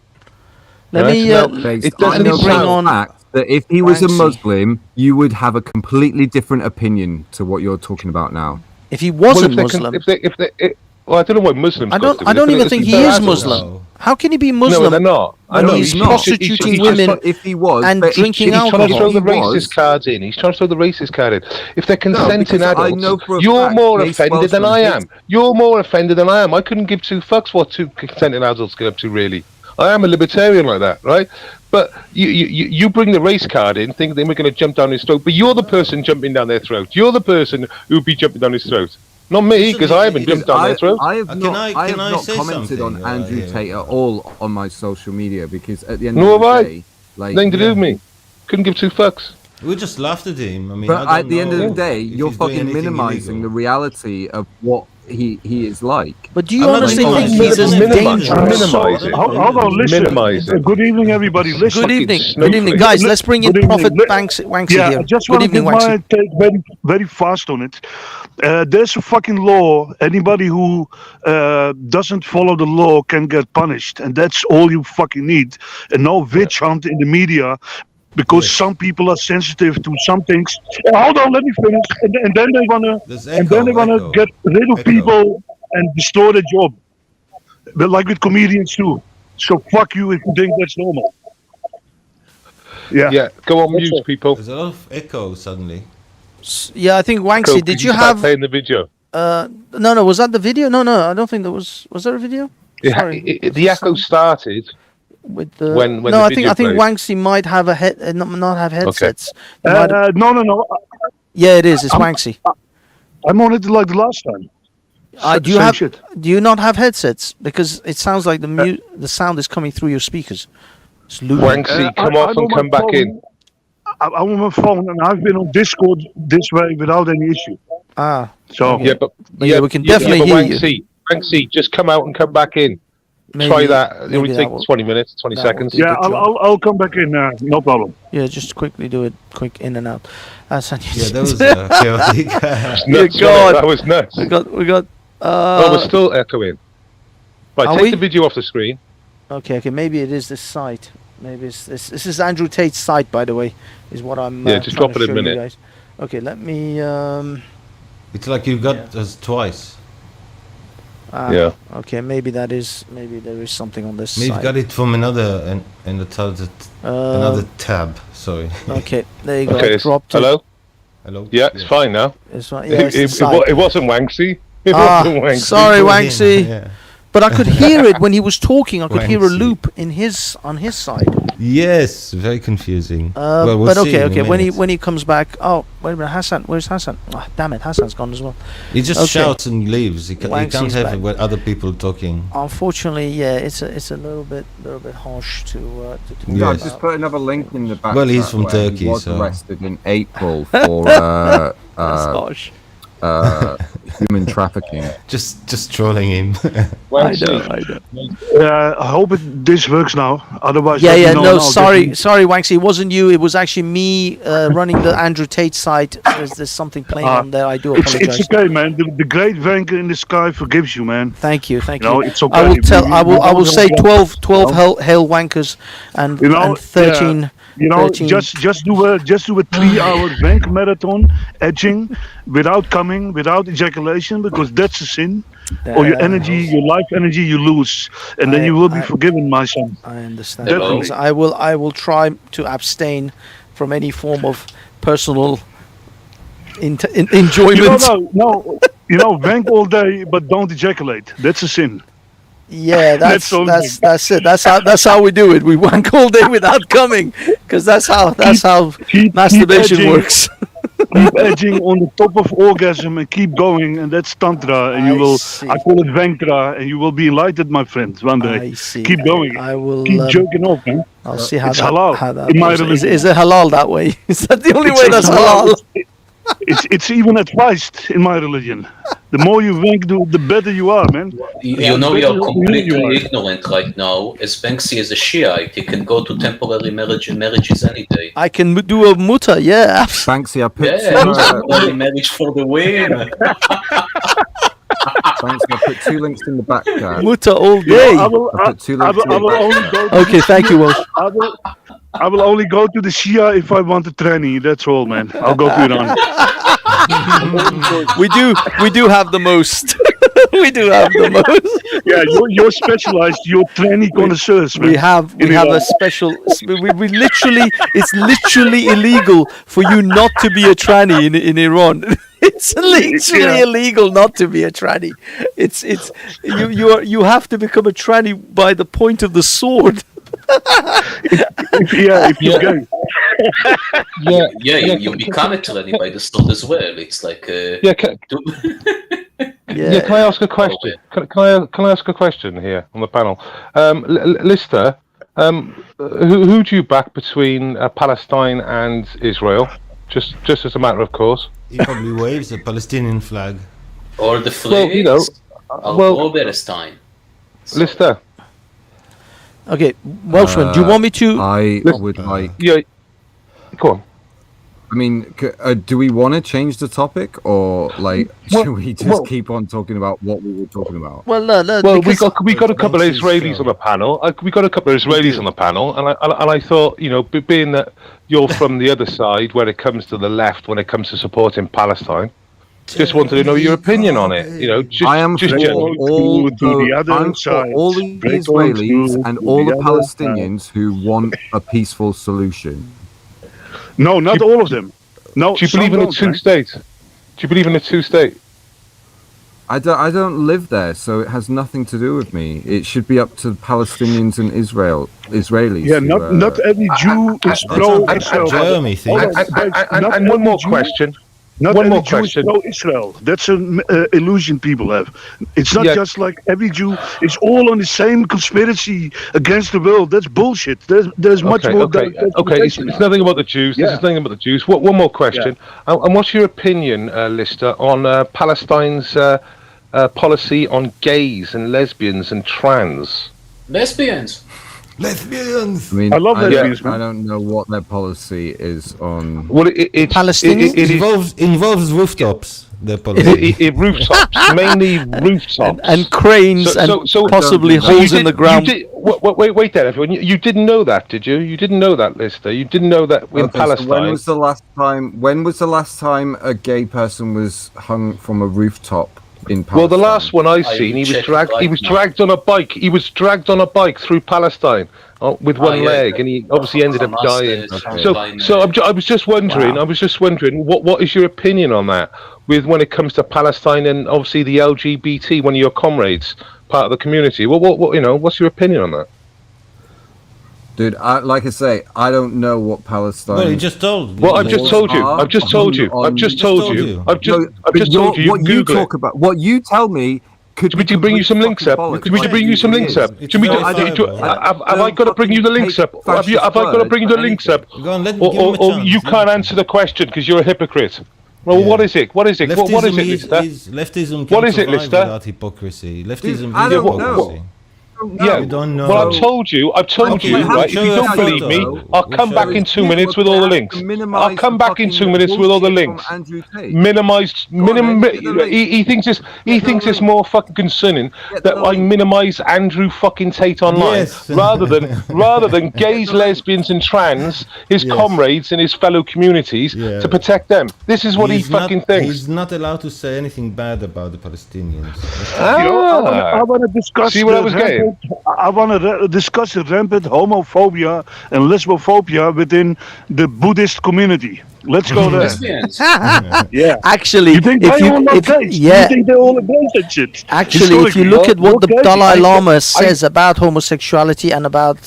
Let Right? me Now, it I doesn't know bring for a on fact that if he was a Banksy. Muslim, you would have a completely different opinion to what you're talking about now. if he wasn't well, if they Muslim. well, I don't know what Muslims. I got to do don't. I with it. don't even It's think he they're is adults. Muslim. No. How can he be No, Muslim? they're not. I when know he's he's prostituting he's women just- If he was, and but drinking He's trying to alcohol. throw the He was- racist cards in. He's trying to throw the racist card in. If they're because consenting I adults, know for a you're fact more Jace offended than Welshman I hates- am. You're more offended than I am. I couldn't give two fucks what two consenting adults get up to, really. I am a libertarian like that, right? But you bring the race card in, thinking we're going to jump down his throat. But you're the person jumping down their throat. You're the person who'd be jumping down his throat. Not me, because I haven't jumped down their throat. I have Can not, I- I can have I not say commented on something? Andrew Yeah. Tate at all on my social media because at the end Nor of the have I. day, like, Nothing to do with me. Couldn't give two fucks. We just laughed at him. I mean, but I at don't the end of know the day, if you're he's doing fucking anything minimizing the illegal. reality of what he is like. But do you I'm not honestly think minimizing he's it. as Minimize- dangerous? minimize it. Hold on, listen. Minimize it. Good evening, everybody. Listen. Good Fucking evening, snowflake. good evening, guys. Let's bring in Good evening. Prophet Let- Wanksy Yeah, here. I just Good want to evening, give Wanksy. my take very, very fast on it. There's a fucking law. Anybody who doesn't follow the law can get punished, and that's all you fucking need. And no witch hunt in the media, because some people are sensitive to some things. Hold on, let me finish. And then they wanna, There's and then they echo, wanna echo. get rid of Echo. people and destroy the job. But like with comedians too. So fuck you if you think that's normal. Yeah. Yeah, go on That's mute, it. people. There's a lot of echo suddenly. Yeah, I think Wanksy. Cool, Did can you start have? playing the video? No. Was that the video? No. I don't think there was. Was there a video? Sorry. The echo started. With the when no, the I think video played. Wanksy might have a head, not have headsets. He might have- No. yeah, it is. It's Wanksy. I'm on it like the last time. Do you Same have? shit. Do you not have headsets? Because it sounds like the sound is coming through your speakers. It's looping. Wanksy, come I'm off and on my come back phone. in. I'm on my phone and I've been on Discord this way without any issue. Ah, So Okay. Yeah, but yeah, we can definitely but hear you. Wanksy, just come out and come back in. maybe, Try that. It maybe only that take will- 20 minutes, 20 that will seconds. do. yeah, good job. I'll come back in. No problem. Yeah, just quickly do it, quick in and out. That's Yeah, that was chaotic. Nuts, Dear wasn't it? God. That was nuts. we got. Oh, we're still echoing. Right, Are take we? the video off the screen. Okay. Maybe it is this site. Maybe it's this. This is Andrew Tate's site, by the way. Is what I'm. Yeah, just trying drop to it in a show you minute. guys. Okay, let me. It's like you got us twice. Yeah. Okay, maybe there is something on this Maybe side. got it from another another Uh, tab. Sorry. okay, there you go. Okay, I it's- dropped it. hello? Hello. Yeah, it's fine now. It's fine. Yeah, it's the It site. wasn't Wanksy. It Ah, wasn't Wanksy. sorry, Wanksy. Yeah. But I could hear it when he was talking. I could hear a Wanksy. loop in on his side. Yes, very confusing. Well, we'll But see okay, in a okay. minute. When he comes back, oh wait a minute, Hassan. Where's Hassan? Oh, damn it, Hassan's gone as well. He just Okay. shouts and leaves. He can't Wanksy's have back. it with other people talking. Unfortunately, yeah, it's a little bit harsh to talk Yes. I've about. just put another link in the back. Well, he's chat from where Turkey, he was so- arrested in April for That's harsh. human trafficking. Just trolling him. Wanksy. I hope this works now. Otherwise, Yeah, let me yeah. know No, and I'll sorry, get sorry, Wanksy. It wasn't you. It was actually me running the Andrew Tate site. There's something playing on there. I do It's apologize. okay, man. The great wanker in the sky forgives you, man. Thank you, thank You know, you. it's okay. I will tell. We- I will. we I will don't say have- 12 hail wankers and You know, and 13. You know, 13. just do a 3-hour wank marathon, edging, without coming, without ejaculation, because that's a sin. Or your energy, your life energy, you lose, and then you will be forgiven, my son. I understand. Definitely. So I will try to abstain from any form of personal enjoyment. Wank all day, but don't ejaculate. That's a sin. Yeah, That's all that's it. That's how we do it. We wank all day without coming, because that's how Keep masturbation edging. works. Keep edging on the top of orgasm and keep going, and that's tantra, and I I see. call it vankra, and you will be enlightened, my friend, one day. I see. Keep going. I will. Keep joking off, man. I'll see how It's that. halal How that in my works. religion. Is it halal that way? Is that the only It's way that's halal? It's even advised in my religion. The more you wank, the better you are, man. You know you're completely ignorant right now. As Banksy is a Shiite, he can go to temporary marriages any day. I can do a muta, yeah. Banksy, I put Temporary marriage for the win. Banksy, I put 2 links in the back chat. Muta all day. I will only go. Okay, thank you, Welsh. I will only go to the Shia if I want a tranny. That's all, man. I'll go to Iran. We do have the most. We do have the most. Yeah, you're specialized. You're tranny connoisseurs, man. We have a special. We literally, it's literally illegal for you not to be a tranny in Iran. It's literally illegal not to be a tranny. It's you have to become a tranny by the point of the sword. if you're gay. You become a tranny by the sword as well. It's like Can I ask a question? Can I ask a question here on the panel? Lister, who do you back between Palestine and Israel? Just as a matter of course. He probably waves a Palestinian flag. Or the flags of Palestine. Lister. Okay, Welshman, do you want me to? I would like. Yeah. Go on. I mean, do we want to change the topic, or like should we just keep on talking about what we were talking about? Well, no. Well, we got a couple of Israelis on the panel. We got a couple of Israelis on the panel, and I thought, being that you're from the other side when it comes to the left, when it comes to supporting Palestine, just wanted to know your opinion on it. I am for all the Israelis and all the Palestinians who want a peaceful solution. No, not all of them. No. Do you believe in a two-state? Do you believe in a two-state? I don't live there, so it has nothing to do with me. It should be up to Palestinians and Israelis. Yeah, not every Jew is pro-Israel. And one more question. Not every Jew is pro-Israel. That's an illusion people have. It's not just like every Jew is all on the same conspiracy against the world. That's bullshit. There's much more. Okay. It's nothing about the Jews. This is nothing about the Jews. One more question. And what's your opinion, Lister, on Palestine's policy on gays and lesbians and trans? Lesbians. I mean, I love lesbians. I don't know what their policy is on. Well, Palestinians? It involves rooftops. Their policy. Rooftops, mainly rooftops, and cranes, and possibly holes in the ground. Wait there, everyone. You didn't know that, did you? You didn't know that, Lister. You didn't know that in Palestine. So when was the last time a gay person was hung from a rooftop? Well, the last one I seen, he was dragged on a bike. He was dragged on a bike through Palestine with one leg, and he obviously ended up dying. So I was just wondering. Wow. I was just wondering, what is your opinion on that? With when it comes to Palestine and obviously the LGBT, one of your comrades, part of the community. What's your opinion on that? Dude, like I say, I don't know what Palestine. Well, you just told. Well, I've just told you. I've just told you. I've just told you. I've just told you. What you talk about, what you tell me. Could we bring you some links up? Could we bring you some links up? Have I got to bring you the links up? Have I got to bring you the links up? Or you can't answer the question because you're a hypocrite. Well, what is it? What is it? What is it, Lister? Leftism what is it, Lister? Without hypocrisy. Leftism. I don't know. Yeah, you don't know. Well, I've told you, right? If you don't believe me, I'll come back in 2 minutes with all the links. I'll come back in 2 minutes with all the links. He thinks it's more fucking concerning that I minimise Andrew fucking Tate online rather than gays, lesbians, and trans, his comrades and his fellow communities, to protect them. This is what he fucking thinks. He's not allowed to say anything bad about the Palestinians. I want to discuss. See what I was getting? I want to discuss the rampant homophobia and lesbophobia within the Buddhist community. Let's go there. Yeah. Actually, you think they're all against that shit? Actually, if you look at what the Dalai Lama says about homosexuality and about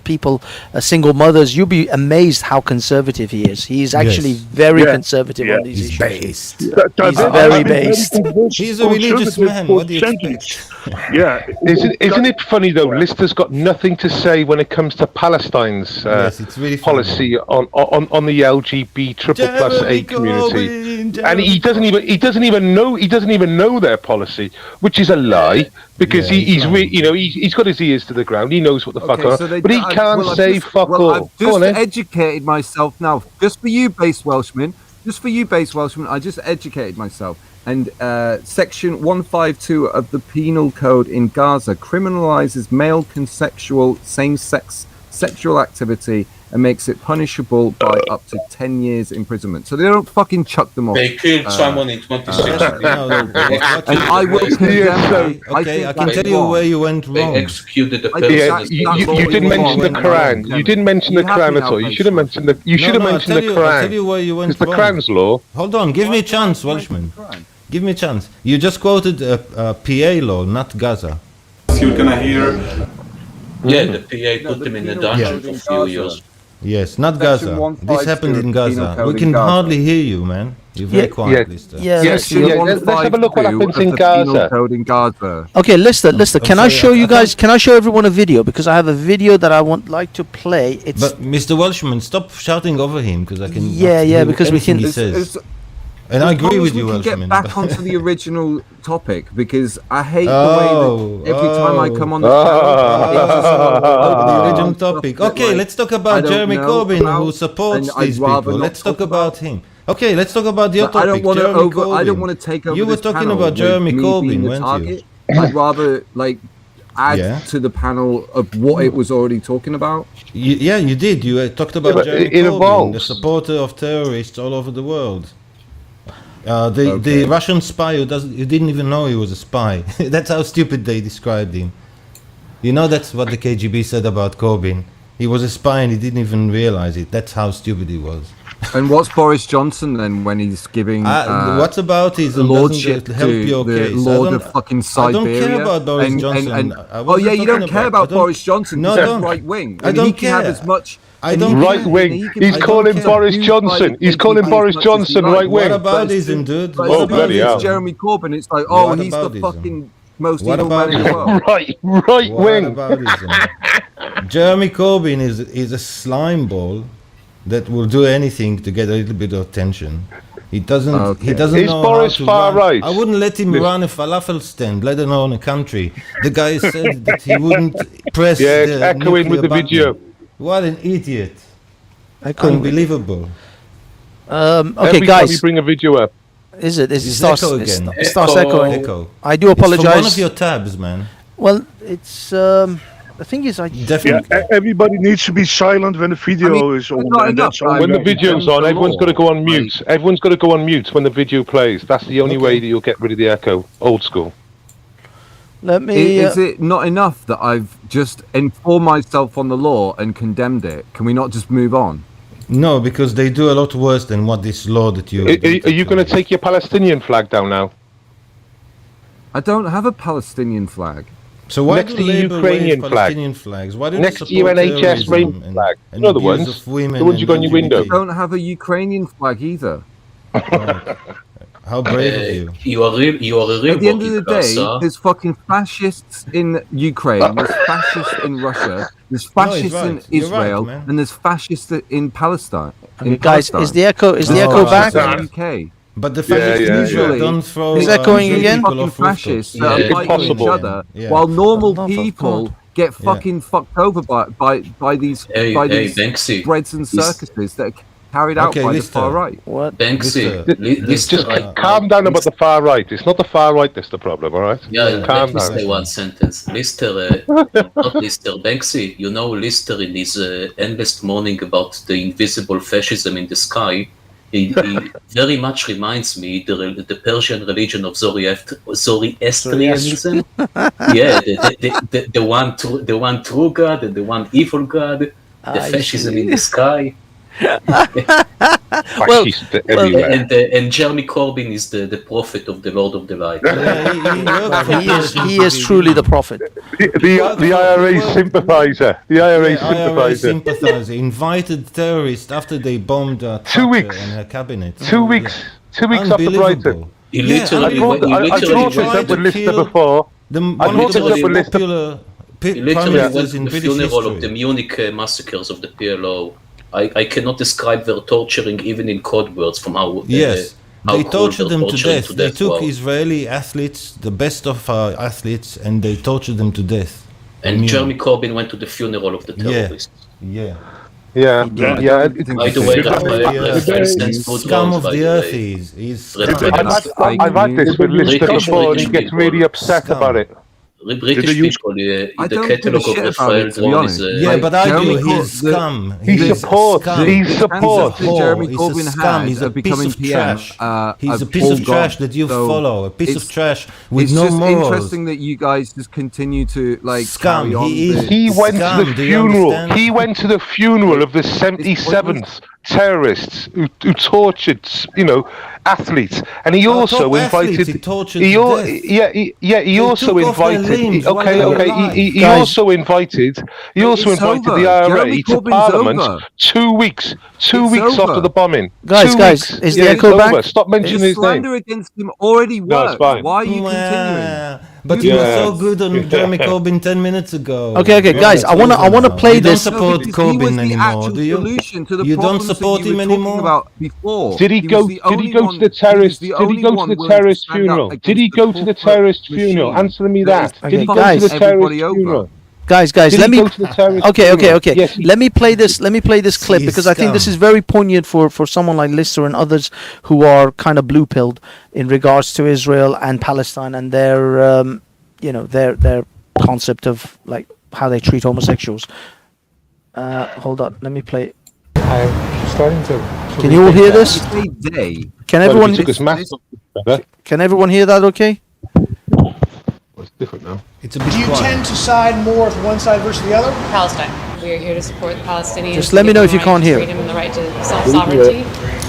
people, single mothers, you'll be amazed how conservative he is. He's actually very conservative on these issues. He's very based. He's a religious man. What do you expect? Yeah. Isn't it funny though? Lister's got nothing to say when it comes to Palestine's policy on the LGBT LGB ++A community, and he doesn't even know their policy, which is a lie because he's got his ears to the ground. He knows what the fuck on, but he can't say fuck all. I've just educated myself now, just for you, base Welshman. I just educated myself. And Section 152 of the Penal Code in Gaza criminalizes male consensual same-sex sexual activity and makes it punishable by up to 10 years imprisonment. So they don't fucking chuck them off. They killed someone in 26. And I will condemn. Okay, I can tell you where you went wrong. They executed the person. Yeah, you didn't mention the Quran. You didn't mention the Quran at all. You should have mentioned the. You should have mentioned the Quran. I'll tell you where you went wrong. It's the Quran's law. Hold on, give me a chance, Welshman. Give me a chance. You just quoted PA law, not Gaza. You're gonna hear. Yeah, the PA put them in the dungeon for a few years. Yes, not Gaza. This happened in Gaza. We can hardly hear you, man. You're very quiet, Lister. Let's have a look what happens in Gaza. Okay, Lister, can I show you guys? Can I show everyone a video? Because I have a video that I want like to play. It's but Mr. Welshman, stop shouting over him because I can. Because we can. He says. And I agree with you, Welshman. Get back onto the original topic because I hate the way that every time I come on the channel, the original topic. Okay, let's talk about Jeremy Corbyn, who supports these people. Let's talk about him. Okay, let's talk about your topic. I don't want to take over. You were talking about Jeremy Corbyn, weren't you? I'd rather add to the panel of what it was already talking about. Yeah, you did. You talked about Jeremy Corbyn, the supporter of terrorists all over the world. The Russian spy who didn't even know he was a spy. That's how stupid they described him. You know, that's what the KGB said about Corbyn. He was a spy and he didn't even realize it. That's how stupid he was. And what's Boris Johnson then when he's giving what's about his lordship to help your case? Lord of fucking Siberia? I don't care about Boris Johnson. You don't care about Boris Johnson. No, I don't. Right wing. I don't care. Have as much. I don't right wing. He's calling Boris Johnson. He's calling Boris Johnson right wing. What about ism, dude? Oh, bloody hell. Jeremy Corbyn. It's like, he's the fucking most evil man in the world. Right wing. Jeremy Corbyn is a slime ball that will do anything to get a little bit of attention. He doesn't. He doesn't know Boris how to far run. right? I wouldn't let him run a falafel stand, let alone a country. The guy said that he wouldn't press. Yeah, echoing with the button. video. What an idiot! Unbelievable. Okay, Every guys. time you bring a video up. Is it? It starts again. It starts echoing. Echo. I do apologize. It's from one of your tabs, man. Well, it's the thing is, definitely. Yeah, everybody needs to be silent when the video is on. When the video's on, everyone's got to go on mute. Everyone's got to go on mute when the video plays. That's the only way that you'll get rid of the echo. Old school. Let me. Is it not enough that I've just informed myself on the law and condemned it? Can we not just move on? No, because they do a lot worse than what this law that you. Are you going to take your Palestinian flag down now? I don't have a Palestinian flag. So why next do to Ukrainian Palestinian flags? Why do next to your NHS rainbow flag? You know the ones. The ones you got on your window. I don't have a Ukrainian flag either. How brave of you! You are a real. At the end of the day, there's fucking fascists in Ukraine, there's fascists in Russia, there's fascists in Israel, and there's fascists in Palestine. Guys, is the echo back? UK. But the fascists in Israel don't throw. Is that going again? Fucking fascists that are fighting each other, while normal people get fucking fucked over by these Banksy. spreads and circuses that are carried out by the far right. What? Banksy. Just calm down about the far right. It's not the far right that's the problem, all right? Yeah, calm let me down. say one sentence. Lister, not Lister, Banksy, you know Lister in his endless mourning about the invisible fascism in the sky, he very much reminds me the Persian religion of Zoroastrianism. Yeah, the one true God and the one evil God, the fascism in the sky. And Jeremy Corbyn is the prophet of the Lord of the Light. He is truly the prophet. The IRA sympathizer. The IRA sympathizer invited terrorists after they bombed 2 weeks and her cabinet. 2 weeks. 2 weeks after Brighton. He literally I brought this up with Lister before. One of the most popular he literally went to the funeral of the Munich massacres of the PLO. I cannot describe their torturing even in code words from how Yes. how They cold tortured they're them to torturing death. They took wow. Israeli athletes, the best of athletes, and they tortured them to death. And Jeremy Corbyn went to the funeral of the terrorists. Yeah. Yeah. By the way, Raphael sends good Scum ones, of by the the earth way. he's I've had this with Lister before, and he gets really upset Scum. about it. British people, I the don't give a catalogue of shit about Raphael it, to be Drone honest. is Yeah, Like, but I Jeremy do. Corbyn- He's scum. He He's supports. scum. He The supports. that Jeremy He's a Corbyn scum. had He's a of piece becoming of PM, trash. He's a have piece all of trash gone. that you So follow. A piece of it's- trash with It's no just morals. interesting that you guys just continue to like Scum, carry on. he is- He went to Scum, the do you funeral. understand? He went to the funeral of the 77th terrorists who tortured, athletes, and he also top athletes invited. he tortured to death. He also took off their invited. limbs while they were alive. He Guys. also invited. He also It's invited over. the IRA Jeremy to Corbyn's Parliament over. 2 weeks. Two It's weeks over. after the bombing. Guys, 2 guys, weeks. is the Yeah, echo it's back? over. Stop mentioning His his name. slander against him already No, it's worked. fine. Why are you continuing? Well, but you were Yeah. so good on Jeremy Corbyn 10 minutes ago. Okay, Yeah, guys, it's I wanna over now. play You this. don't support because he was Corbyn the anymore, actual do you? solution to the You don't problems support that you him were anymore? talking about before. Did he was go? the Did he only go one- to the he was terrorist? the Did he only go one to the willing to terrorist stand up funeral? against Did he the go to the corporate terrorist funeral? machine Answer me that that. is Did he go guys. to the terrorist everybody over. funeral? Guys, Did let he me. go to the terrorist Okay. funeral? Yes, he- Let me play this clip because I think this is very poignant for someone like Lister and others who are kind of blue-pilled in regards to Israel and Palestine and their their concept of like how they treat homosexuals. Hold on, let me play. I'm starting to. Can you all hear this? You say they. Can Well, everyone he took his mask off. Better. can everyone hear that? Okay. Well, it's different now. It's a bit Do you quiet. tend to side more with one side versus the other? Palestine. We are here to support the Palestinians. Just to let me give know them if you the can't right to hear. freedom and the right to self-sovereignty,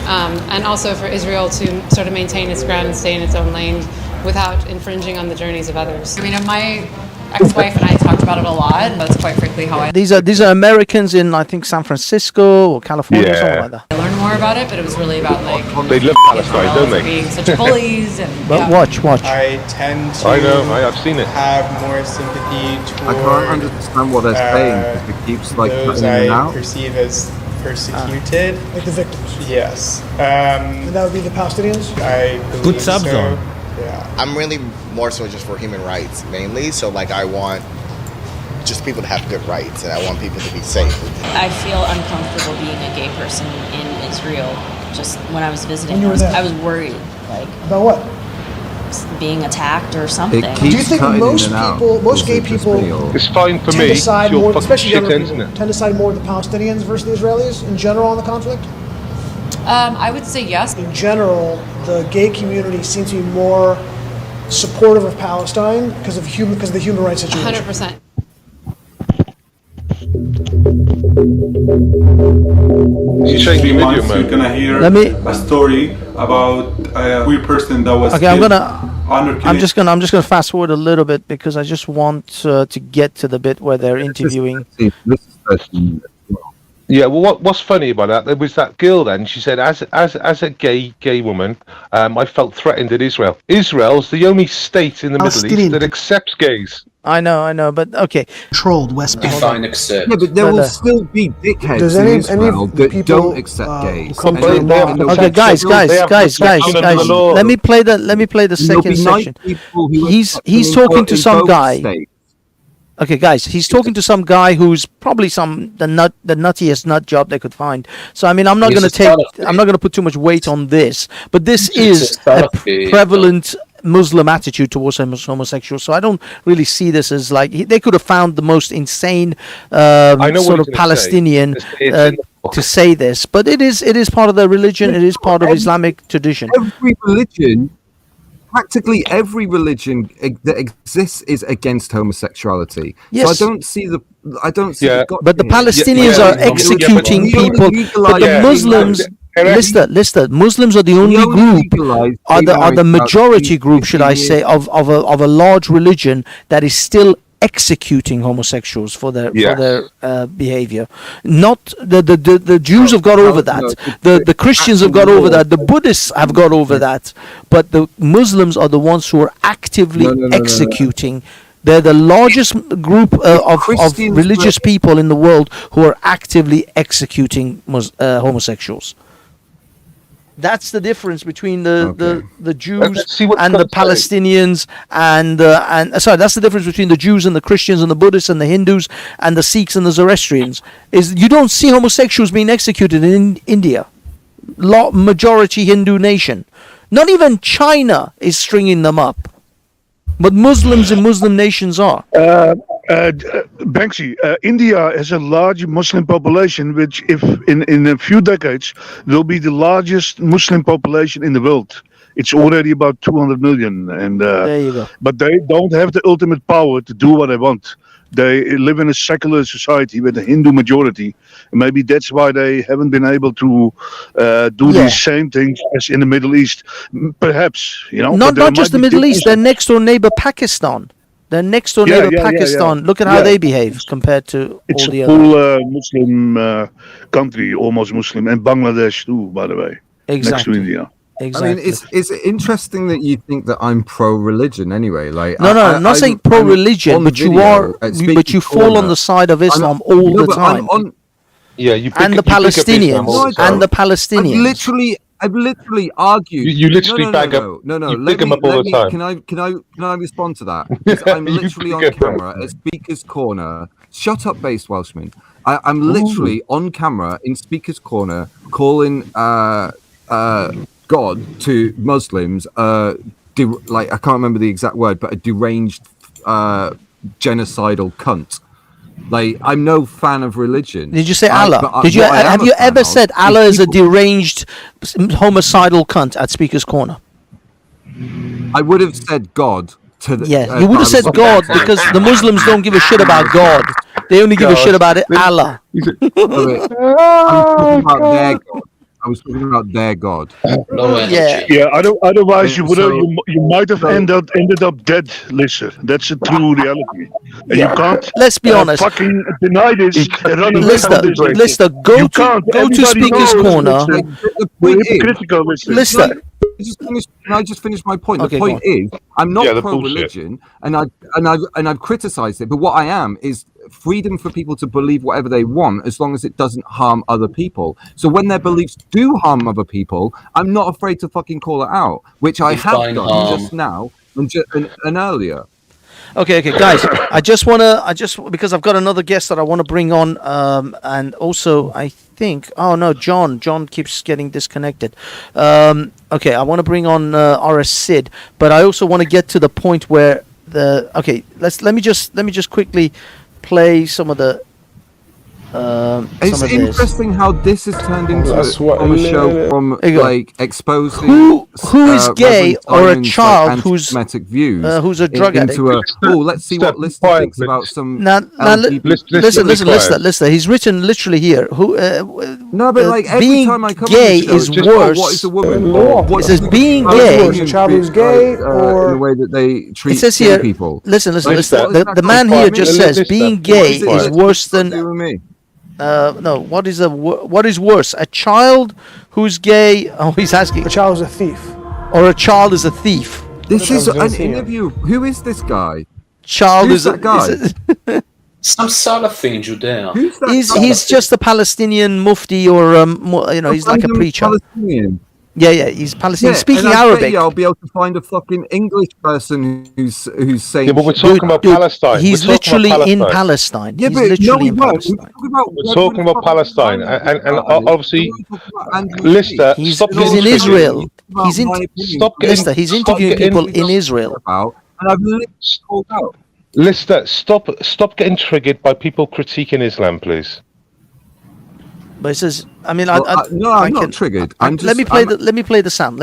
and also for Israel to sort of maintain its ground and stay in its own lane without infringing on the journeys of others. I mean, my ex-wife and I talked about it a lot. That's quite frankly how I These are Americans in I think San Francisco or California or something Yeah. like that. learned more about it, but it was really about like They love Palestine, don't Israel they? being such bullies and But yeah. watch. I tend to. I know. I've seen it. Have more sympathy I can't toward understand what they're saying because it keeps like those cutting in and I out. perceive as persecuted. Like the victims. Yes. And that would be the Palestinians? I believe Put subs so. on. Yeah. I'm really more so just for human rights mainly. So like I want just people to have good rights and I want people to be safe. I feel uncomfortable being a gay person in Israel. Just when I was visiting, When you were there? I was worried, like About what? being attacked or something. It Do you keeps think cutting most in and out. people, most Is gay it just people me or- It's fine for tend me. to It's side your more, fucking especially shit younger internet. people, tend to side more with the Palestinians versus the Israelis in general on the conflict? I would say yes. In general, the gay community seems to be more supportive of Palestine because of the human rights situation. 100%. You change the video, man. You're gonna hear Let me- a story about a queer person that was Okay, I'm killed gonna. under I'm killing. just gonna fast forward a little bit because I just want to get to the bit where they're interviewing. See, this is person- Yeah, well, what's funny about that? There was that girl. Then she said, as a gay woman, I felt threatened in Israel. Israel's the only state in the Middle East Palestinian. that accepts gays. I know, but okay. Controlled West Bank. Define accept. Yeah, but there No, will no. still be dickheads Does in any Israel of the that people, don't accept gays. come And to then- the law- and there'll Okay, be guys. still- they have protection under the law. Let me play the there'll be second nice section. people who He's accept he's them in talking to both some guy. states. Okay, guys, he's talking to some guy who's probably the nuttiest nut job they could find. So I mean, I'm not He's going to a take, Salafi. I'm not going to put too much weight on this, but this He's is a a Salafi. prevalent Muslim attitude towards homosexuals. So I don't really see this as like they could have found the most insane I know what sort he's of gonna say. Palestinian It's in the book. to say this, but it is part of their religion. It is part of Islamic tradition. Every religion, practically every religion that exists is against homosexuality. Yes. So I don't see the. Yeah. God But the in it. Palestinians yeah, are yeah, but executing we only people. legalize But the gay Muslims, marriage. Lister, Muslims are the We only only group, legalize are gay the marriage about majority 15 group, should I years. say, of a large religion that is still executing homosexuals for their behavior. Not the Jews have got over that. The Christians have got over that. The Buddhists have got over that. But the Muslims are the ones who are actively executing They're the largest group of Christians religious people in the world who are actively executing homosexuals. That's the difference between the Jews and the Palestinians and sorry, that's the difference between the Jews and the Christians and the Buddhists and the Hindus and the Sikhs and the Zoroastrians. Is you don't see homosexuals being executed in India, majority Hindu nation. Not even China is stringing them up, but Muslims in Muslim nations are. Banksy, India has a large Muslim population, which, if in a few decades, will be the largest Muslim population in the world. It's already about 200 million, and there you go. But they don't have the ultimate power to do what they want. They live in a secular society with a Hindu majority, and maybe that's why they haven't been able to do these same things as in the Middle East. Perhaps, you know. Not just the Middle East. Their next door neighbor, Pakistan. Their next door neighbor, Pakistan. Look at how they behave compared to it's all the a other. full Muslim country, almost Muslim, and Bangladesh too, by the way. Exactly. Next to India. Exactly. I mean, it's interesting that you think that I'm pro-religion anyway. Like, No, I'm not saying pro-religion, but you are. But you fall on the side of Islam all the time. And the Palestinians. And the Palestinians. I've literally argued. You literally bag up. No. You pick them up all the time. Can I respond to that? Because I'm literally on camera at Speaker's Corner. Shut up, based Welshman. I'm literally on camera in Speaker's Corner calling God to Muslims. Like I can't remember the exact word, but a deranged, genocidal cunt. Like, I'm no fan of religion. Did you say Allah? Have you ever said Allah is a deranged, homicidal cunt at Speaker's Corner? I would have said God to the. Yeah, you would have said God because the Muslims don't give a shit about God. They only give a shit about Allah. I'm talking about their God. I was talking about their God. Otherwise you might have ended up dead, Lister. That's a true reality. And you can't. Let's be honest. Fucking deny this. Lister, go to Speaker's Corner. Lister. Can I just finish my point? Okay, the point is, I'm not pro-religion, and I've criticised it. But what I am is freedom for people to believe whatever they want, as long as it doesn't harm other people. So when their beliefs do harm other people, I'm not afraid to fucking call it out, which I have done just now and earlier. Okay, guys. Because I've got another guest that I want to bring on, and also I think, John keeps getting disconnected. Okay, I want to bring on RS Sid, but I also want to get to the point where let me just quickly play some of the. It's interesting how this has turned into a show from like exposing who is gay or a child who's views, who's a drug addict. Let's see what Lister thinks about some. Listen. He's written literally here. No, but like every time I come gay on the show, is it's just, worse. What is a woman? It says being gay. A child who's gay, or in the way that they treat it says here, people. Listen. The man here just says being gay is worse than. No, what is worse? A child who's gay? Oh, he's asking. A child is a thief. Or a child is a thief. This is an interview. Who is this guy? Child Who's is that guy? Some Salafi in Judea. He's just a Palestinian mufti, or he's like a preacher. Palestinian. Yeah, he's Palestinian. Speaking Arabic. I'll be able to find a fucking English person who's saying. Yeah, but we're talking about Palestine. He's literally in Palestine. Yeah, he's but literally in Palestine. We're talking about Palestine, and obviously, Lister, stop. He's in Israel. He's interviewing people in Israel. And I've literally called out. Lister, stop getting triggered by people critiquing Islam, please. But it says, I'm not triggered. Let me play the sound.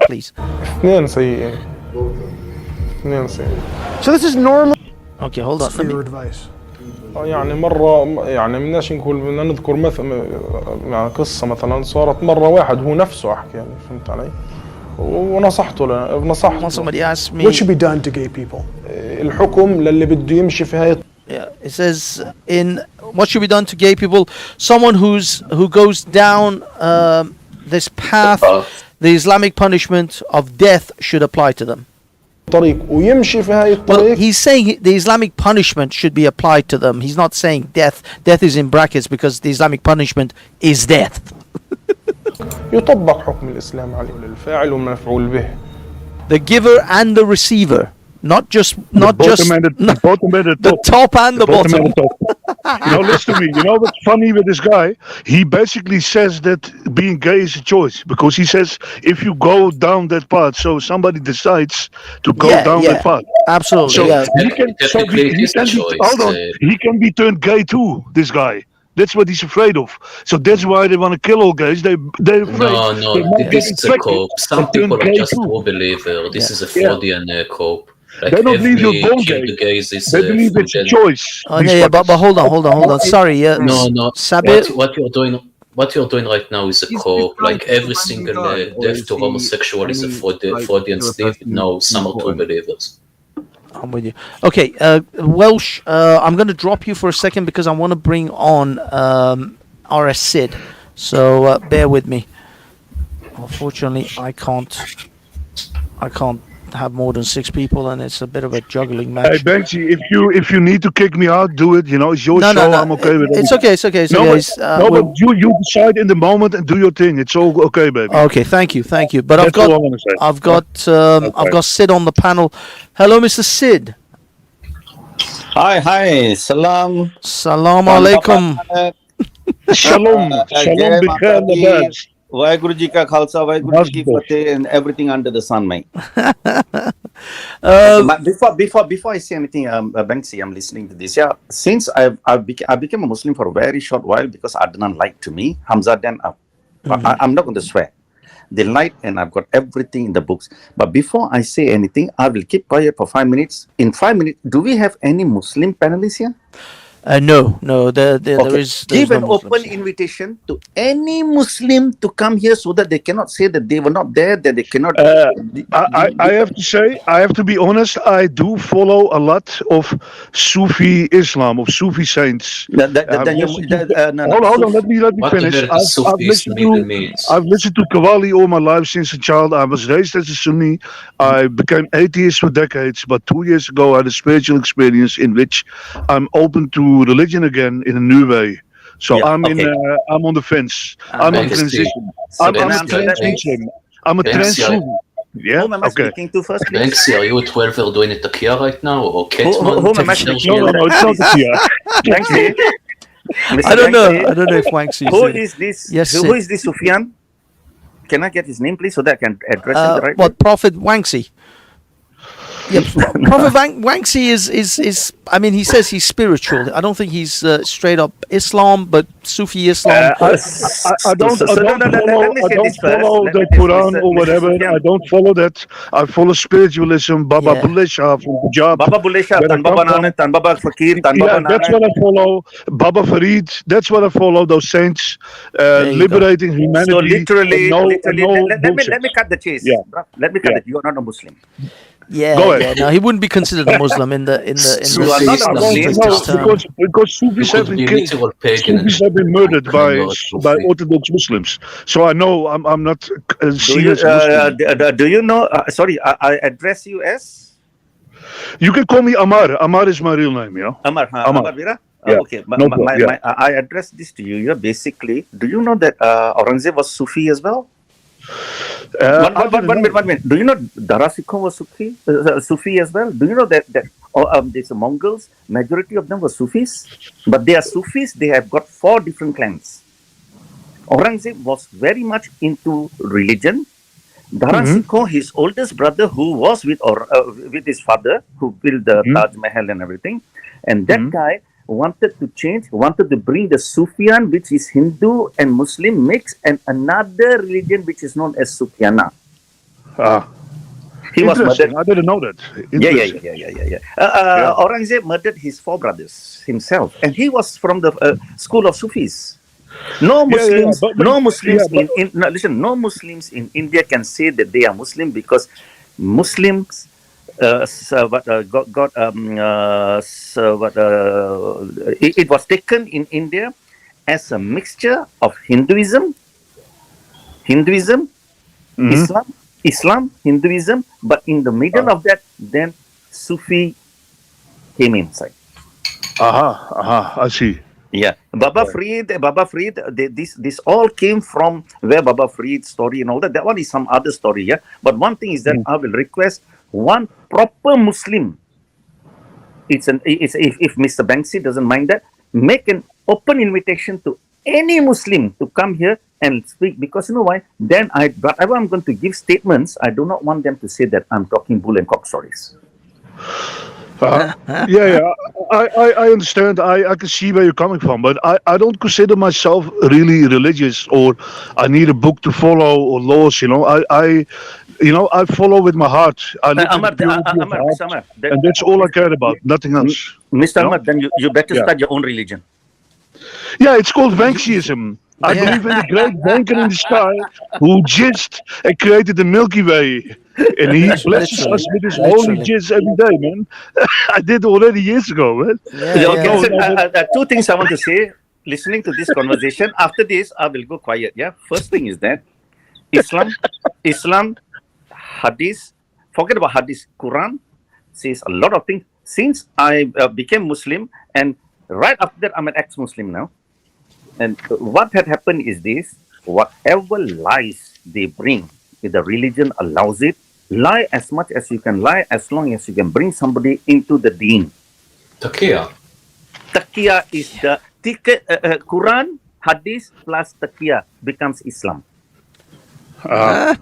Please. So this is normal. Okay, hold on. For your advice. يعني مرة يعني بدناش نقول بدنا نذكر مثلا قصة مثلا صارت مرة واحد هو نفسه أحكي يعني فهمت علي ونصحته Somebody asked me. What should be done to gay people? الحكم للي بده يمشي في هاي. Yeah, it says in what should be done to gay people. Someone who goes down this path, the Islamic punishment of death should apply to them. طريق ويمشي في هاي Well, الطريق. he's saying the Islamic punishment should be applied to them. He's not saying death. Death is in brackets because the Islamic punishment is death. يطبق حكم الإسلام عليه للفاعل والمفعول به. The giver and the receiver, not just the top and the bottom. Listen to me. You know what's funny with this guy? He basically says that being gay is a choice because he says if you go down that path, so somebody decides to go down that path. Absolutely. So Yeah. He can be turned gay too. This guy. That's what he's afraid of. So that's why they want to kill all gays. They're afraid. No, they this is a cope. Some people are just true believer. This is a Freudian cope. Like they don't believe you're born gay. They believe it's a choice. Oh, yeah, but hold on. Sorry, yeah. No. Sabir. What you're doing right now is a cope. Like every single death to homosexual is a Freudian slip. No, some are true believers. I'm with you. Okay, Welsh, I'm going to drop you for a second because I want to bring on RS Sid. So bear with me. Unfortunately, I can't have more than 6 people, and it's a bit of a juggling match. Hey Banksy, if you need to kick me out, do it. You know, it's your show. No. I'm okay with it. It's okay. But you decide in the moment and do your thing. It's all okay, baby. Okay, thank you. But That's all I want to say. I've got Sid on the panel. Hello, Mr. Sid. Hi, salam. Salam alaikum. Shalom. Shalom bikhair labad. Vaheguru ji ka khalsa, Vaheguru ji ki fateh, and everything under the sun, mate. Before I say anything, Banksy, I'm listening to this. Yeah, since I became a Muslim for a very short while because Adnan lied to me. Hamza Dan, I'm not going to swear. They lied, and I've got everything in the books. But before I say anything, I will keep quiet for 5 minutes. In 5 minutes, do we have any Muslim panelists here? No. There is. Give no an open invitation to any Muslim to come here so that they cannot say that they were not there, that they cannot. I have to say, I have to be honest. I do follow a lot of Sufi Islam, of Sufi saints. Hold on. Let me finish. I've listened to Qawwali all my life since a child. I was raised as a Sunni. I became atheist for decades, but 2 years ago I had a spiritual experience in which I'm open to religion again in a new way. So I'm on the fence. I'm on transition. I'm a trans Muslim. I'm a trans Sufi. Yeah. Who am I speaking to first, please? Banksy, are you a 12-year doing it Takia right now, or Ketman? Who am I speaking to? No, it's not Takia. Banksy. I don't know if Banksy. Who is this? Yes, who is this Sufyan? Can I get his name, please, so that I can address him the right way? Prophet Banksy? Yeah, Prophet Banksy is. I mean, he says he's spiritual. I don't think he's straight up Islam, but Sufi Islam. I don't follow the Quran or whatever. I don't follow that. I follow spiritualism. Baba Bulleh Shah from Punjab. Baba Bulleh Shah, Tan Baba Nanak, Tan Baba Fakir, Tan Baba Nanak. That's what I follow. Baba Farid. That's what I follow. Those saints liberating humanity. So literally, let me cut the chase. Yeah. Let me cut it. You are not a Muslim. Yeah, no, he wouldn't be considered a Muslim in the because Sufis have been murdered by Orthodox Muslims. So I know I'm not a serious Muslim. Do you know? Sorry, I address you as. You can call me Amar. Amar is my real name. Yeah. Amar Vira. Yeah. Okay, I address this to you. Yeah, basically, do you know that Aurangzeb was Sufi as well? One minute. Do you know Dara Sikh was Sufi as well? Do you know that these Mongols, majority of them were Sufis, but they are Sufis. They have got 4 different clans. Aurangzeb was very much into religion. Dara Sikh, his oldest brother, who was with his father, who built the Taj Mahal and everything, and that guy wanted to bring the Sufyan, which is Hindu and Muslim mix, and another religion which is known as Sufyana. He was murdered. I didn't know that. Yeah. Aurangzeb murdered his 4 brothers himself, and he was from the school of Sufis. No Muslims. No Muslims in India can say that they are Muslim because Muslims. It was taken in India as a mixture of Hinduism, Islam, Islam, Hinduism, but in the middle of that, then Sufi came inside. I see. Yeah, Baba Farid, this all came from where Baba Farid's story and all that. That one is some other story, yeah. But one thing is that I will request one proper Muslim. If Mr. Banksy doesn't mind that, make an open invitation to any Muslim to come here and speak, because you know why? Then whatever I'm going to give statements, I do not want them to say that I'm talking bull and cock stories. I understand. I can see where you're coming from, but I don't consider myself really religious, or I need a book to follow or laws. I follow with my heart. And that's all I care about, nothing else. Mr. Ahmad, then you better start your own religion. Yeah, it's called Banksyism. I believe in the great banker in the sky who jizzed and created the Milky Way. And he blesses us with his holy jizz every day, man. I did already years ago, man. Two things I want to say, listening to this conversation. After this, I will go quiet, yeah? First thing is that Islam, Hadith, forget about Hadith, Quran says a lot of things. Since I became Muslim, and right after that, I'm an ex-Muslim now. And what had happened is this: whatever lies they bring, if the religion allows it, lie as much as you can lie, as long as you can bring somebody into the deen. Taqiyya. Taqiyya is the Quran, Hadith plus Taqiyya becomes Islam. I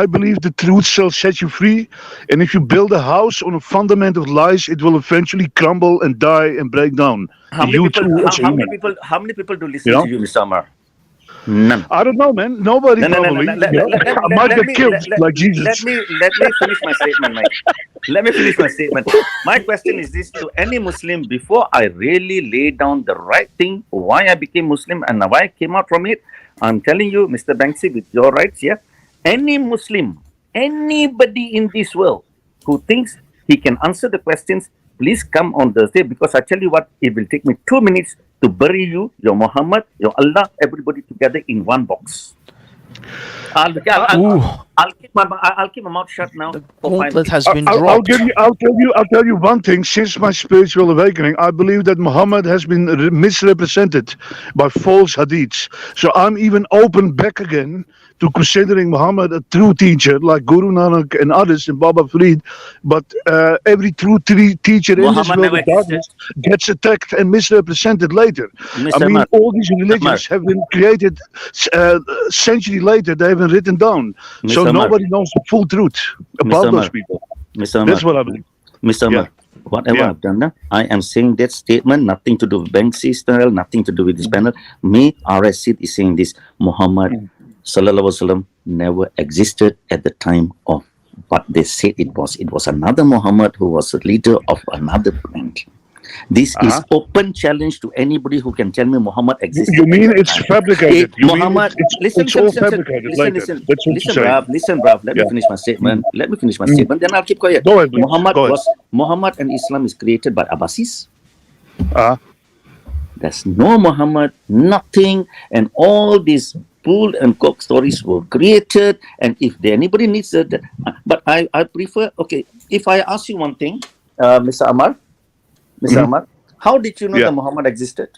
believe the truth shall set you free, and if you build a house on a fundament of lies, it will eventually crumble and die and break down. How many people do listen to you, Mr. Amar? None. I don't know, man. Nobody probably. I might get killed like Jesus. Let me finish my statement, Mike. Let me finish my statement. My question is this to any Muslim: before I really lay down the right thing, why I became Muslim and why I came out from it, I'm telling you, Mr. Banksy, with your rights, yeah, any Muslim, anybody in this world who thinks he can answer the questions, please come on Thursday, because I tell you what, it will take me 2 minutes to bury you, your Muhammad, your Allah, everybody together in one box. I'll keep my mouth shut now. The gauntlet has been dropped. dropped. I'll tell you one thing. Since my spiritual awakening, I believe that Muhammad has been misrepresented by false hadiths. So I'm even open back again to considering Muhammad a true teacher, like Guru Nanak and others in Baba Farid. But every true teacher in this world of darkness gets attacked and misrepresented later. All these religions have been created century later. They have been written down. So nobody knows the full truth about those people. That's what I believe. Mr. Amar, whatever I've done, I am saying that statement, nothing to do with Banksy's panel, nothing to do with this panel. Me, R.S. Sid is saying this: Muhammad Sallallahu Alaihi Wasallam never existed at the time of what they said it was. It was another Muhammad who was a leader of another brand. This is open challenge to anybody who can tell me Muhammad existed. You mean it's fabricated? Muhammad, listen, bruv. Let me finish my statement. Then I'll keep quiet. Go ahead, Muhammad and Islam is created by Abbasis. There's no Muhammad, nothing, and all these bull and cock stories were created. And if anybody needs it, but I prefer. Okay, if I ask you one thing, Mr. Amar. Amar, how did you know that Muhammad existed?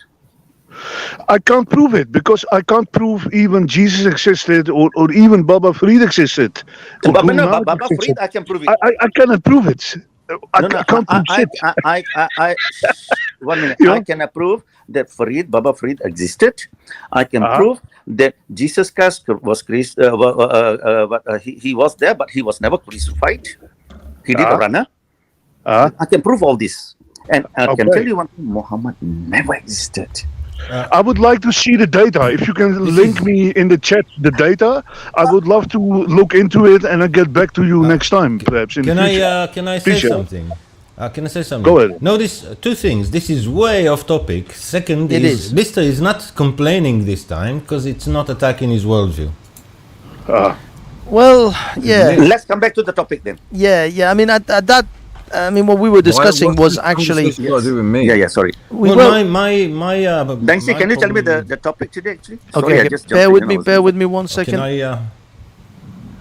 I can't prove it, because I can't prove even Jesus existed or even Baba Farid existed. Baba Farid, I can prove it. I cannot prove it. I can't prove it. 1 minute. I can prove that Baba Farid existed. I can prove that Jesus Christ was he was there, but he was never crucified. He did a runner. I can prove all this. And I can tell you one thing: Muhammad never existed. I would like to see the data. If you can link me in the chat the data, I would love to look into it and I'll get back to you next time, perhaps. Can I say something? Can I say something? Go ahead. Notice two things. This is way off topic. Second, Mr. is not complaining this time because it's not attacking his worldview. Well, yeah. Let's come back to the topic then. Yeah. I mean, at that I mean, what we were discussing was actually. Yeah, sorry. Banksy, can you tell me the topic today, actually? Sorry, Okay, bear with me 1 second.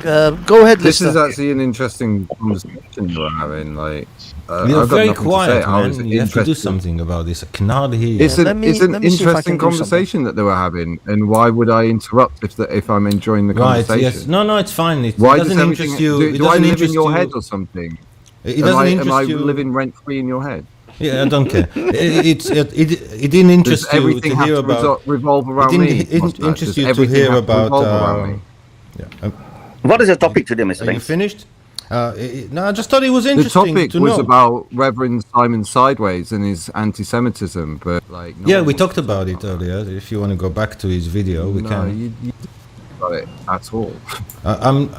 Go ahead, This Lister. is actually an interesting conversation we're having. Like, You're I've got very nothing to quiet, say. I was man. You have to do interested. something about this. I cannot hear. It's an let me see if I interesting can do conversation that they were having, and why would I interrupt if I'm enjoying the Right, conversation? yes. No, it's fine. It Why doesn't does interest you. Do, It do I doesn't live in interest your you. head or something? It doesn't interest am I you. living rent free in your head? Yeah, I don't care. It didn't interest Does you everything to have hear to about. revolve around it me? didn't interest Does you to everything hear have to about. revolve around me? Yeah. What is the topic today, Mr. Are you Banks? finished? No, I just thought it was The interesting topic to was know. about Reverend Simon Sideways and his anti-Semitism, but like no Yeah, one we wants talked to about talk it earlier. If you want to go back to his video, we No, can. you got it at all. I'm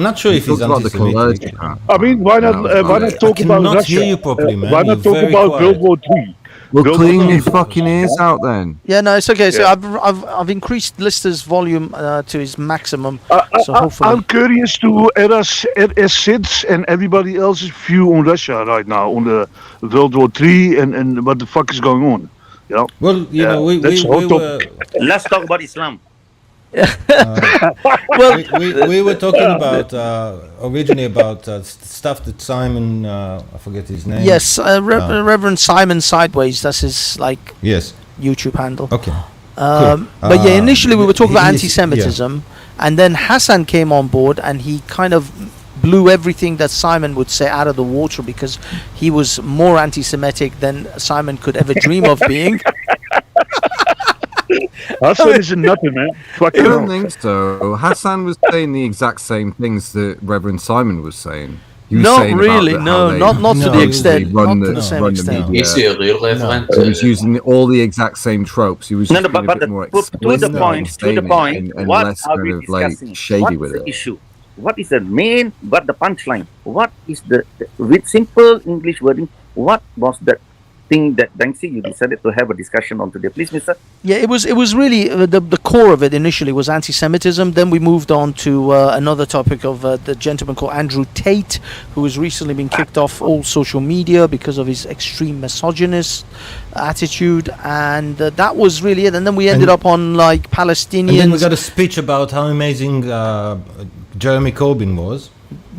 not sure You if he's talked about the anti-Semitic. clergy. I mean, why not talk I about cannot Russia? hear you properly, man. Why You're not talk very about quiet. World War III? Well, clean your fucking ears out then. Yeah, no, it's okay. So Yeah. I've increased Lister's volume to his maximum. So hopefully. I'm curious to Sid's and everybody else's view on Russia right now, on the World War III and what the fuck is going on. You know? Well, you know, that's the whole topic. Let's talk about Islam. we were talking about originally about stuff that Simon I forget his name. Yes, Reverend Simon Sideways. That's his yes YouTube handle. Okay. But yeah, initially we were talking about he's- anti-Semitism, and then Hassan came on board, and he kind of blew everything that Simon would say out of the water because he was more anti-Semitic than Simon could ever dream of being. Hassan is nothing, man. I don't think so. Hassan was saying the exact same things that Reverend Simon was saying. He was Not saying about really, how no, they- not to the extent, run not to the, the same run extent. The media. Is he a real reverend? He was using all the exact same tropes. He was No, just no, being but a bit more to the explicit point, in saying it and what less are kind we of like discussing? shady What's with the it. issue? What is the main, what the punchline? What is with simple English wording, what was the thing that Banksy, you decided to have a discussion on today? Please, mister. Yeah, it was really the core of it initially was anti-Semitism. Then we moved on to another topic of the gentleman called Andrew Tate, who has recently been kicked off all social media because of his extreme misogynist attitude, and that was really it. And then we ended up on like Palestinians. And then we got a speech about how amazing Jeremy Corbyn was.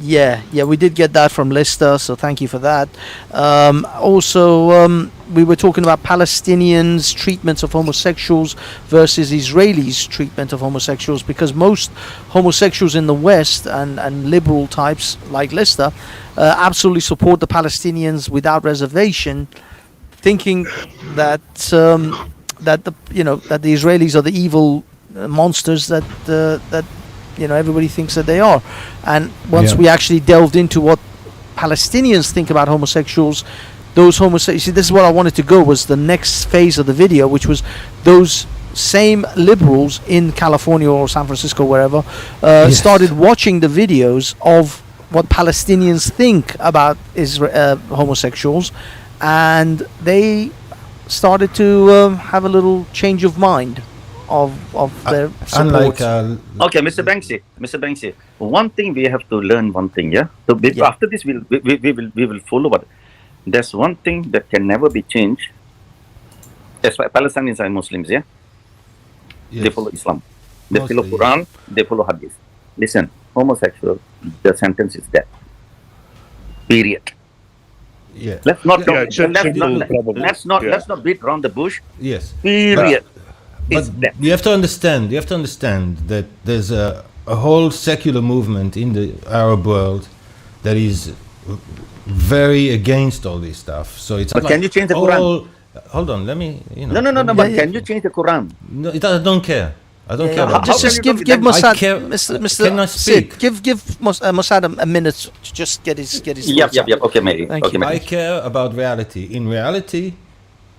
Yeah, we did get that from Lister, so thank you for that. We were talking about Palestinians' treatment of homosexuals versus Israelis' treatment of homosexuals, because most homosexuals in the West and liberal types like Lister absolutely support the Palestinians without reservation, thinking that that the Israelis are the evil monsters that everybody thinks that they are. And once we actually delved into what Palestinians think about homosexuals, those homosexuals, see, this is what I wanted to go, was the next phase of the video, which was those same liberals in California or San Francisco, wherever, started watching the videos of what Palestinians think about homosexuals, and they started to have a little change of mind of their support. Okay, Mr. Banksy, one thing we have to learn, one thing, yeah? So after this, we will follow, but there's one thing that can never be changed. As far as Palestinians are Muslims, yeah? Yes. They follow Islam. They follow Quran, they follow Hadith. Listen, homosexual, the sentence is death. Period. Yeah. Let's not let's not beat around the bush. Yes. Period. But you have to understand that there's a whole secular movement in the Arab world that is very against all this stuff. So it's. But can you change the Quran? Hold on, let me. No. But can you change the Quran? No, I don't care. I don't care. Just give Mossad, Mr. Can I speak? Sid, give Mossad a minute to just get his. Yep. Okay, mate. Thank you. I care about reality. In reality,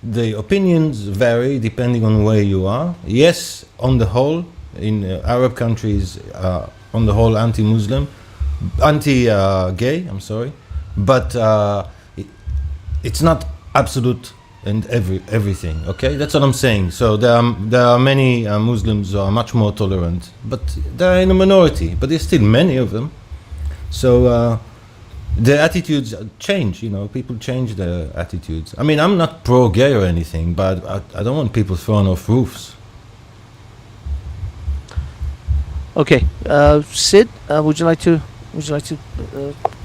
the opinions vary depending on where you are. Yes, on the whole, in Arab countries, on the whole, anti-Muslim, anti-gay. I'm sorry, but it's not absolute and everything. Okay, that's what I'm saying. So there are many Muslims who are much more tolerant, but they're in a minority. But there's still many of them. So the attitudes change. You know, people change their attitudes. I mean, I'm not pro-gay or anything, but I don't want people thrown off roofs. Okay, Sid, would you like to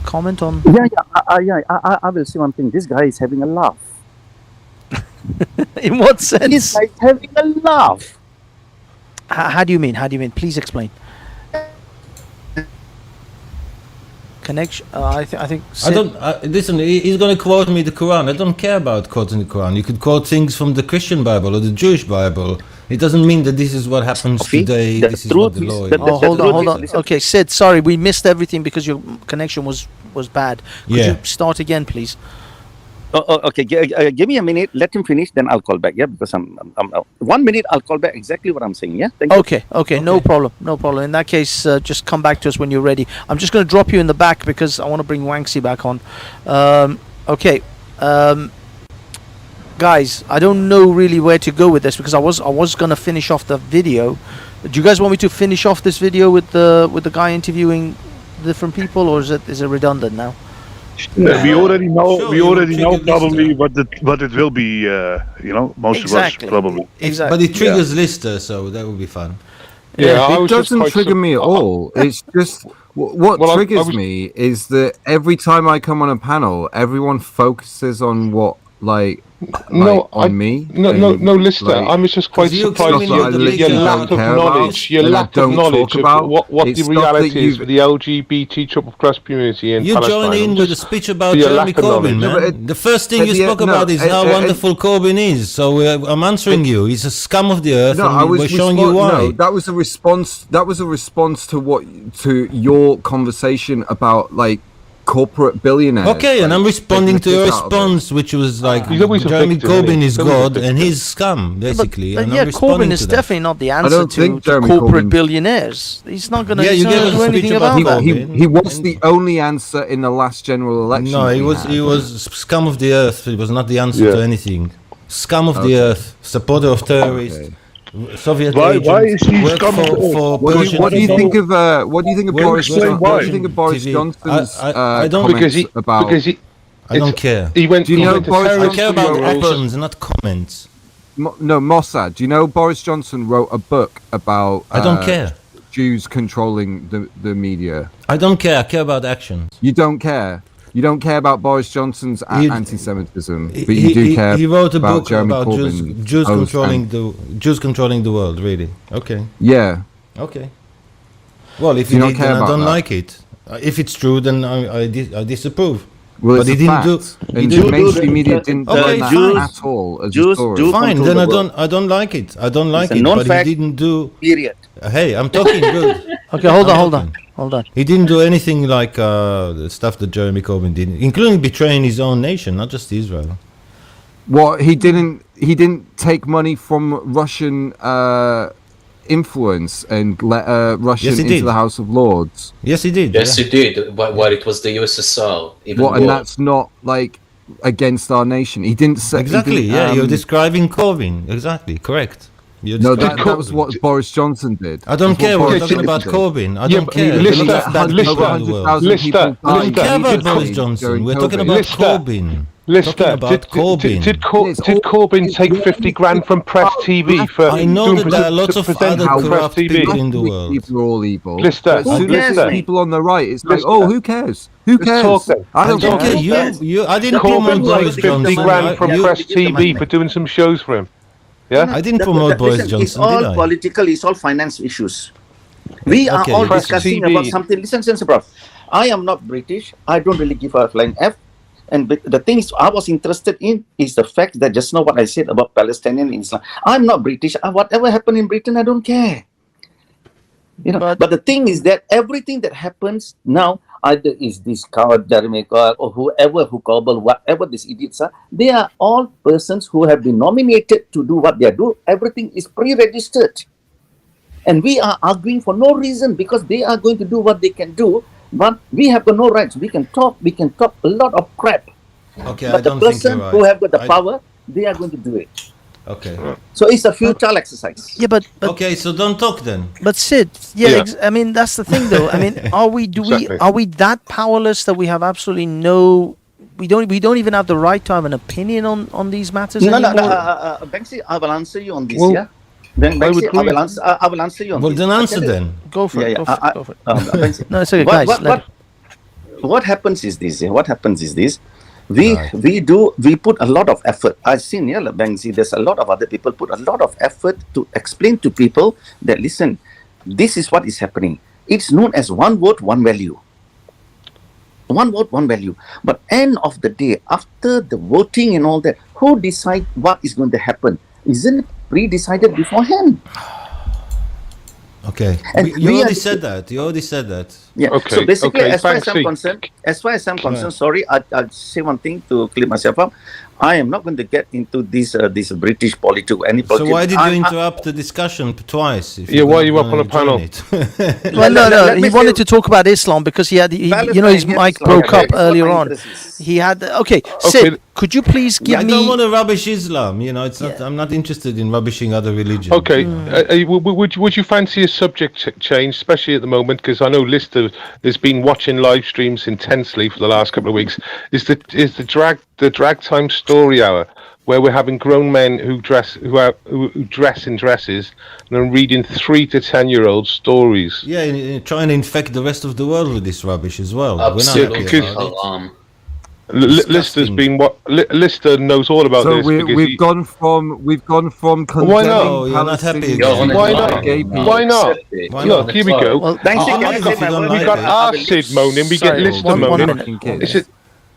comment on? I will say one thing. This guy is having a laugh. In what sense? This guy is having a laugh. How do you mean? How do you mean? Please explain. Connection. I think. I don't listen. He's going to quote me the Quran. I don't care about quoting the Quran. You could quote things from the Christian Bible or the Jewish Bible. It doesn't mean that this is what happens today. This is what the law is. Hold on. Okay, Sid. Sorry, we missed everything because your connection was bad. Could you start again, please? Okay, give me a minute. Let him finish, then I'll call back. Yeah, because I'm 1 minute. I'll call back exactly what I'm saying. Yeah. Thank you. Okay. No problem. In that case, just come back to us when you're ready. I'm just going to drop you in the back because I want to bring Banksy back on. Okay. Guys, I don't know really where to go with this because I was going to finish off the video. Do you guys want me to finish off this video with the guy interviewing different people, or is it redundant now? We already know. Sure, we already know probably what it will be. Most of us probably. Exactly. But it triggers Lister, so that would be fun. Yeah, it doesn't trigger me at all. It's just what triggers me is that every time I come on a panel, everyone focuses on what on me. No, Lister. I was just quite surprised your lack of knowledge. Your lack of knowledge of what the reality is for the LGBT triple cross community in Palestine. You join in with a speech about Jeremy Corbyn, man. The first thing you spoke about is how wonderful Corbyn is. So I'm answering you. He's a scum of the earth, and we're showing you why. No, that was a response. That was a response to your conversation about corporate billionaires. Okay, and I'm responding to your response, which was Jeremy Corbyn is God and he's scum, basically. But Corbyn is definitely not the answer to corporate billionaires. He's not going to do anything about that. He was the only answer in the last general election. No, he was scum of the earth. It was not the answer to anything. Scum of the earth, supporter of terrorists. Soviet agents. Why is he scum of the earth? What do you think of Boris Johnson? What do you think of Boris Johnson's comments about? I don't care. I care about actions, not comments. No, Mossad. Do you know Boris Johnson wrote a book about? I don't care. Jews controlling the media. I don't care. I care about actions. You don't care. You don't care about Boris Johnson's anti-Semitism, but you do care. He wrote a book Jeremy about Corbyn Jews controlling the world. Really? Okay. Yeah. Okay. Well, if you don't care, I don't like it. If it's true, then I disapprove. Well, but he didn't do. The mainstream media didn't do that at all. As a story. Fine, then I don't like it. I don't like it. But he didn't do. Period. Hey, I'm talking good. Okay, hold on. He didn't do anything like the stuff that Jeremy Corbyn did, including betraying his own nation, not just Israel. What he didn't take money from Russian influence and let Russian into the House of Lords. Yes, he did. Yes, he did. While it was the USSR. And that's not against our nation. He didn't say exactly. You're describing Corbyn. Exactly, correct. No, that was what Boris Johnson did. I don't care. We're talking about Corbyn. I don't care. Lister. I don't care about Boris Johnson. We're talking about Corbyn. Lister, did Corbyn take 50 grand from Press TV for? I know that there are lots of other corrupt people in the world. People are all evil. Lister, as soon as people on the right, it's who cares? Who cares? I don't care. I didn't promote Boris Johnson. 50 grand from Press TV for doing some shows for him. Yeah, I didn't promote Boris Johnson. It's all political. It's all finance issues. We are all discussing about something. Listen, bro. I am not British. I don't really give a flying F. And the thing I was interested in is the fact that just now what I said about Palestinian and Islam. I'm not British. Whatever happened in Britain, I don't care. But the thing is that everything that happens now, either is this coward Jeremy or whoever who cobble, whatever these idiots are, they are all persons who have been nominated to do what they do. Everything is pre-registered. And we are arguing for no reason because they are going to do what they can do. But we have got no rights. We can talk a lot of crap. Okay, but the person who have got the power, they are going to do it. Okay. So it's a futile exercise. Yeah, but okay, so don't talk then. But Sid, I mean that's the thing though. I mean, are we that powerless that we have absolutely no? We don't even have the right to have an opinion on these matters anymore? No. Banksy, I will answer you on this. Well, Yeah. Then Banksy, I will answer you on well, this. then answer then. Go for it. Go for it. Banksy, No, it's okay, guys. What happens is this. What happens is this. We put a lot of effort. I've seen here, Banksy, there's a lot of other people put a lot of effort to explain to people that, listen, this is what is happening. It's known as one vote, one value. One vote, one value. But end of the day, after the voting and all that, who decide what is going to happen? Isn't it pre-decided beforehand? Okay. And You already said that. Yeah. Okay, So basically, okay, as far as I'm Banksy. concerned, sorry, I'll say one thing to clear myself up. I am not going to get into this British politics. So why did you interrupt the discussion twice? Why are you up on a panel? Well, no. He wanted to talk about Islam because his mic broke up earlier on. He had Sid, could you please give me? I don't want to rubbish Islam. It's not. I'm not interested in rubbishing other religions. Okay. Would you fancy a subject change, especially at the moment? Because I know Lister has been watching live streams intensely for the last couple of weeks. Is the drag time story hour, where we're having grown men who dress in dresses and are reading 3 to 10-year-old stories. Yeah, trying to infect the rest of the world with this rubbish as well. Absolutely. We're not happy about it. Lister knows all about this. So we've gone from why not? You're not happy. Why not? Look, here we go. Well, thanks. We got our Sid moaning. We get Lister moaning.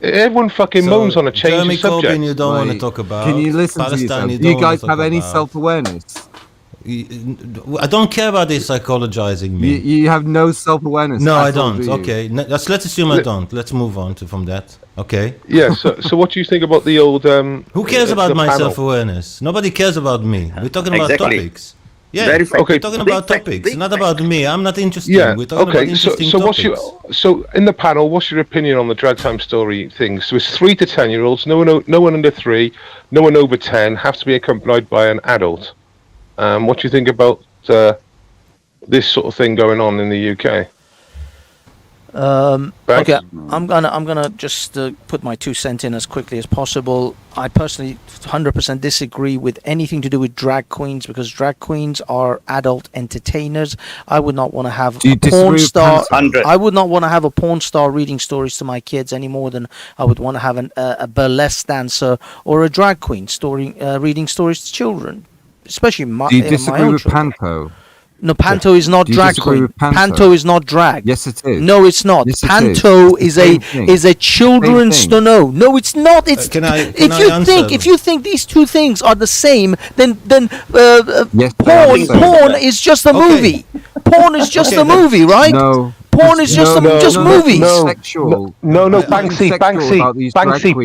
Everyone fucking moans on a change of subject. Corbyn, you don't want to talk about. Can you listen Palestine, to yourself? you Do you guys have any self-awareness? I don't care about this psychologizing me. You have no self-awareness. No, I don't. Okay, let's assume I don't. Let's move on from that. Okay. Yeah. So what do you think about the old? Who cares about my self-awareness? Nobody cares about me. We're talking about topics. Yeah. Okay. We're talking about topics, not about me. I'm not interested. Yeah. We're talking about interesting topics. So in the panel, what's your opinion on the drag time story thing? So it's 3 to 10-year-olds. No one under 3, no one over 10 have to be accompanied by an adult. What do you think about this sort of thing going on in the UK? Okay, I'm gonna just put my 2 cents in as quickly as possible. I personally 100% disagree with anything to do with drag queens because drag queens are adult entertainers. I would not want to have a porn star. I would not want to have a porn star reading stories to my kids any more than I would want to have a burlesque dancer or a drag queen reading stories to children, especially my. Do you disagree with Panto? No, Panto is not drag queen. Panto is not drag. Yes, it is. No, it's not. Yes, Panto is a children's No, it's not. It's if you think these two things are the same, then porn is just a movie. Porn is just a movie, right? No. Porn is just movies. No, Banksy.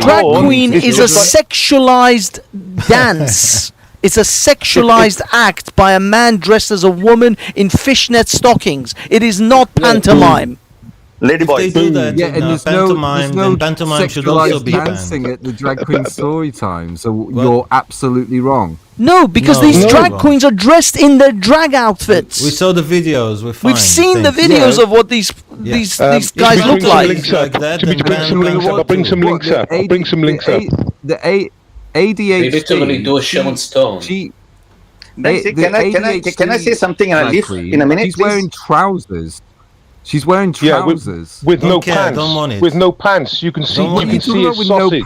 Drag queen is a sexualized dance. It's a sexualized act by a man dressed as a woman in fishnet stockings. It is not pantomime. Ladyboy. If they do that in pantomime should also be dancing at the drag queen story time. So you're absolutely wrong. No, because these drag queens are dressed in their drag outfits. We saw the videos. We've seen the videos of what these guys look like. Bring some links up. The ADHD. They literally do a show on stone. Can I say something? And I leave in a minute. She's wearing trousers. She's wearing trousers with no pants. Don't want it. With no pants, you can see. You can see his sausage.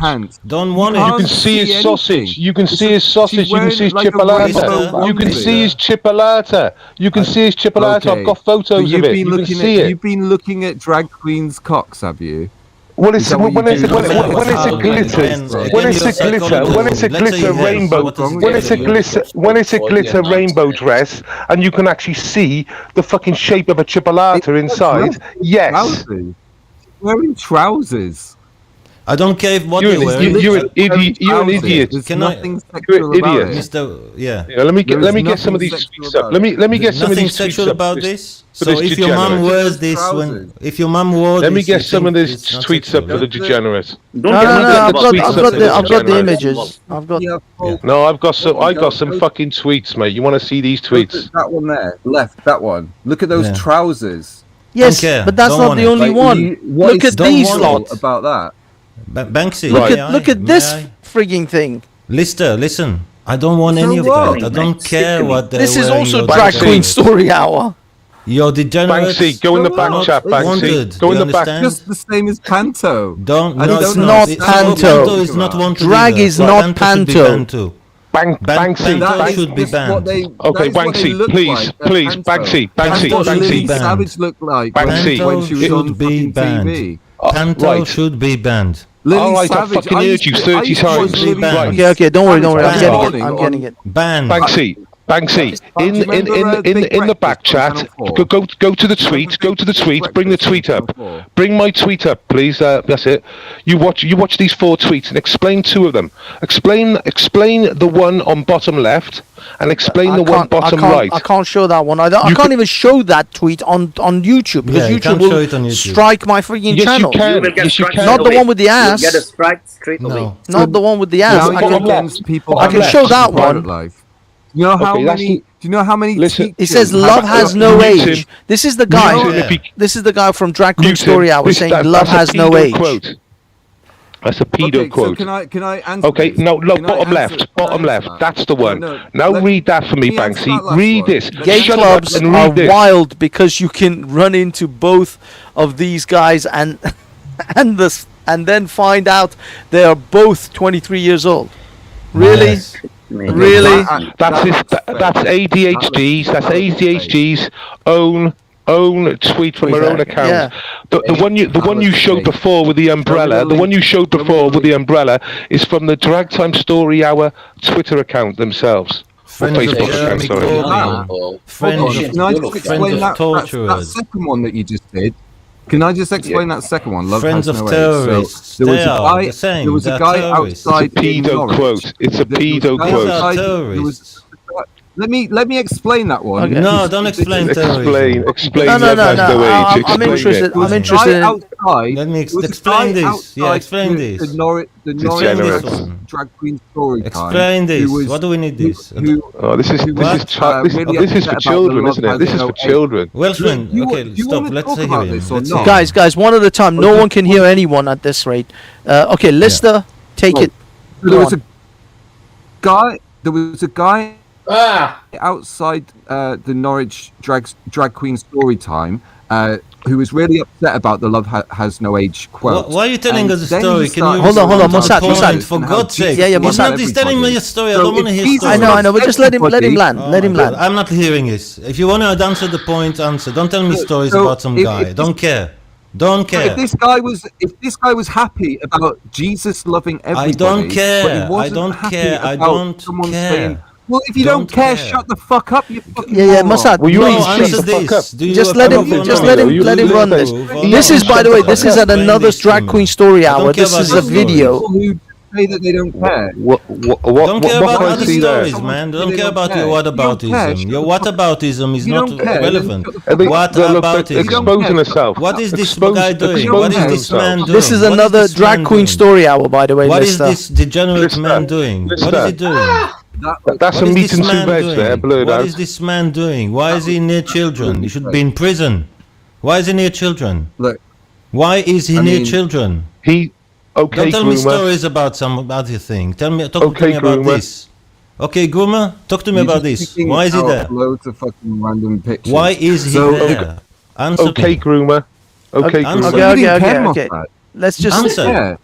Don't want it. You can see his sausage. You can see his sausage. You can see his chipolata. You can see his chipolata. You can see his chipolata. I've got photos of it. You can see it. You've been looking at drag queens' cocks, have you? When it's a glitter rainbow dress, and you can actually see the fucking shape of a chipolata inside. Yes. Wearing trousers. I don't care what You're they an wear. idiot. You're an idiot. Can I? You're an idiot. Mr. Yeah. Yeah, let me get some of these tweets up. Let me get some of Nothing these tweets sexual up. about this. For So this if your mom degenerate. wears this, if your mom wore Let me this, get you some of think these it's not tweets sexual, up for the yeah? degenerate. No, I've got the images. I've got. No, I've got some fucking tweets, mate. You want to see these Look tweets? at that one there, left. That one. Look at those Yeah. trousers. Yes, Don't care. but that's Don't not want the it. only Like, one. what Look is at these sexual lot. about that. Banksy. Look at this frigging thing. Lister, listen. I don't want So any of what? that. I don't care what they're This is wearing. also or Drag doing. Queen Story Hour. You're degenerates. Banksy, go in the back not chat, Banksy. wanted. Go in You the back. understand? Just the same as Panto. Don't. I No, don't it's know. not. It's Panto Panto. is not wanted. Drag either. is not Panto should be Panto. banned too. Banksy, Panto That should is be just banned. what they- Okay, that is what they Banksy, look please, like, they're please, Panto. Banksy, That's Banksy, what Lily Banksy. Savage looked like Banksy. when she was on should be fucking banned. TV. Panto right. should be banned. Lily All right, I Savage. fucking I heard used you to- 30 I used to watch times. Lily Banned. Savage. Okay, don't worry. I'm Banned. getting it. I'm getting it. Banned. Banksy, in the back chat, go to the tweet, bring the tweet up, bring my tweet up, please. That's it. You watch these 4 tweets and explain 2 of them. Explain the one on bottom left and explain the one bottom right. I can't show that one. I can't even show that tweet on YouTube because Yeah, you YouTube can't will show it on YouTube. strike my freaking Yes, channel. you can. You will get Yes, you struck can. Not the away. one with the ass. You'll get a strike straight away. No. Not the one with the ass. Now I you're can, against people. I can having show that private one. life. You know how Okay, that's many? Do you know how many? Listen, It says teachers love have- has no Mute him. age. This is the guy. Mute him if he- This is the guy from Drag Queen Mute him. Story Hour saying love that's a has no pedo age. Quote. That's a pedo Okay, so quote. can I answer? Okay, this? no, Can I bottom answer- left, can I bottom answer left. that? That's the one. No, Now let read that for me, me answer Banksy. that last Read one. this. Gay Shut clubs up and are read this. wild because you can run into both of these guys and and then find out they are both 23 years old. Really? Yes. Really? That's ADHD's. That's ADHD's own tweet from her own account. Yeah. The one you showed before with the umbrella. The one you showed before with the umbrella is from the Drag Time Story Hour Twitter account themselves. Or Friends of Facebook account, Jeremy sorry. Corbyn. Friends Hold on, of- can I just explain friends of that torturers. second one that you just did? Can I just explain that second one? Love Friends has of no terrorists. Age. So, there was They a are guy. the same. There was a They're guy terrorists. outside. It's a pedo in Norwich. quote. It's a There was pedo guy quote. These are outside- there was- terrorists. Let me explain that one. Okay. No, don't explain terrorism. Explain. No, Love has no age. I'm Explain interested. it. I'm interested in. Outside, Let me there was a explain guy this. Yeah, outside explain the this. Norwich Explain this drag, one. drag queen story time. Explain this. who was- What do we need this? Oh, this is really this is for upset children, about isn't it? the This is love for has no children. Welsman, Do you okay, want to stop. Let's talk hear about him. this or Let's not? hear him. Guys, one at a time. No one can hear anyone at this rate. Okay, Lister, take it. There Go was on. a guy. There was a guy outside the Norwich drag queen story time who was really upset about the love has no age quote. Why are you telling And us a then story? he Can you Hold on, Mossad, point, Mossad. for God's sake? Yeah, He's Mossad. not telling me a story. I So don't want to if hear he's- stories. I know, but just let him land. Oh Let him my God, land. I'm not hearing this. If you want to answer the point, answer. Don't tell me stories So about some if- guy. if Don't care. Don't care. If this guy was happy about Jesus loving everybody, don't care. but he I wasn't don't happy care. I about don't someone care. saying, well, if you don't care, shut the fuck up, you fucking Yeah, moron. Mossad. Will you No, please answer shut the fuck this. up? Do you Just let him. approve or Just not? let no, him. you Let him lose run that. this. Approve or This not? is, by the way, Shut this the is fuck at up. another Explain Drag this Queen to Story me. I Hour. don't care This about is a these stories. video. People who say that they don't care. What Don't care what about can I other see there? stories, man. Don't They care don't about care. your You don't care, whataboutism. shut Your the fuck up. whataboutism is You not don't care, then relevant. shut the fuck up. Whataboutism. Exposing herself. What is this Expose- guy doing? exposing What is this himself. man doing? This is What another this Drag man Queen doing? Story Hour, by the way, What is Lister. this degenerate man doing? Lister. What is he doing? That's What a is meat this and two man veg there, doing? blurred What out. is this man doing? Why is he near children? He should be in prison. Why is he near children? Look, Why is he I near mean- children? Okay, Don't tell me groomer. stories about some other thing. Talk Okay, to me about groomer. this. Okay, groomer, talk to me you're about just this. picking Why is he out there? Loads of fucking random pictures. Why is he So- there? Answer Okay, me. groomer. Okay, Okay, groomer. Answer. okay, You okay, didn't okay. care, Let's just. Answer. Yeah.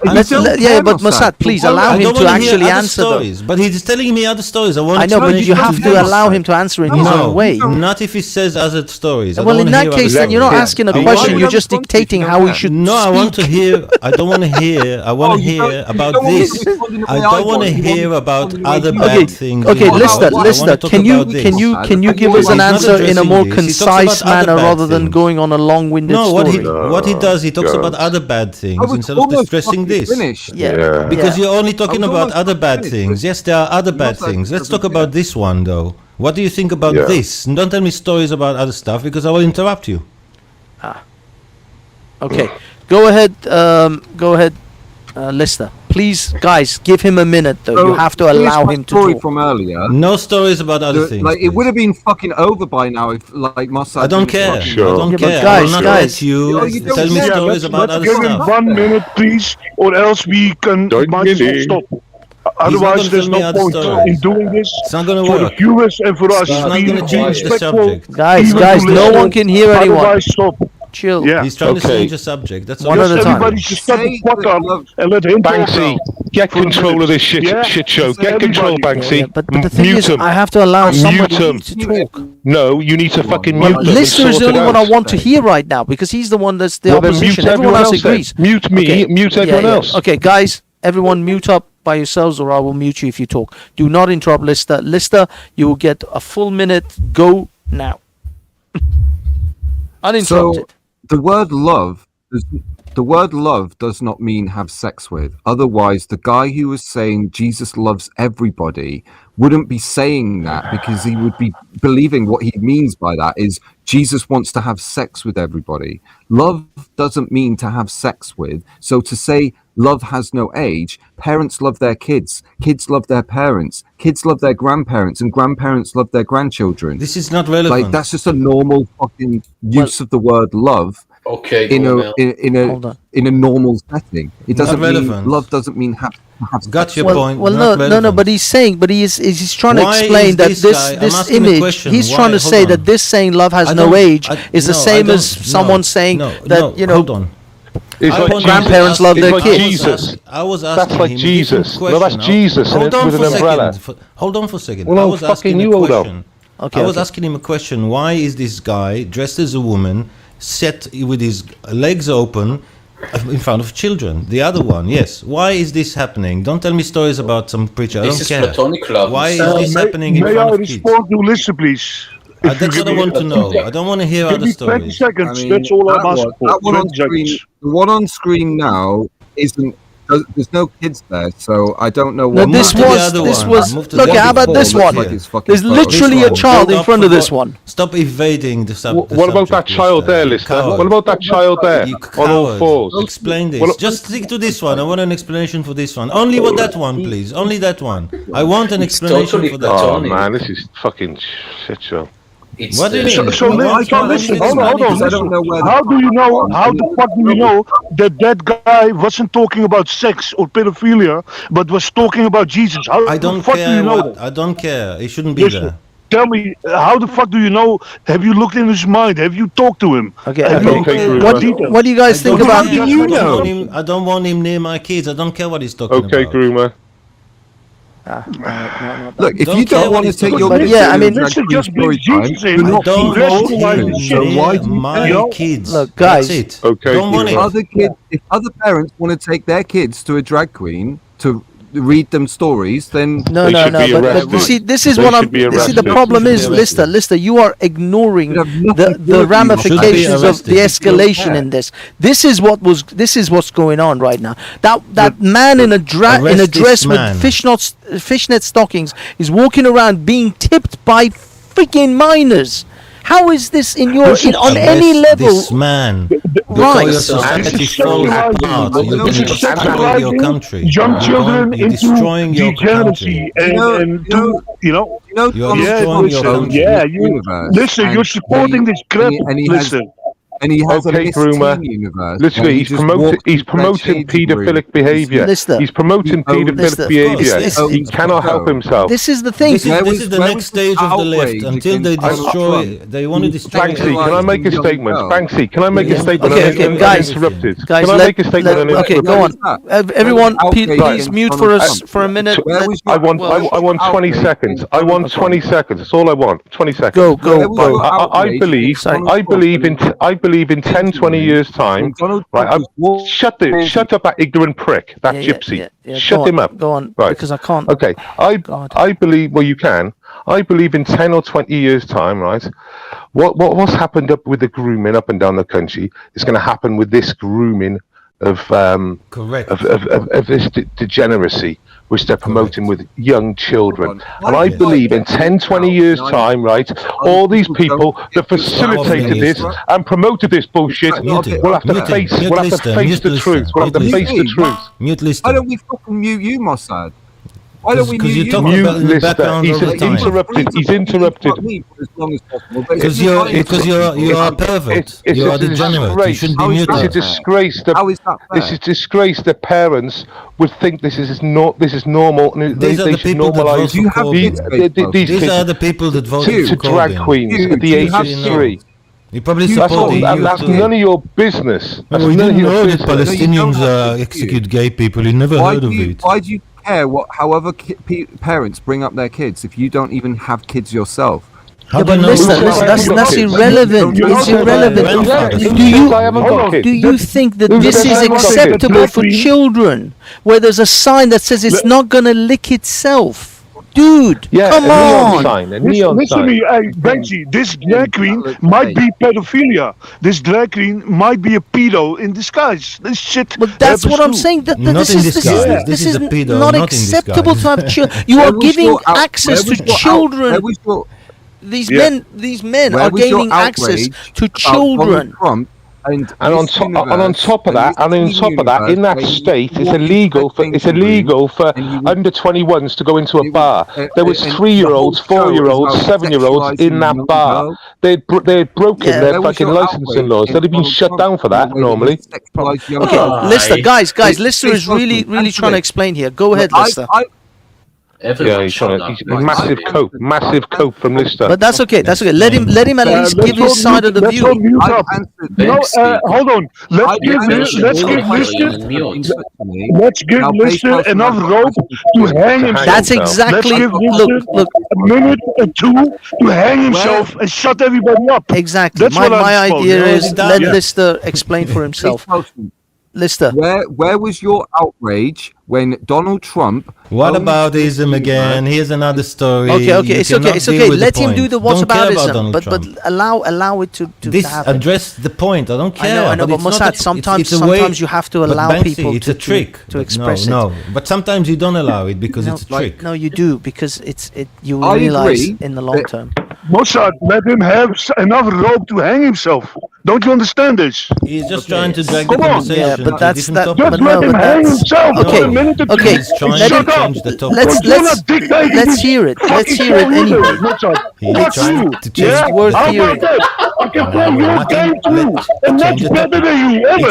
But Mossad, please allow him to actually answer stories. But he's telling me other stories. I know, but you have to allow him to answer in his own way. Not if he says other stories. Well, in that case, then you're not asking a question. You're just dictating how we should. No, I want to hear. I don't want to hear. I want to hear about this. I don't want to hear about other bad things. Okay, Lister, can you give us an answer in a more concise manner rather than going on a long-winded story? No, what he does, he talks about other bad things instead of stressing this. Yeah. Because you're only talking about other bad things. Yes, there are other bad things. Let's talk about this one, though. What do you think about this? And don't tell me stories about other stuff because I will interrupt you. Okay. Go ahead, Lister. Please, guys, give him a minute, though. You have to allow him to talk. From earlier. No stories about other things. Like, it would have been fucking over by now if, like, Mossad... I don't care. Sure. I don't care. Guys, I will not let you tell me stories about other stuff. Give him 1 minute, please, or else we might as well stop. Otherwise, there's no point in doing this. It's not going to work. For the viewers and for us. It's not going to change the subject. Guys, no one can hear anyone. Otherwise, stop. Chill. Yeah. He's trying to change the subject. That's one at a time. Everybody should stop the fuck up and let him Banksy, get control of this shit show. Get control, Banksy. Yeah, but the thing is, I have to allow somebody to talk. No, you need to fucking mute them. Lister is the only one I want to hear right now because he's the one that's the opposition. Everyone else agrees. Mute me, mute everyone else. Okay, guys, everyone mute up by yourselves or I will mute you if you talk. Do not interrupt Lister. Lister, you will get a full minute. Go now. Uninterrupted. So, the word love does not mean have sex with. Otherwise, the guy who was saying Jesus loves everybody wouldn't be saying that because he would be believing what he means by that is Jesus wants to have sex with everybody. Love doesn't mean to have sex with. So to say love has no age, parents love their kids, kids love their parents, kids love their grandparents, and grandparents love their grandchildren. This is not relevant. Like, that's just a normal fucking use of the word love. Okay, in a normal setting. It doesn't mean love doesn't mean have. Got your point. Well, no. But he's saying, he's trying to explain that this image. He's trying to say that this saying love has no age is the same as someone saying that Hold on. Grandparents love their kids. I was asking that's like him Jesus. No, that's Jesus with an umbrella. Hold on for a second. Well, I was asking him a question. Okay, I was asking him a question. Why is this guy dressed as a woman, set with his legs open in front of children? The other one, yes. Why is this happening? Don't tell me stories about some preacher. I don't care. This is platonic love. Why is this happening in front of kids? May I respond to Lister, please? That's what I want to know. I don't want to hear other stories. 20 seconds. That's all I'm asking for. The one on screen now isn't. There's no kids there, so I don't know what. No, this was. Look, how about this one? There's literally a child in front of this one. Stop evading the subject. What about that child there, Lister? What about that child there on all fours? Explain this. Just stick to this one. I want an explanation for this one. Only with that one, please. Only that one. I want an explanation for that one. Oh man, this is fucking shit show. What do you mean? Listen, hold on. How do you know? How the fuck do you know that guy wasn't talking about sex or pedophilia, but was talking about Jesus? I don't care. I don't care. He shouldn't be there. Tell me, how the fuck do you know? Have you looked in his mind? Have you talked to him? Okay. What do you guys think about? I don't want him near my kids. I don't care what he's talking about. Okay, Groomer. Look, if you don't want to take your kids, this is just story time. I don't want him my kids. Look, guys. That's it. Okay. Don't want it. If other parents want to take their kids to a drag queen to read them stories, then no. But you see, this is what I'm. You see, the problem is, Lister, you are ignoring the ramifications of the escalation in this. This is what's going on right now. That man in a dress with fishnet stockings is walking around being tipped by freaking minors. How is this on any level? This man, right? Your society falls apart. You're destroying your country. Young children you're destroying your country. You're destroying your country. Yeah, listen, you're supporting this crap. Listen. And he has okay, a groomer. universe. Literally, he's promoting paedophilic behaviour. He's promoting paedophilic behaviour. He cannot help himself. This is the thing. This is the next stage of the left. Until they destroy, they want to destroy. Banksy, can I make a statement? Banksy, can I make a statement? Okay, guys. Uninterrupted. Guys, can I make a statement uninterrupted? Okay, go on. Everyone, please mute for us for a minute. I want 20 seconds. I want 20 seconds. That's all I want. 20 seconds. Go. I believe in 10, 20 years' time. Right. Shut up, that ignorant prick, that gypsy. Shut him up. Go on. Right. Because I can't. Okay. I believe. Well, you can. I believe in 10 or 20 years' time, right? What's happened up with the grooming up and down the country is going to happen with this grooming of this degeneracy which they're promoting with young children. And I believe in 10, 20 years' time, right, all these people that facilitated this and promoted this bullshit will have to face the truth. We'll have to face the truth. Mute Lister. Why don't we fucking mute you, Mossad? Why don't we mute you? Mute Lister. He's interrupted. Because you are a pervert. You are degenerate. You shouldn't be muted. It's a disgrace. This is disgrace that parents would think this is normal. These are the people that vote for Corbyn. These are the people that voted for to drag queens at the age of 3. You probably support the EU. That's none of your business. You didn't know that Palestinians execute gay people. You never heard of it. Why do you care however parents bring up their kids if you don't even have kids yourself? Listen, that's irrelevant. It's irrelevant. Do you think that this is acceptable for children, where there's a sign that says it's not gonna lick itself? Dude, come on! Listen to me, Banksy. This drag queen might be pedophilia. This drag queen might be a pedo in disguise. This shit. But that's what I'm saying. This is not acceptable to have children. You are giving access to children. These men are gaining access to children. And on top of that, in that state, it's illegal for under 21s to go into a bar. There was 3-year-olds, 4-year-olds, 7-year-olds in that bar. They'd broken their fucking licensing laws. They'd have been shut down for that normally. Okay, Lister, guys, Lister is really trying to explain here. Go ahead, Lister. He's trying to massive cope from Lister. But that's okay. Let him at least give his side of the view. Hold on. Let's give Lister enough rope to hang himself. That's exactly. Look. A minute or two to hang himself and shut everybody up. Exactly. My idea is let Lister explain for himself. Lister, where was your outrage when Donald Trump? What about ism again? Here's another story. Okay, it's okay. Let him do the whataboutism, but allow it to happen. Address the point. I don't care. I know, but Mossad, sometimes you have to allow people it's a trick to express it. No, but sometimes you don't allow it because it's a trick. No, you do because you will realize in the long term. Mossad, let him have enough rope to hang himself. Don't you understand this? He's just trying to drag the conversation. Yeah, but that's that. Just let him hang himself. Okay. Let's hear it. Let's hear it anyway. He's trying to change. It's worth hearing. I can play your game too, and that's better than you ever.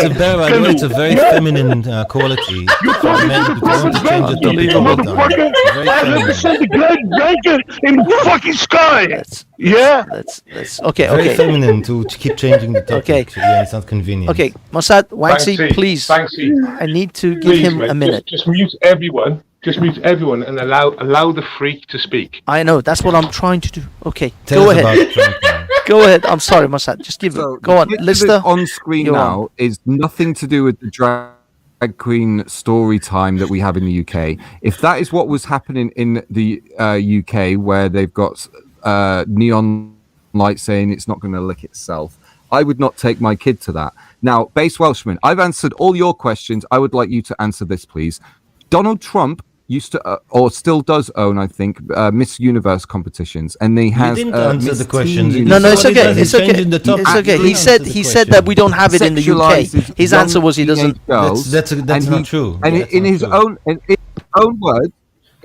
It's a very feminine quality. You want to change the topic, motherfucker? I represent the great blanket in the fucking sky. Yeah. Let's okay. Very feminine to keep changing the topic. Okay. Yeah, it's not convenient. Okay, Mossad, Banksy, please. Banksy. I need to give him a minute. Just mute everyone. And allow the freak to speak. I know. That's what I'm trying to do. Okay. Go ahead. Go ahead. I'm sorry, Mossad. Just give it. Go on. Lister. On screen now is nothing to do with the drag queen story time that we have in the UK. If that is what was happening in the UK, where they've got neon lights saying it's not going to lick itself, I would not take my kid to that. Now, Base Welshman, I've answered all your questions. I would like you to answer this, please. Donald Trump used to, or still does own, I think, Miss Universe competitions, and they have. You didn't answer the question. No, it's okay. It's okay. He said that we don't have it in the UK. His answer was he doesn't. That's not true. And in his own words,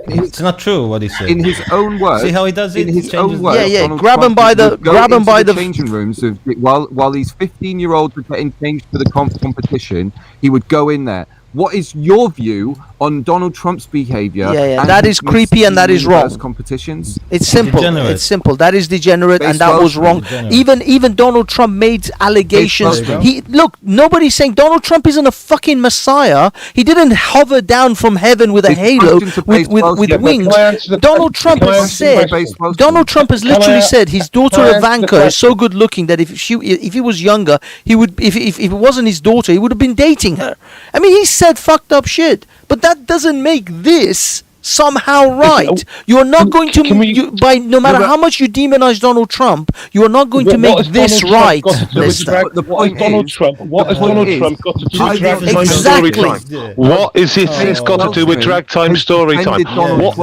It's not true what he said. In his own words, See how he does it? In his Changes own words, Yeah, yeah, Donald grab him Trump by the- would go grab him into by the- changing rooms of while these 15-year-olds were getting changed for the competition. He would go in there. What is your view on Donald Trump's behavior? Yeah, yeah, and that his is creepy and that is wrong. universe competitions. It's simple. Degenerate. It's simple. That is degenerate, and Based that on- was wrong. Degenerate. Even Donald Trump made allegations. Based on- He look. Nobody's saying Donald Trump isn't a fucking messiah. He didn't hover down from heaven with a It's halo question to with Based Welsh. Yeah, but wings. can I answer the Donald question? Trump Can I has answer the said. question? Based Welsh. Donald Trump has Can I- literally said his daughter can I answer the Ivanka is so question? good looking that if he was younger, he would if it wasn't his daughter, he would have been dating her. I mean, he said fucked up shit, but that doesn't make this somehow right. You're not going to no matter how much you demonize Donald Trump, you are not going to make this right. Lister. What has Donald Trump got to do with drag time Exactly. story time? What is this got to do with drag time story time? What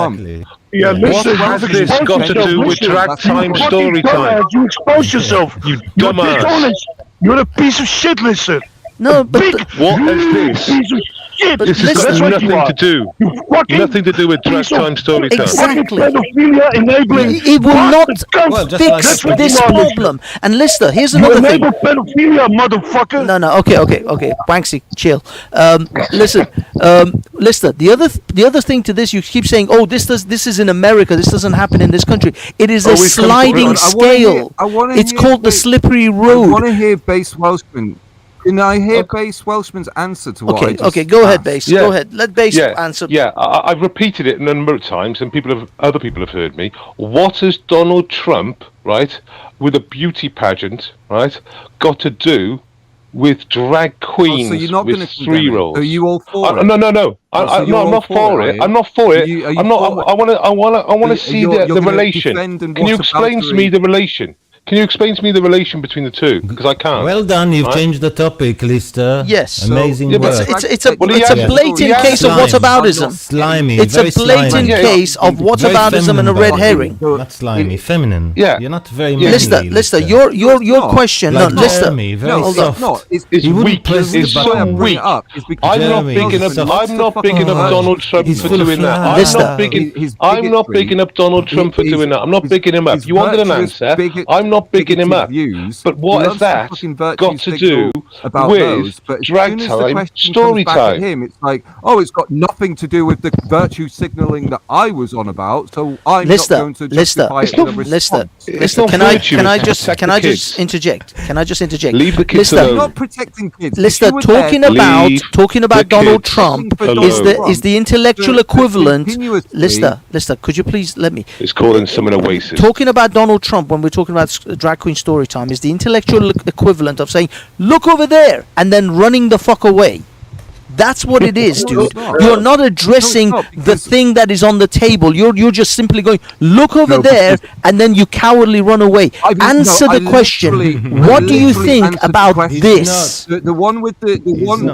Yeah, listen, has you've this exposed got to yourself. do with Listen, drag you time fucking story time? dumbass. You expose yourself. You You're dumbass. dishonest. You're a piece of shit, listen. No, but What is this? Piece of shit. This has That's got what you nothing are. to do. You fucking Nothing to do with drag piece of- time story time. Exactly. Pedophilia enabling. It will not Well, just fix like- That's what this you are, Lister. problem. And Lister, here's You another thing. enable pedophilia, motherfucker. No, okay. Banksy, chill. Listen, Lister. The other thing to this, you keep saying, "Oh, this is in America. This doesn't happen in this country." It is a we've come to- sliding I wanna hear- scale. I wanna It's hear- called the slippery I road. want to hear Base Welshman. Can I hear Base Welshman's answer to what I just Okay. Go ahead, asked? Base. Yeah. Go ahead. Let Base answer. Yeah, I've repeated it a number of times, and other people have heard me. What has Donald Trump, right, with a beauty pageant, right, got to do with drag queens so you're not with gonna condemn it? 3-year-olds? Are you all for it? No. so I'm you're all not for for it, it. I'm not for it. Are you I'm not. for I want to see you're the gonna relation. defend and Can you what explain about to me the relation? Can you explain to me the relation between the two? Because I can't. Well done, you've Right? changed the topic, Lister. Yes. Amazing Yeah, but work. It's a Well, he blatant has- case of Slimy. whataboutism. Slimy. It's a very blatant slimy. case of Very whataboutism and a feminine, red but herring. Not slimy, feminine. Yeah. You're not very manly. Lister, your question. Like No, Lister. Jeremy, very hold soft. on. It's He wouldn't weak. press It's the so button. weak. I'm not Jeremy, bigging up. soft. I'm not bigging up Donald Trump He's for full of doing that. flies. I'm not bigging up Donald Trump for doing that. I'm not bigging him up. You wanted an answer. I'm not bigging him up. But what has that got to do about with those, but as drag soon as the time question story comes back at time? him, it's like, oh, it's got nothing to do with the virtue signaling that I was on about, so I'm not going to justify it in a response. Lister, can I just interject? Can I just interject? Leave the kids Lister, alone. I'm not protecting kids. Lister, If you were there talking to about Leave the Donald kids Trump alone. is the intellectual to equivalent. continuously- Lister, could you please let me? It's calling someone a racist. Talking about Donald Trump when we're talking about drag queen story time is the intellectual equivalent of saying, "Look over there," and then running the fuck away. That's what it is, dude. You're not addressing the thing that is on the table. You're just simply going, "Look over there," and then you cowardly run away. Answer the question. What do you think about this? The one with the one.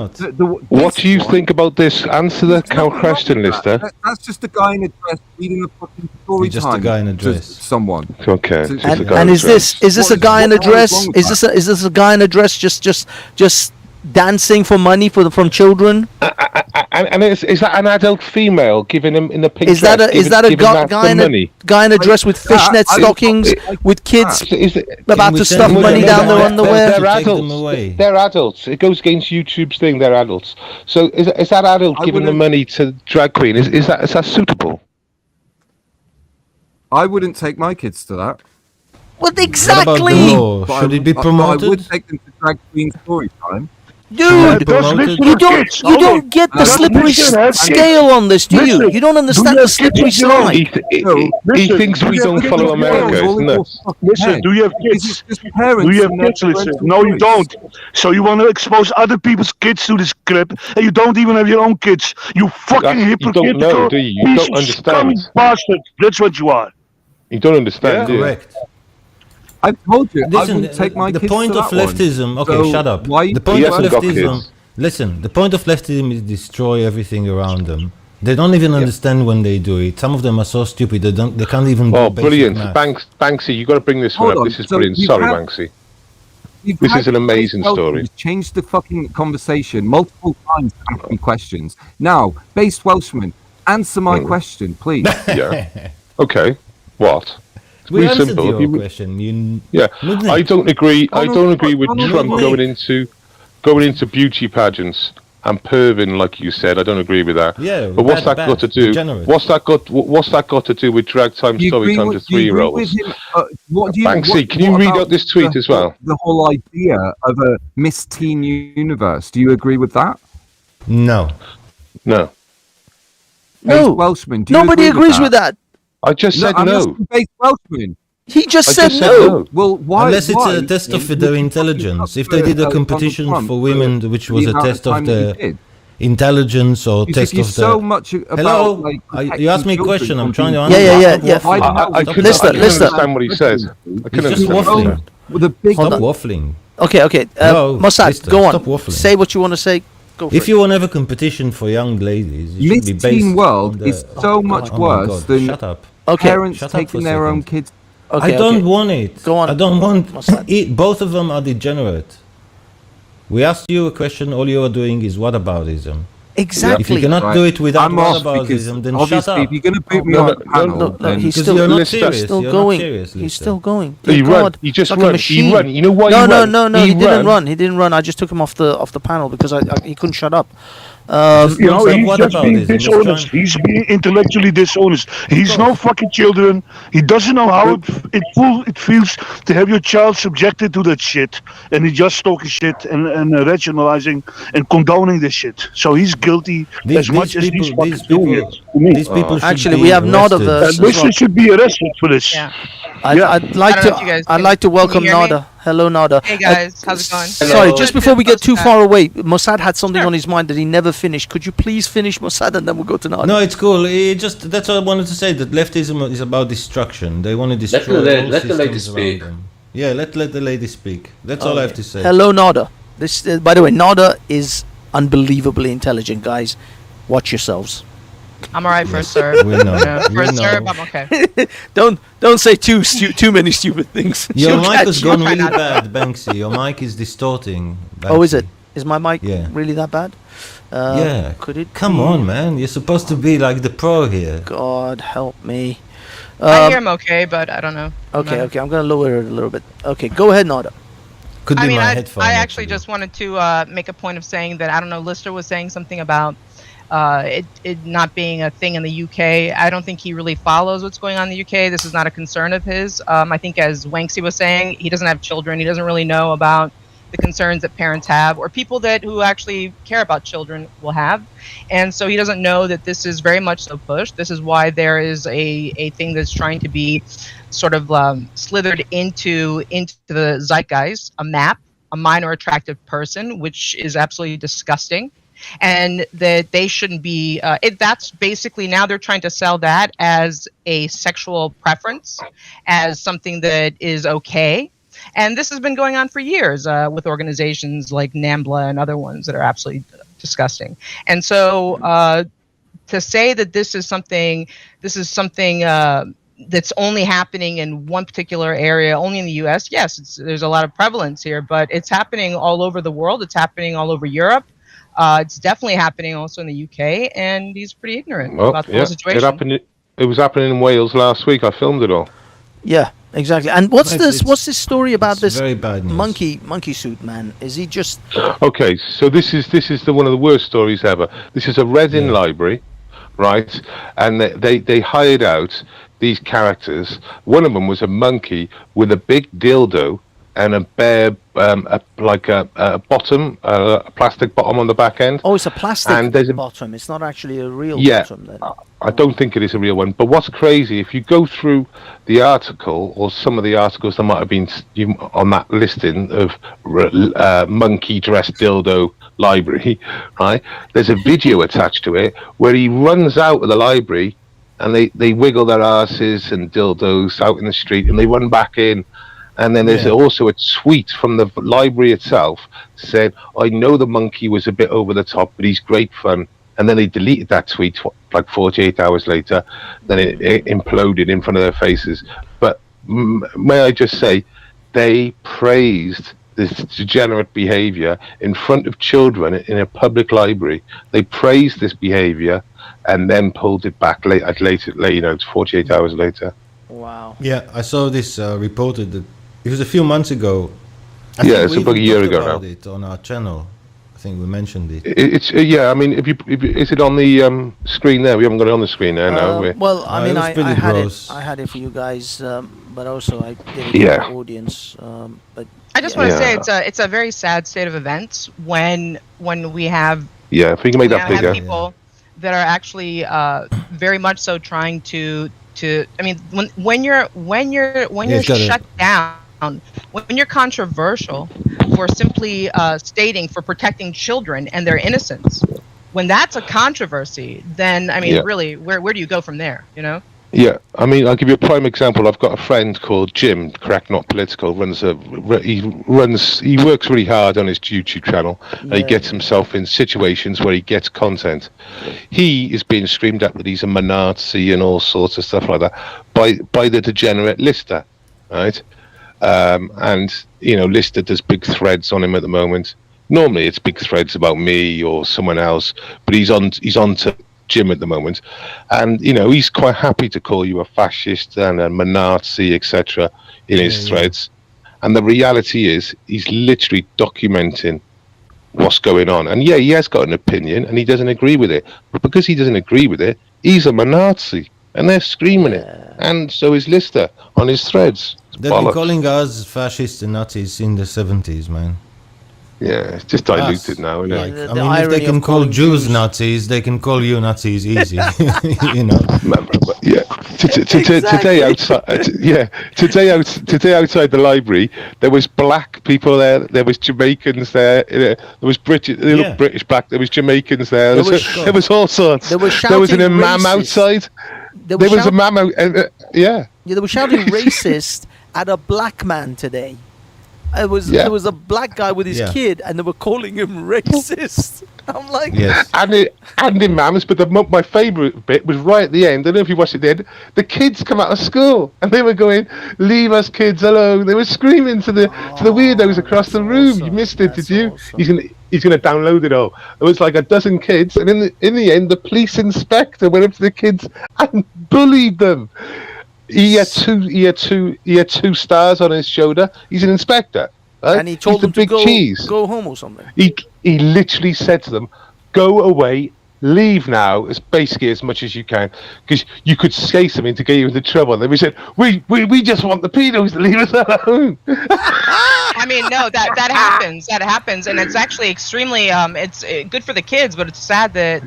What do you think about this? Answer the question, Lister. That's just a guy in a dress reading a fucking story Just a time guy in a to dress. someone. Okay. So- just a guy And in is a this dress. a guy in a what is dress? wrong with Is this a guy in a dress just dancing for money for children? And is that an adult female giving him in the pink Is that dress? a guy in money? guy in a dress with fishnet stockings with kids about to stuff money down their underwear? They're adults. They're adults. It goes against YouTube's thing. They're adults. So is that adult giving the money to drag queen? Is that suitable? I wouldn't take my kids to that. Well, What about exactly, the law? Should it be I would promoted? take them to drag queen story time. dude. Promoted? You don't get the slippery scale on this, do you? You don't understand the slippery slide. He thinks we don't follow America, isn't it? Listen, do you have kids? Do you have kids? Listen, no, you don't. So you want to expose other people's kids to this crap, and you don't even have your own kids. You fucking You hypocritical don't know, do you? You piece don't of understand. scummy bastard. That's what you are. You don't understand, do you? Correct. I told you, I Listen, wouldn't take my the kids point to of that one. leftism. Okay, So shut up. why- The point He of hasn't got leftism. kids. Listen, the point of leftism is destroy everything around them. They don't even understand when they do it. Some of them are so stupid they can't even. Oh, do basic brilliant. maths. Banksy, you got to bring this one Hold up. on, This is so brilliant. you've Sorry, had- Banksy. You've This had is an amazing Base story. Welshman changed the fucking conversation multiple times asking questions. Now, Base Welshman, Answer my question, please. Yeah. Okay. What? We Really answered simple. your question. Yeah. I don't agree. I don't agree with Donald, Trump wait. going into beauty pageants and perving, like you said. I don't agree with that. Yeah, but what's that got to do? degenerate. What's that got to do with drag time story time to 3-year-olds? Banksy, can you read out this tweet as well? The whole idea of a Miss Teen Universe. Do you agree with that? No. No. Based Welshman. Do you Nobody agree agrees with that. I just said I'm no. asking Based Welshman. He just I said just no. Well, why? Unless it's why? a test of their intelligence. If they did a competition for women, which was a test of their intelligence or Because test if you're of so the... much about, Hello? like, You asked me a protecting question. I'm children trying to from answer. Yeah. I couldn't understand what he says. I couldn't He's just understand. waffling. With a big Stop waffling. Okay. No, Mossad, mister, go on. stop waffling. Say what you want to say. Go for If it. you want to have a competition for young ladies, it should be Miss based Teen World on the... is so much my worse God, than shut up. parents Shut up for taking a their own second. kids. Okay, I don't want it. Go on. I don't want it. Both of them are degenerate. We asked you a question. All you are doing is whataboutism. Exactly. If you cannot do it without I'm off because whataboutism, then shut obviously up. if you're going to put me on a panel, No, then he's Because still, you're not he's serious. still You're going. not serious, He's Lisa. still going. He Dear run. God, He just like a run. machine. He run. You know why No, he no, run? no, no. He didn't ran. run. He didn't run. I just took him off the panel because he couldn't shut up. He's just being whataboutism. dishonest. He's being intellectually dishonest. He's no fucking children. He doesn't know how it feels to have your child subjected to that shit, and he's just talking shit and rationalizing and condoning this shit. So he's guilty as much as these fuckers doing it. To me. These people should Actually, be we have Nada arrested. verse. And Mister should be arrested for this. Yeah. I'd like I don't know if you guys I'd like to welcome you hear me? Nada. Hello, Nada. Hey guys, how's it going? Sorry, just before we get too far away, Mossad had something on his mind that he never finished. Could you please finish, Mossad, and then we'll go to Nada? No, it's cool. That's what I wanted to say. That leftism is about destruction. They want to destroy all let the lady systems around speak. them. Yeah, let the lady speak. That's all I have to say. Hello, Nada. This, by the way, Nada is unbelievably intelligent, guys. Watch yourselves. I'm alright for a serve. We know. For We a serve, know. I'm okay. Don't say too many stupid things. Your She'll mic catch has you. gone really bad, Banksy. Your mic is distorting. Oh, is Banksy. it? Is my mic really that bad? Yeah. Could it? Come be? on, man. You're supposed to be like the pro here. God help me. I hear him okay, but I don't know. Okay. I'm gonna lower it a little bit. Okay, go ahead, Nada. Could be I mean, my I headphone. actually just wanted to make a point of saying that I don't know. Lister was saying something about it not being a thing in the UK. I don't think he really follows what's going on in the UK. This is not a concern of his. I think, as Wanksy was saying, he doesn't have children. He doesn't really know about the concerns that parents have, or people who actually care about children will have. And so he doesn't know that this is very much so pushed. This is why there is a thing that's trying to be sort of slithered into the zeitgeist, a map, a minor attractive person, which is absolutely disgusting. And that they shouldn't be, that's basically now they're trying to sell that as a sexual preference, as something that is okay. And this has been going on for years with organizations like NAMBLA and other ones that are absolutely disgusting. And so to say that this is something that's only happening in one particular area, only in the US, yes, there's a lot of prevalence here, but it's happening all over the world. It's happening all over Europe. It's definitely happening also in the UK, and he's pretty ignorant about the whole situation. It was happening in Wales last week. I filmed it all. Yeah, exactly. And what's this story about this very bad news. monkey suit man? Is he just Okay, so this is one of the worst stories ever. This is a Reading library, right? And they hired out these characters. One of them was a monkey with a big dildo and a bare like a bottom, a plastic bottom on the back end. Oh, it's a plastic and there's bottom. It's not actually a real bottom then. I don't think it is a real one. But what's crazy, if you go through the article, or some of the articles that might have been on that listing of monkey dress dildo library, right? There's a video attached to it where he runs out of the library and they wiggle their asses and dildos out in the street and they run back in. And then there's also a tweet from the library itself saying, I know the monkey was a bit over the top, but he's great fun. And then they deleted that tweet like 48 hours later. Then it imploded in front of their faces. But may I just say, they praised this degenerate behavior in front of children in a public library. They praised this behavior and then pulled it back later, 48 hours later. Wow. Yeah, I saw this reported that it was a few months ago. Yeah, it's about a year ago now. It on our channel. I think we mentioned it. It's yeah. I mean, if is it on the screen there? We haven't got it on the screen there now. Well, I mean, I had it for you guys, but also I did it for the audience. But I just want to say it's a very sad state of events when we have if we can make that bigger. People that are actually very much so trying to. I mean, when you're shut down. When you're controversial for simply stating for protecting children and their innocence, when that's a controversy, then I mean, really, where do you go from there? You know? Yeah, I mean, I'll give you a prime example. I've got a friend called Jim, correct, not political. He works really hard on his YouTube channel, and he gets himself in situations where he gets content. He is being screamed at that he's a Nazi and all sorts of stuff like that by the degenerate Lister, right? And Lister does big threads on him at the moment. Normally it's big threads about me or someone else, but he's on to Jim at the moment, and he's quite happy to call you a fascist and a Nazi, etc. in his threads. And the reality is he's literally documenting what's going on. And he has got an opinion and he doesn't agree with it, but because he doesn't agree with it, he's a Nazi, and they're screaming it. And so is Lister on his threads. They've been calling us fascists and Nazis in the 70s, man. Yeah, it's just diluted now, isn't it? I mean, if they can call Jews Nazis, they can call you Nazis easy. Today outside the library, there was black people there. There was Jamaicans there. There was British. They looked British black. There was Jamaicans there. There was all sorts. There was an imam outside. There was a imam out. Yeah, they were shouting racist at a black man today. There was a black guy with his kid, and they were calling him racist. I'm like, and imams. But my favourite bit was right at the end. I don't know if you watched it. Then the kids come out of school, and they were going, "Leave us kids alone." They were screaming to the weirdos across the room. You missed it, did you? Awesome. He's gonna download it all. It was like a dozen kids, and in the end, the police inspector went up to the kids and bullied them. He had two stars on his shoulder. He's an inspector, right? And he told them to go home or something. He literally said to them, "Go away, leave now, as basically as much as you can, because you could say something to get you into trouble." And then we said, "We just want the pedos to leave us alone." I mean, no, that happens. That happens, and it's actually extremely it's good for the kids, but it's sad that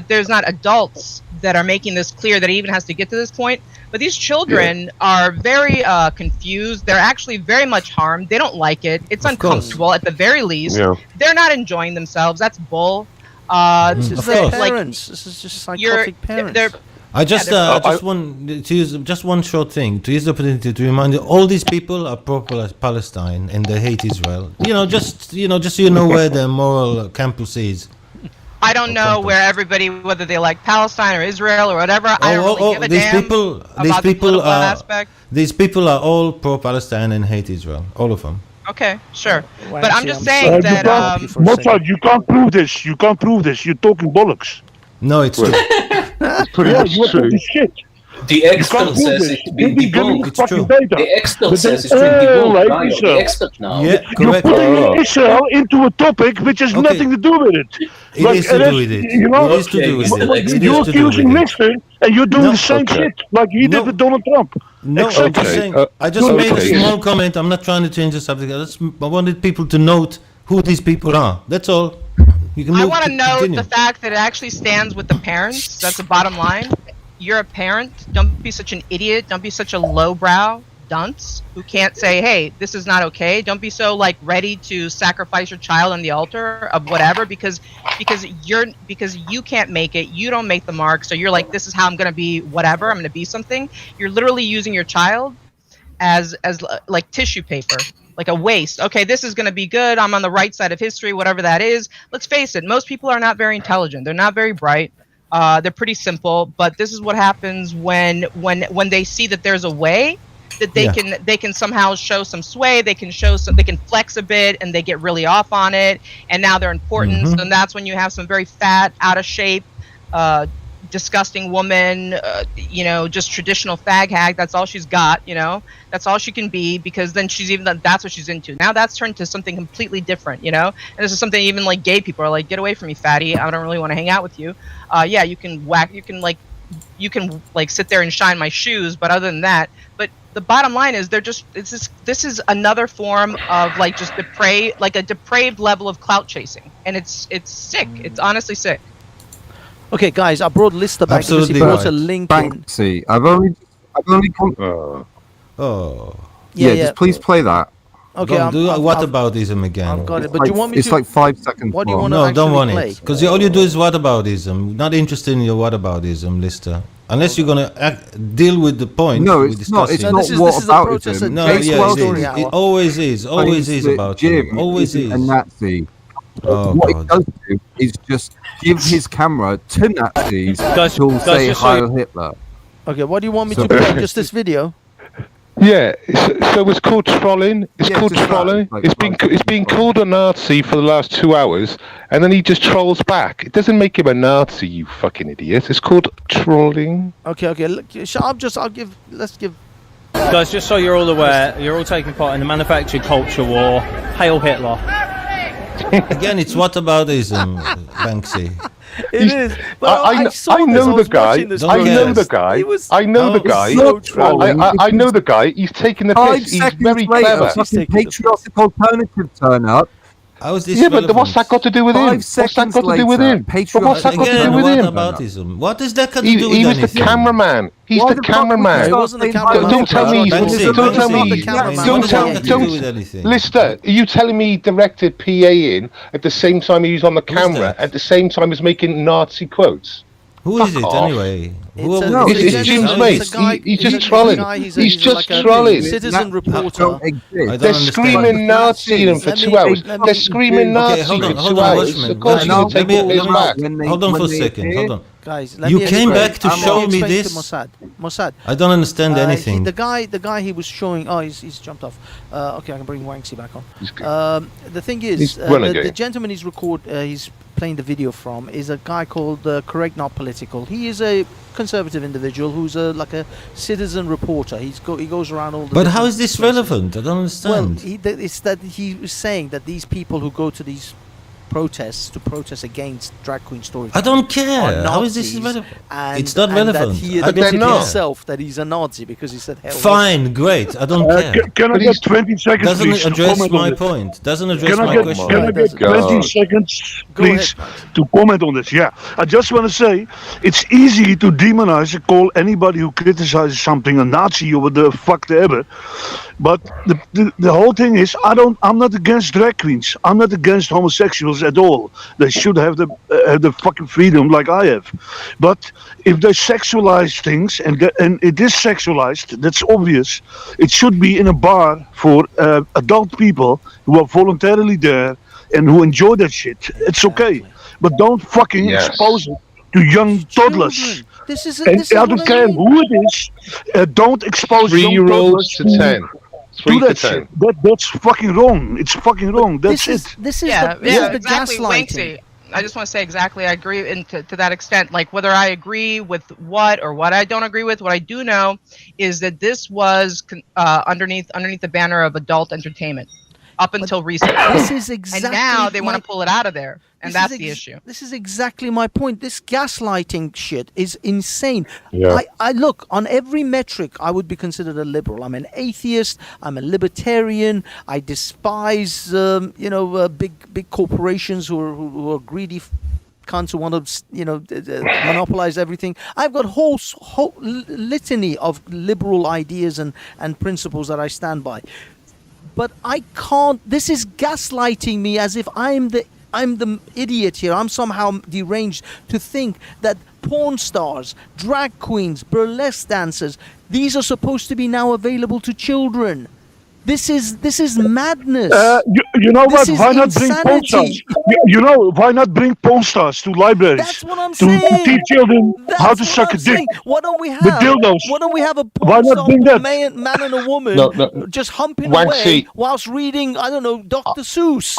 there's not adults that are making this clear that it even has to get to this point. But these children are very confused. They're actually very much harmed. They don't like it. It's uncomfortable at the very least. Yeah. They're not enjoying themselves. That's bull. This is their parents. This is just psychotic parents. I just want to use just one short thing to use the opportunity to remind you, all these people are pro-Palestine and they hate Israel. Just so you know where their moral campus is. I don't know where everybody, whether they like Palestine or Israel or whatever. I don't really give a damn about the political aspect. These people are all pro-Palestine and hate Israel. All of them. Okay, sure. But I'm just saying that... Mozart, you can't prove this. You can't prove this. You're talking bollocks. No, it's true. It's pretty much true. Shit. The expert says it's been debunked. It's true. The expert says it's been debunked. The expert now. Yeah, you're putting Israel into a topic which has nothing to do with it. It is to do with it. It is to do with it. You're accusing Mister, and you're doing the same shit like he did with Donald Trump. No, I just made a small comment. I'm not trying to change the subject. I wanted people to note who these people are. That's all. I want to note the fact that it actually stands with the parents. That's the bottom line. You're a parent. Don't be such an idiot. Don't be such a lowbrow dunce who can't say, "Hey, this is not okay." Don't be so ready to sacrifice your child on the altar of whatever because you can't make it. You don't make the mark. So you're like, "This is how I'm going to be. Whatever. I'm going to be something." You're literally using your child as like tissue paper. Like a waste. Okay, this is going to be good. I'm on the right side of history, whatever that is. Let's face it. Most people are not very intelligent. They're not very bright. They're pretty simple. But this is what happens when they see that there's a way that they can somehow show some sway, they can flex a bit, and they get really off on it, and now they're important. Mhm. And that's when you have some very fat, out of shape, disgusting woman, just traditional fag hag. That's all she's got, that's all she can be, because then that's what she's into. Now that's turned to something completely different, and this is something even like gay people are like, get away from me, fatty, I don't really want to hang out with you. Yeah, you can sit there and shine my shoes, but other than that, but the bottom line is this is another form of like just a depraved level of clout chasing, and it's sick. It's honestly sick. Okay, guys, I brought Lister back because he brought a link in. Banksy, I've only come. Just please play that. Okay, do whataboutism again. I've got it, but do you want me it's to? like 5 seconds. What do you want No, to don't want play? it. Because all you do is whataboutism. Not interested in your whataboutism, Lister. Unless you're gonna deal with the point. No, we're it's not. It's discussing. not whataboutism. No, yeah, it is. It always is. Always is about Jim. you. Always is. A Nazi. Oh, what God. he does do is just give his camera to Nazis who'll say just Heil Hitler. Okay, what do you want me to play? Just this video? Yeah, so it's called trolling. It's called trolling. It's been called a Nazi for the last 2 hours, and then he just trolls back. It doesn't make him a Nazi, you fucking idiot. It's called trolling. Okay. Look, let's give. Guys, just so you're all aware, you're all taking part in the manufactured culture war. Hail Hitler. Again, it's whataboutism, Banksy. It is. But I know the guy. I know the guy. I know the guy. I know the guy. He's taking the piss. He's very clever. Fucking patriotic alternative turn up. How is this Yeah, but relevant? what's that got to do with him? What's that got to do with him? But what's that got to do with him? Whataboutism. What is that got to do with He was anything? the cameraman. He's the cameraman. He wasn't the cameraman. Don't tell me. Don't tell me. Don't. Lister, are you telling me he directed PA in at the same time he was on the camera, at the same time as making Nazi quotes? Who is it anyway? It's Jim's mate. He's just trolling. He's just trolling. Citizen reporter. They're screaming Nazi at him for 2 hours. They're screaming Nazi for 2 hours. Of course, he's going to take all his back. Hold on for a second. Hold on. Guys, you came back to show me this. Mossad. I don't understand anything. The guy he was showing. Oh, he's jumped off. Okay, I can bring Wanksy back on. The thing is, the gentleman he's playing the video from is a guy called Correct Not Political. He is a conservative individual who's like a citizen reporter. He goes around all the. But how is this relevant? I don't understand. Well, it's that he was saying that these people who go to these protests to protest against drag queen stories. I don't care. How is this relevant? It's not relevant. That he admitted himself that he's a Nazi because he said hell. Fine, great. I don't care. Can I get 20 seconds, doesn't please? Address my point. Doesn't address my question. Can I get 20 seconds, please, to comment on this? Yeah. I just want to say, it's easy to demonize and call anybody who criticizes something a Nazi or what the fuck ever. But the whole thing is, I'm not against drag queens. I'm not against homosexuals at all. They should have the fucking freedom like I have. But if they sexualize things and it is sexualized, that's obvious. It should be in a bar for adult people who are voluntarily there and who enjoy that shit. It's okay, but don't fucking expose it to young toddlers. I don't care who it is. Don't expose young toddlers to 10. 3 to 10. That's fucking wrong. It's fucking wrong. That's it. This is exactly. gaslighting. Wanksy, I just want to say exactly. I agree to that extent. Like whether I agree with what or what I don't agree with, what I do know is that this was underneath the banner of adult entertainment up until recently. This is exactly. And now they want to pull it out of there. And that's the issue. This is exactly my point. This gaslighting shit is insane. Yeah. I look, on every metric, I would be considered a liberal. I'm an atheist. I'm a libertarian. I despise, big corporations who are greedy cunts who want to, monopolize everything. I've got whole litany of liberal ideas and principles that I stand by. But I can't. This is gaslighting me as if I'm the idiot here. I'm somehow deranged to think that porn stars, drag queens, burlesque dancers, these are supposed to be now available to children. This is madness. You know This what? is Why not bring porn stars? insanity. Why not bring porn stars to libraries? That's what I'm to saying. teach children how to That's suck what a I'm dick saying. Why don't we with have? dildos. Why don't we have a Why porn not star bring that? man and a woman just humping Wanksy. away whilst reading, I don't know, Dr. Seuss?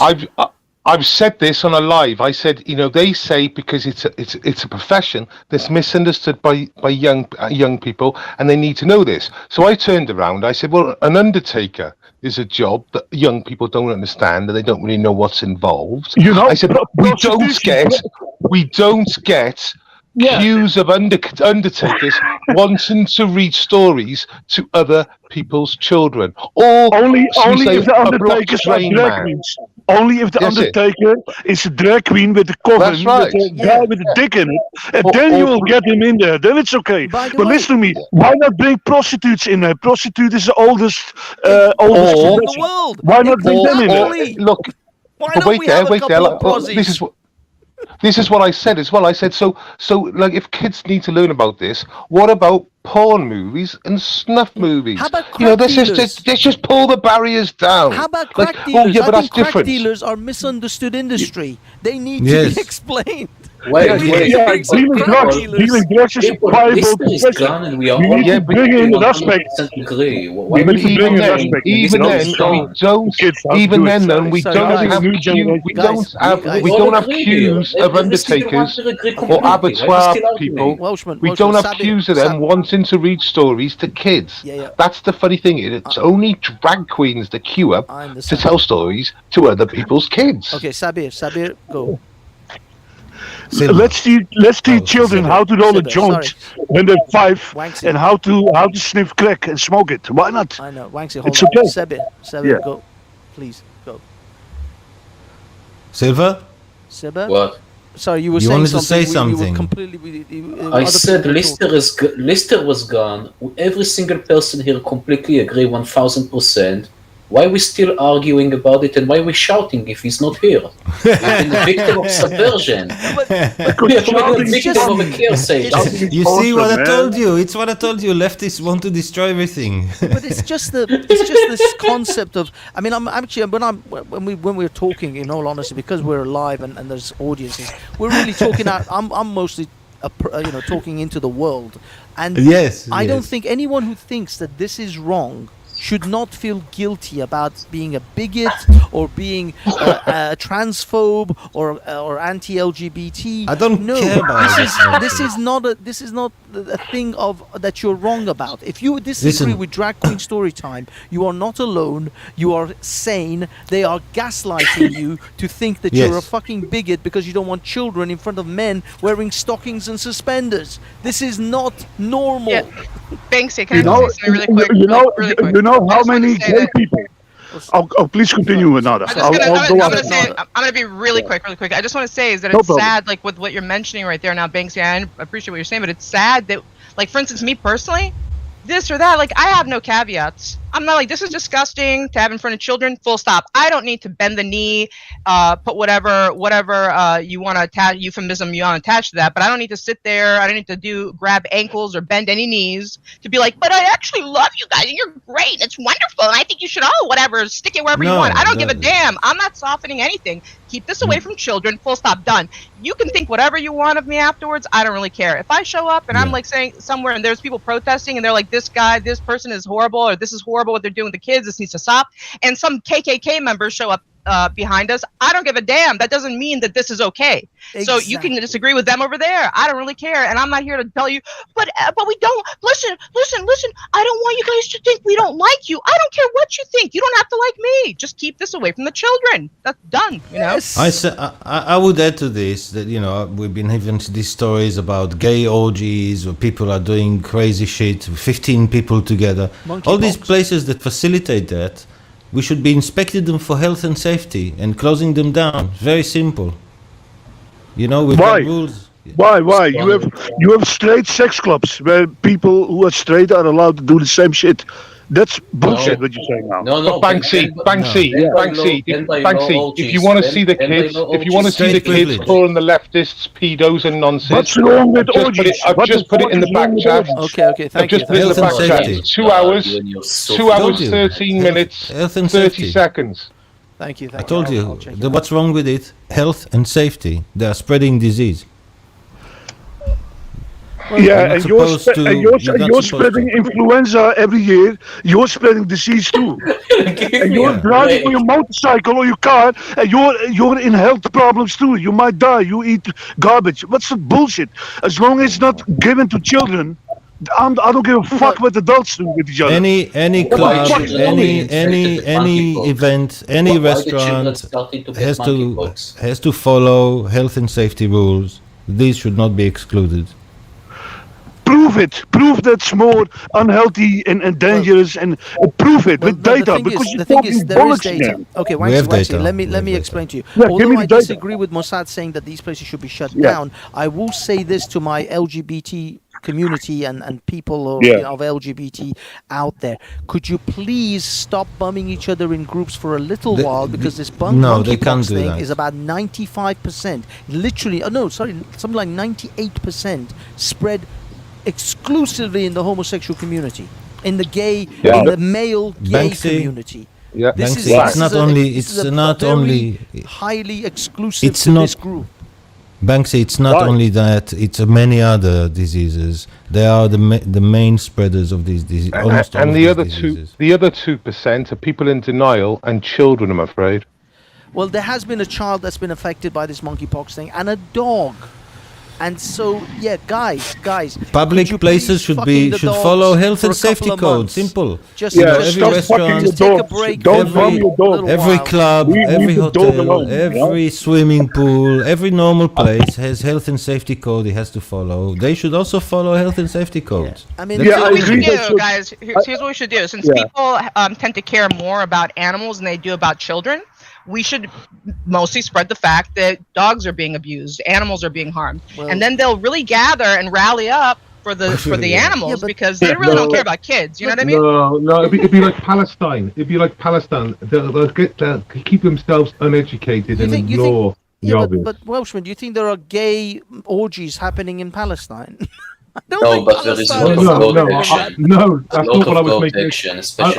I've said this on a live. I said, they say because it's a profession that's misunderstood by young people, and they need to know this. So I turned around. I said, well, an undertaker is a job that young people don't understand, and they don't really know what's involved. I said, we don't get queues of undertakers wanting to read stories to other people's children, or only say, if the a block undertakers are train drag man. queens. Only if the That's it. undertaker is a drag queen with a coffin, That's right. with a guy with a dick in it, and then you will get him in there. Then it's okay. But listen to me. Why not bring prostitutes in there? Prostitute is the oldest in the profession. world. Why not bring them in there? Look, Why but don't wait we there, have a wait there. couple of prozzies? This is what I said as well. I said so like if kids need to learn about this, what about porn movies and snuff movies? How about crack dealers? Let's just pull the barriers down. How about Like, crack dealers? Oh yeah, but I that's think crack different. dealers are misunderstood industry. They need Yes. to be explained. Wait, dealing drugs is a viable Lister is profession. gone and we are You all need to bring in that aspect. 100% agree. We need to bring in that aspect. Even then, we don't have queues of undertakers or abattoir people. We don't have queues of them wanting to read stories to kids. That's the funny thing. It's only drag queens that queue up to tell stories to other people's kids. Okay, Sabir, go. Let's teach children how to roll a joint when they're 5 and how to sniff crack and smoke it. Why not? I know. Wanksy, hold It's on. okay. Sabir, go. Please, go. Silver? Sabir? What? Sorry, you were You saying wanted to something. say something. You were completely... I said Lister was gone. Every single person here completely agree 1000%. Why are we still arguing about it and why are we shouting if he's not here? We've been the victim of subversion. We are the victim of a chaos age. You see what I told you? It's what I told you. Leftists want to destroy everything. But it's just this concept of. I mean, I'm actually when we're talking, in all honesty, because we're live and there's audiences, we're really talking out. I'm mostly, talking into the world, and I don't think anyone who thinks that this is wrong should not feel guilty about being a bigot or being a transphobe or anti-LGBT. I don't care about this is not a thing of that you're wrong about. If you disagree with Drag Queen Storytime, you are not alone. You are sane. They are gaslighting you to think that you're a fucking bigot because you don't want children in front of men wearing stockings and suspenders. This is not normal. Yeah. Banksy, can I say something really quick? You know how many gay people? Oh, please continue, Nada. I'm going to be really quick. I just want to say is that it's sad, like with what you're mentioning right there now, Banksy. I appreciate what you're saying, but it's sad that, like, for instance, me personally, this or that, like, I have no caveats. I'm not like, this is disgusting to have in front of children, full stop. I don't need to bend the knee, put whatever you want to attach, euphemism you want to attach to that, but I don't need to sit there, I don't need to grab ankles or bend any knees to be like, but I actually love you guys, and you're great, it's wonderful, and I think you should stick it wherever you want. I don't give a damn. I'm not softening anything. Keep this away from children, full stop, done. You can think whatever you want of me afterwards, I don't really care. If I show up and I'm like saying somewhere and there's people protesting and they're like, this person is horrible, or this is horrible what they're doing with the kids, this needs to stop, and some KKK members show up behind us, I don't give a damn. That doesn't mean that this is okay. Exactly. So you can disagree with them over there. I don't really care, and I'm not here to tell you, but we don't, listen, I don't want you guys to think we don't like you. I don't care what you think. You don't have to like me. Just keep this away from the children. That's done, I would add to this that, we've been having these stories about gay orgies where people are doing crazy shit, 15 people together. All these places that facilitate that, we should be inspecting them for health and safety and closing them down. Very simple. With rules. Why? You have straight sex clubs where people who are straight are allowed to do the same shit That's bullshit. What you're saying now. But Banksy, if you want to see the kids, calling the leftists pedos and nonsense, what's wrong with I've just put it in the back chat. Okay, thank you. Just put it in the back chat. 2 hours, 13 minutes, 30 seconds. Thank you. I told you, what's wrong with it? Health and safety. They are spreading disease. Yeah, and you're spreading influenza every year. You're spreading disease too. And you're driving on your motorcycle or your car, and you're in health problems too. You might die. You eat garbage. What's the bullshit? As long as it's not given to children, I don't give a fuck what adults do with each other. Any club, any event, any restaurant has to follow health and safety rules. These should not be excluded. Prove it. Prove that's more unhealthy and dangerous, and prove it with data. Because the thing is, there is data. Okay, Wanksy, let me explain to you. Although I disagree with Mossad saying that these places should be shut down, I will say this to my LGBT community and people of LGBT out there. Could you please stop bumming each other in groups for a little while, because this monkeypox thing is about 95%, literally, something like 98% spread exclusively in the homosexual community, in the gay, in the male gay community. Yeah, it's not only highly exclusive to this group. Banksy, it's not only that; it's many other diseases. They are the main spreaders of these diseases. And the other 2% are people in denial and children, I'm afraid. Well, there has been a child that's been affected by this monkeypox thing, and a dog. And so, guys, public places should follow health and safety code. Simple. Every restaurant, take a break. Every club, every hotel, every swimming pool, every normal place has health and safety code it has to follow. They should also follow health and safety codes. I mean, here's what we should do, guys. Here's what we should do. Since people tend to care more about animals than they do about children, we should mostly spread the fact that dogs are being abused, animals are being harmed, and then they'll really gather and rally up for the animals, because they really don't care about kids. You know what I mean? No, it'd be like Palestine. They'll keep themselves uneducated and ignore the obvious. But Welshman, do you think there are gay orgies happening in Palestine? No, but there is a lot of protection. No, that's not what I was making.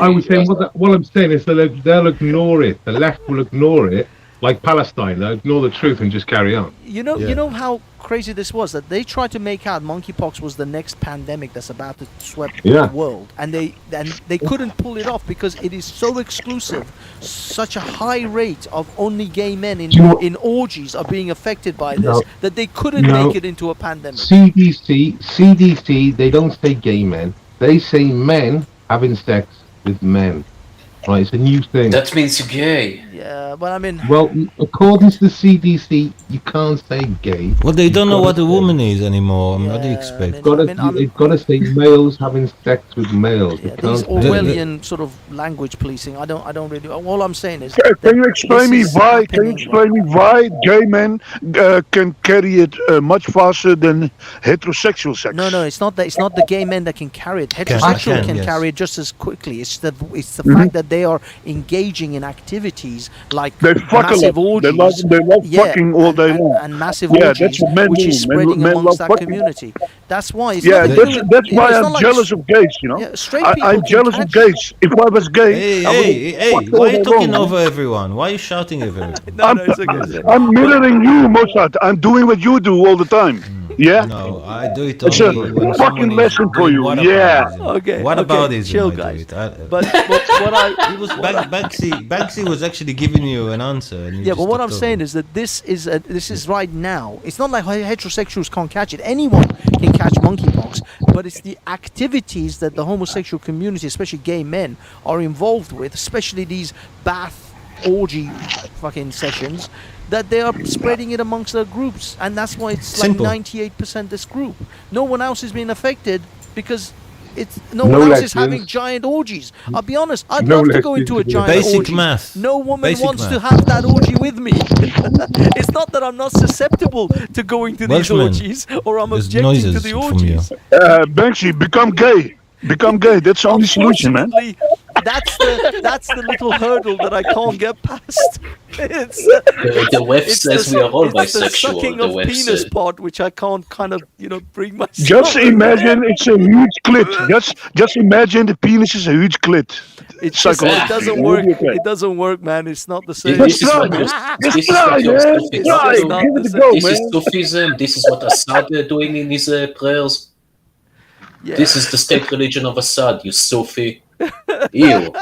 I was saying what I'm saying is that they'll ignore it. The left will ignore it, like Palestine. They'll ignore the truth and just carry on. You know how crazy this was, that they tried to make out monkeypox was the next pandemic that's about to sweep the world, and they couldn't pull it off because it is so exclusive. Such a high rate of only gay men in orgies are being affected by this that they couldn't make it into a pandemic. CDC, they don't say gay men. They say men having sex with men. Right, it's a new thing. That means you're gay. Yeah, but I mean... Well, according to the CDC, you can't say gay. Well, they don't know what a woman is anymore. What do you expect? You've got to say males having sex with males. Yeah, these Orwellian sort of language policing, I don't really... All I'm saying is... Can you explain me why gay men can carry it much faster than heterosexual sex? No, it's not that. It's not the gay men that can carry it. Heterosexual can carry it just as quickly. It's the fact that they are engaging in activities like massive orgies. They love fucking all day long. And massive orgies, which is spreading amongst that community. That's why. That's why I'm jealous of gays. You know, I'm jealous of gays. If I was gay, hey! Why are you talking over everyone? Why are you shouting over everyone? I'm mirroring you, Mossad. I'm doing what you do all the time. Yeah. No, I do it. It's a fucking lesson for you. Yeah. Okay. What about this? Chill, guys. But Banksy was actually giving you an answer. Yeah, but what I'm saying is that this is right now. It's not like heterosexuals can't catch it. Anyone can catch monkeypox, but it's the activities that the homosexual community, especially gay men, are involved with, especially these bath orgy fucking sessions, that they are spreading it amongst their groups, and that's why it's Simple. like 98% this group. No one else is being affected because no one else is having giant orgies. I'll be honest, I'd love to go into a giant orgy. Math. No woman wants to have that orgy with me. It's not that I'm not susceptible to going to these orgies or I'm objecting to the orgies. Banksy, become gay. Become gay. That's the only solution, man. That's the little hurdle that I can't get past. It's The web it's says the- we are all it's the bisexual. sucking The of web penis says. part, which I can't kind of bring myself. Just imagine it's a huge clit. Just imagine the penis is a huge clit. It doesn't work. Okay. It doesn't work, man. It's not the same. This is what your Sufis Try, do. give it a go, This is man. Sufism. This is what Assad doing in his prayers. Yeah. This is the state religion of Assad, you Sufi. Ew.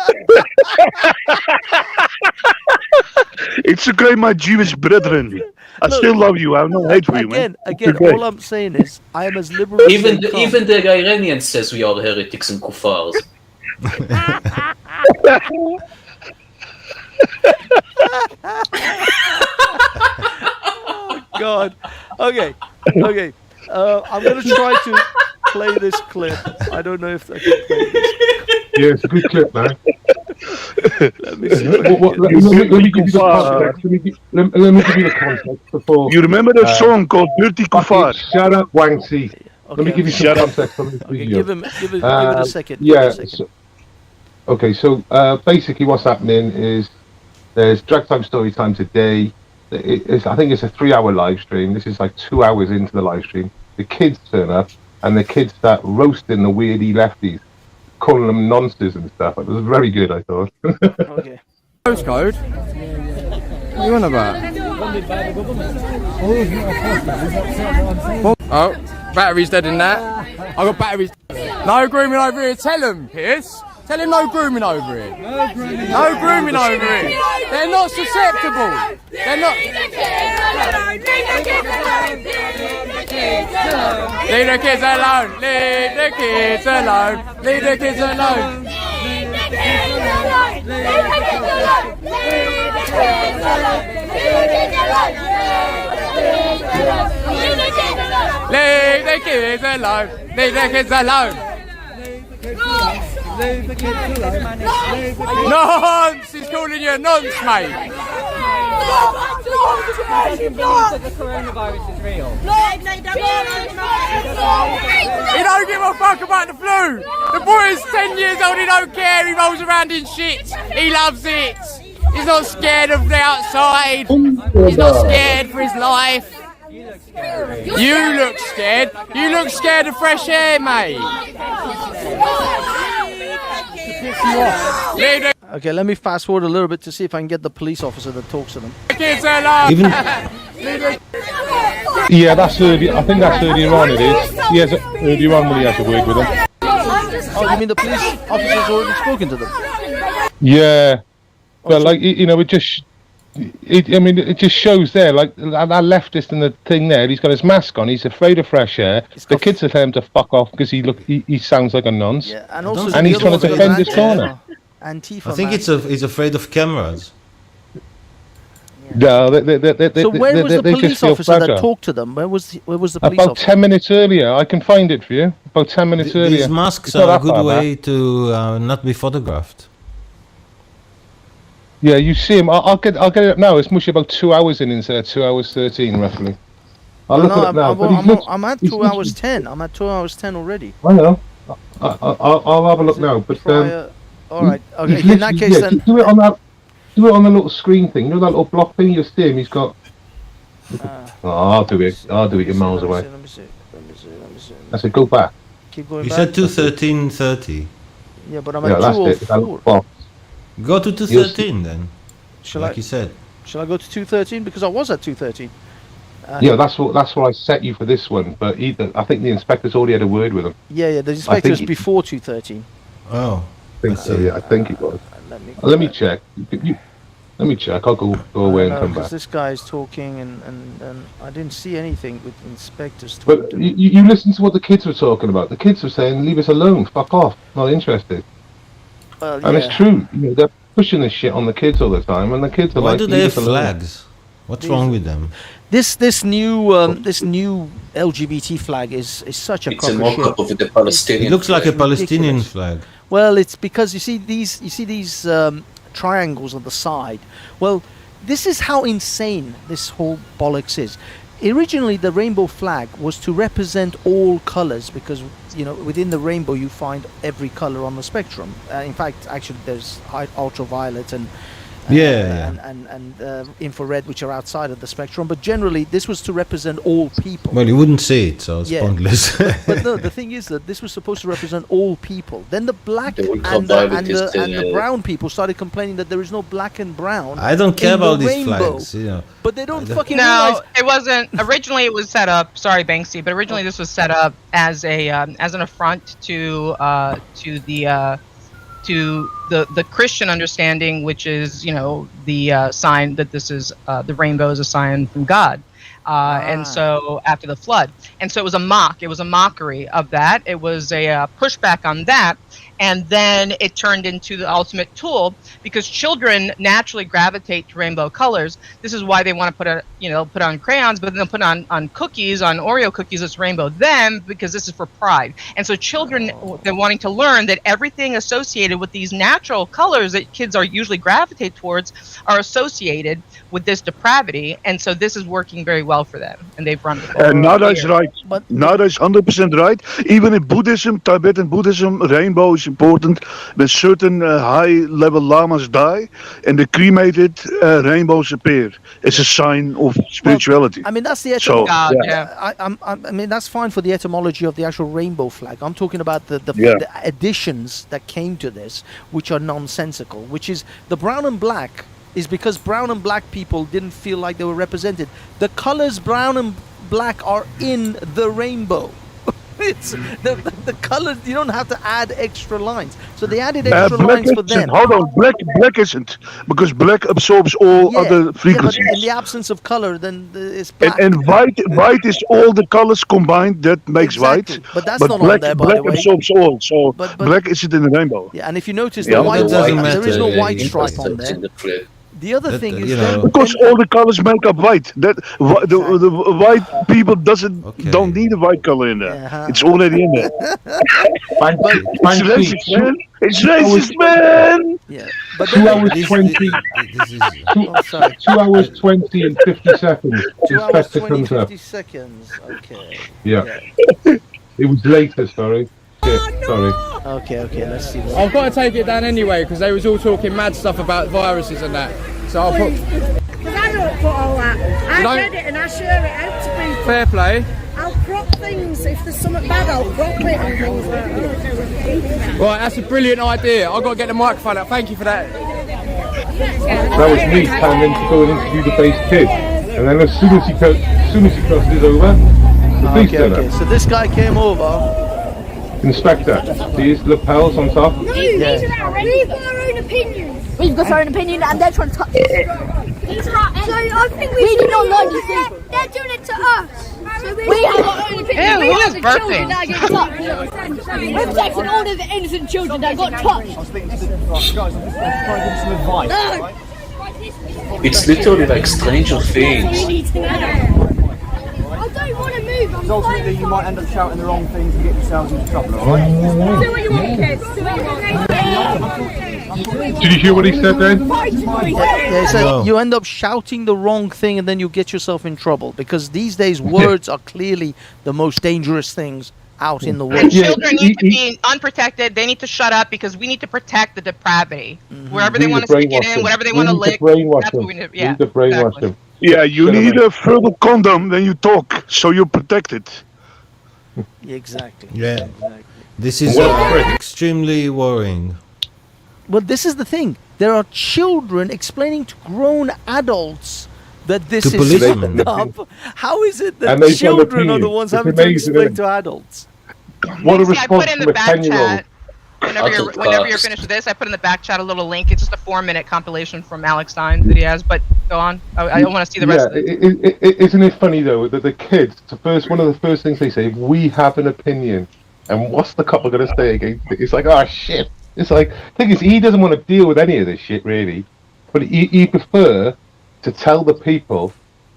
It's okay, my Jewish brethren. I still love you. I have no hate for you, man. Again, It's okay. all I'm saying is I am as liberal as Even they come. even the Iranian says we are heretics and kuffars. Oh, God. Okay. I'm going to try to play this clip. I don't know if I can play this. Yeah, it's a good clip, man. Let me see. Let me give you the context. Let me give you the context before. You remember that song called Dirty Kuffar? Shut up, Banksy. Let me give you some context on this video. Give it a second. Yeah. So basically, what's happening is there's Drag Time Story Time today. I think it's a 3-hour live stream. This is like 2 hours into the live stream. The kids turn up and the kids start roasting the weirdy lefties, calling them nonces and stuff. It was very good, I thought. Okay. Postcode? What are you on about? Oh, battery's dead in that. I got batteries. No grooming over here. Tell him, Pierce. Tell him no grooming over here. No grooming over here. They're not susceptible. They're not. Leave the kids alone. Leave the kids alone. Leave the kids alone. Leave the kids alone. Leave the kids alone. Nonce! He's calling you a nonce, mate. He don't give a fuck about the flu. The boy is 10 years old, he don't care, he rolls around in shit. He loves it. He's not scared of the outside. He's not scared for his life. You look scared. You look scared of fresh air, mate. Okay, let me fast forward a little bit to see if I can get the police officer that talks to them. Yeah, that's earlier. I think that's earlier on. It is. He has earlier on when he has a word with them. Oh, you mean the police officer's already spoken to them? Yeah, but like it just. It just shows there, like that leftist in the thing there. He's got his mask on. He's afraid of fresh air. The kids are telling him to fuck off because he sounds like a nonce. Yeah, and also and he's trying to defend his corner. Antifa. I think he's afraid of cameras. No, So where was the police officer that talked to them? Where was the police About officer? 10 minutes earlier. I can find it for you. About 10 minutes earlier. These masks It's not are a that good far way back. to not be photographed. Yeah, you see him. I'll get it up now. It's much about 2 hours in instead of 2 hours 13 roughly. I'll look it up now. But I'm at 2 hours 10. I'm at 2 hours 10 already. I know. I'll have a look now. But all right. Okay. he's In that case, literally- then. do it on that. Do it on the little screen thing. You know that little block thing. You see him. He's got. I'll do it. I'll do it. You're miles away. Let me see. I said go back. Keep going You back. said 2:13:30. Yeah, but I'm Yeah, at that's it. That little 2:04. box. Go to 2:13 then. Shall like I? you said. Shall I go to 2:13 because I was at 2:13? Yeah, that's what I set you for this one. But I think the inspector's already had a word with him. Yeah. The inspector was before 2:13. Oh. I think so. Yeah, I think it was. Let me check. Let me check. I'll go away and come Because back. this guy is talking and I didn't see anything with inspectors But talking. you listen to what the kids were talking about. The kids were saying, "Leave us alone. Fuck off. Not interested." Well, And it's true. They're pushing this shit on the kids all the time, and the kids are Why like, do they "Leave have us alone." flags? What's wrong with them? This new LGBT flag is such a It's a crock of mock-up shit. of the Palestinian. It looks like a It's Palestinian ridiculous. flag. Well, it's because you see these triangles on the side. Well, this is how insane this whole bollocks is. originally the rainbow flag was to represent all colors, because within the rainbow you find every color on the spectrum. In fact, actually, there's ultraviolet and infrared, which are outside of the spectrum. But generally, this was to represent all people. Well, you wouldn't see it, so it's pointless. But no, the thing is that this was supposed to represent all people. Then the black and the brown people started complaining that there is no black and brown. I don't care about these rainbow. flags, But they don't fucking No, realize. it wasn't. Originally, it was set up. Sorry, Banksy, but originally this was set up as an affront to the Christian understanding, which is the sign that this is the rainbow is a sign from God. And so after the flood, and so it was a mockery of that. It was a pushback on that. And then it turned into the ultimate tool, because children naturally gravitate to rainbow colors. This is why they want to put on crayons, but then they'll put on cookies, on Oreo cookies, it's rainbow them, because this is for pride. And so children, they're wanting to learn that everything associated with these natural colors that kids are usually gravitate towards are associated with this depravity. And so this is working very well for them, and they've run with it. And now that's right. Now that's 100% right. Even in Buddhism, Tibetan Buddhism, rainbow is important. When certain high-level lamas die and the cremated rainbows appear, it's a sign of spirituality. I mean, that's the I mean, that's fine for the etymology of the actual rainbow flag. I'm talking about the additions that came to this, which are nonsensical. Which is the brown and black is because brown and black people didn't feel like they were represented. The colors brown and black are in the rainbow. It's the colors. You don't have to add extra lines. So they added extra lines for them. Hold on, black isn't, because black absorbs all other frequencies. Yeah, but in the absence of color, then it's black. And white is all the colors combined that makes white. But that's not black, on there, by black the way. absorbs all. So but black isn't in the rainbow. Yeah, and if you notice, the white there is no white stripe on there. The other thing is because all the colors make up white. That the white people don't need a white color in there. It's already in there. It's racist, man. It's racist, man. Yeah, but 2 hours 20. 2 hours 20 and 50 seconds. 2 hours 20, 50 seconds. Okay. Yeah. It was later. Sorry. Sorry. Okay, let's see. I've got to take it down anyway, because they was all talking mad stuff about viruses and that. So I'll put... Because I don't put all that. I read it and I share it out to people. Fair play. I'll crop things. If there's something bad, I'll crop it and things like that. Right, that's a brilliant idea. I've got to get the microphone up. Thank you for that. That was me telling them to go and interview the base kid. And then as soon as he crosses over, the police turn up. So this guy came over. Inspector, these lapels on top? No, we've got our own opinions. We've got our own opinion and they're trying to touch it. So I think we do not like it. They're doing it to us. So we have our own opinion. We have the children that get touched. We're protecting all of the innocent children that got touched. I'm speaking to the guys, I'm just trying to give them some advice. It's literally like Stranger Things. I don't want to move. Because ultimately you might end up shouting the wrong things and get yourselves into trouble. Do what you want, kids. Do what you want. Did you hear what he said then? He said you end up shouting the wrong thing and then you get yourself in trouble, because these days words are clearly the most dangerous things out in the world. And children need to be unprotected. They need to shut up, because we need to protect the depravity. Wherever they want to stick it in, whatever they want to lick, that's what we need. Yeah, exactly. Yeah, you need a verbal condom when you talk, so you're protected. Exactly. Yeah. This is extremely worrying. Well, this is the thing. There are children explaining to grown adults that this To is policemen. fucked up. How is it that And they tell children are the opinions. ones It's having to amazing, explain isn't to adults? What a See, I put response in from the a back 10-year-old. chat. Whenever you're finished with this, I put in the back chat a little link. It's just a 4-minute compilation from Alex Stein that he has. But go on. I want to see the rest of it. Isn't it funny though that the kids, one of the first things they say, we have an opinion, and what's the couple going to say against it? It's like, oh shit. It's like, the thing is, he doesn't want to deal with any of this shit really, but he prefer to tell the people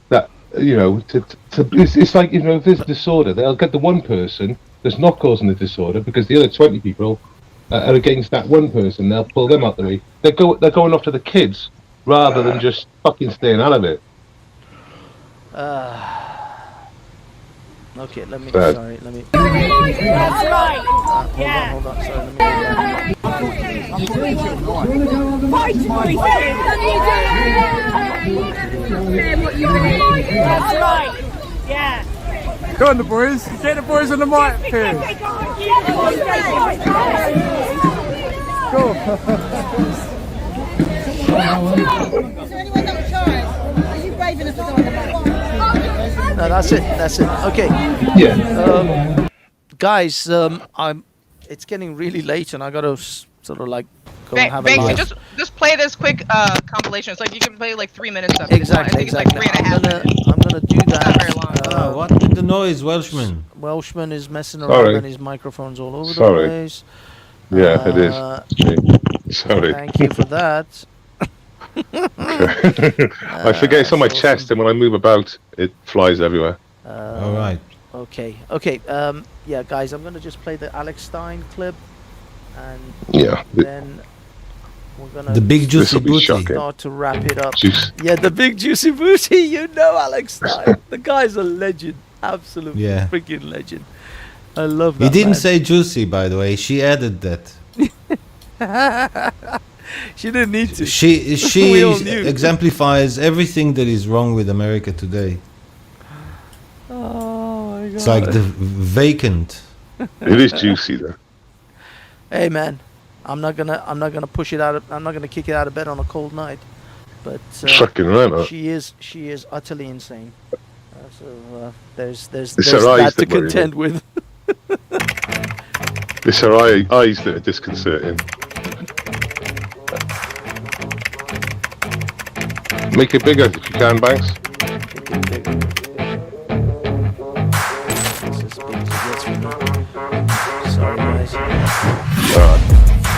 that it's like, if there's a disorder, they'll get the one person that's not causing the disorder, because the other 20 people are against that one person. They'll pull them out the way. They're going after the kids rather than just fucking staying out of it. Okay, let me. Sad. Sorry, let me. That's right. Yeah. Hold on. Sorry, let me. That's right. Yeah. Go on, the boys. Get the boys on the mic here. Go. No, that's it. That's it. Okay. Yeah. Guys, it's getting really late, and I gotta sort of like go and have a Banksy, live. just play this quick compilation. It's like you can play like 3 minutes of it. Exactly. I think it's like 3.5 minutes. I'm gonna do that. Not very long. What with the noise, Welshman? Welshman is messing around Sorry. and his microphone's all over Sorry. the place. Yeah, it is. Sorry. Thank you for that. I forget it's on my chest, and when I move about, it flies everywhere. All right. Okay. Yeah, guys, I'm gonna just play the Alex Stein clip, and Yeah. then we're gonna The big juicy be booty. shocking. start to wrap it up. Juice. Yeah, the big juicy booty. You know Alex Stein. The guy's a legend. Absolute Yeah. freaking legend. I love that. He didn't man. say juicy, by the way. She added that. She didn't need to. She We all knew. exemplifies everything that is wrong with America today. Oh my god. It's like the vacant. It is juicy, though. Hey man, I'm not gonna push it out. I'm not gonna kick it out of bed on a cold night. But Fucking right, man. she is utterly insane. So there's It's her eyes that to that worry me. contend with. It's her eyes that are disconcerting. Make it bigger if you can, Banks. Sorry guys.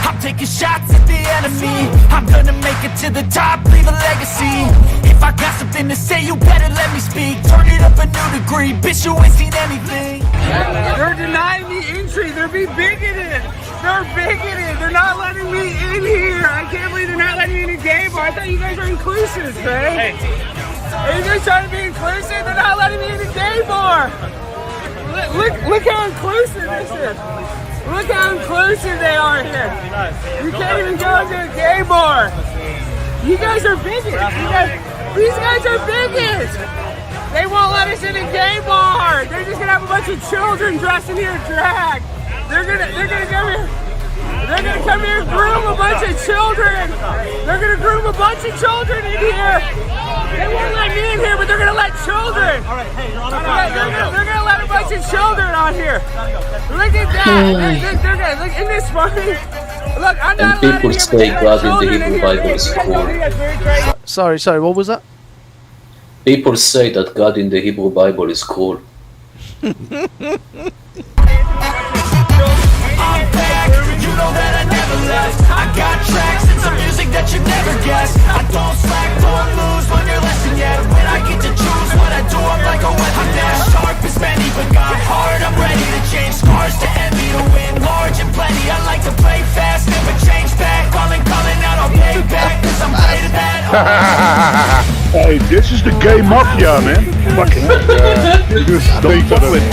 I'm taking shots at the enemy. I'm gonna make it to the top, leave a legacy. If I got something to say, you better let me speak. Turn it up a new degree, bitch, you ain't seen anything. They're denying me entry. They're being bigoted. They're bigoted. They're not letting me in here. I can't believe they're not letting me in a gay bar. I thought you guys were inclusive, man. Are you guys trying to be inclusive? They're not letting me in a gay bar. Look how inclusive this is. Look how inclusive they are here. You can't even go into a gay bar. You guys are bigots. These guys are bigots. They won't let us in a gay bar. They're just gonna have a bunch of children dressed in here in drag. They're gonna come here. They're gonna come here and groom a bunch of children. They're gonna groom a bunch of children in here. They won't let me in here, but they're gonna let children. They're gonna let a bunch of children on here. Look at that. They're gonna look. Isn't this funny? Look, I'm not And people say God in the children in Hebrew here. Bible is cool. Sorry. What was that? People say that God in the Hebrew Bible is cool. I'm back, you know that I never left. I got tracks and some music that you never guessed. I don't slack, don't lose, learn your lesson yet. When I get to choose what I do, I'm like a weapon dash. Sharp as many, but got hard, I'm ready to change scars to envy, to win large and plenty. I like to play fast, never change back. Calling out, I'll pay back, cause I'm great at that. Hey, this is the gay mafia, man. Fucking state of it.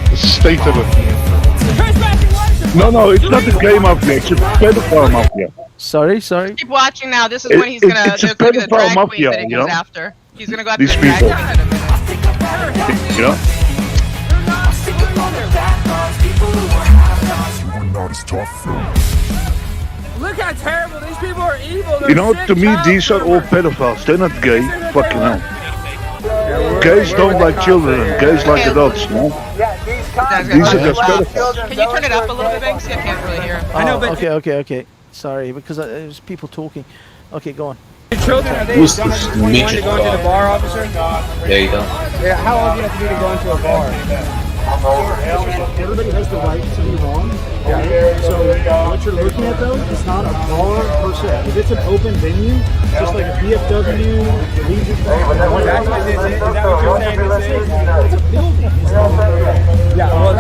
The state of it. No, it's not the gay mafia. It's a pedophile mafia. Sorry. Keep watching now. This is when he's gonna. It's a There's gonna be the pedophile drag queen mafia, that he you goes know? after. He's gonna go after These the drag people. queen. You know? Look how terrible. These people are evil. They're You know, sick to me, child these are all pedophiles. They're not gay. Fucking hell. Gays don't like children. Gays like adults, you know? These are just pedophiles. Can you turn it up a little bit, Banksy? I can't really hear him. Okay. Sorry, because there's people talking. Okay, go on. Children, are they Who's done this under 21 to midget go into the guy? bar, officer? Yeah, you don't. Yeah, how old do you have to be to go into a bar? Everybody has the right to be wrong. Okay? So what you're looking at though is not a bar per se. If it's an open venue, just like a VFW, Legion, Is that what you're saying this is? it's a building. It's not Yeah, well,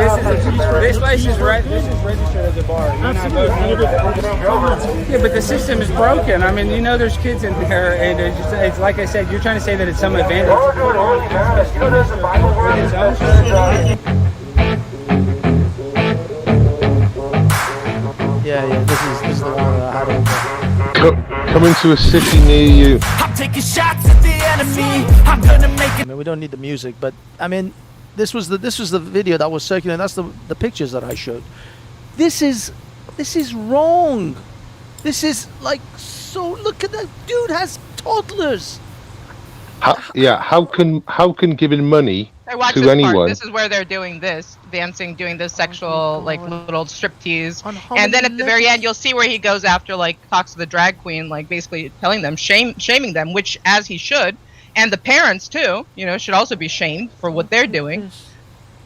this place place is registered as a bar. Yeah, but the system is broken. I mean, you know, there's kids in there, and it's like I said, you're trying to say that it's some advantage. Yeah, this is the one that I had. Coming to a city near you. I'm taking shots at the enemy. I'm gonna make it. I mean, we don't need the music, but I mean, this was the video that was circulating. That's the pictures that I showed. This is wrong. This is like, so look at that dude has toddlers. How can giving money Hey, watch to this anyone? part. This is where they're doing this, dancing, doing this sexual, like, little striptease. And then at the very end, you'll see where he goes after, like, talks to the drag queen, like, basically telling them, shaming them, which, as he should, and the parents, too, you know, should also be shamed for what they're doing.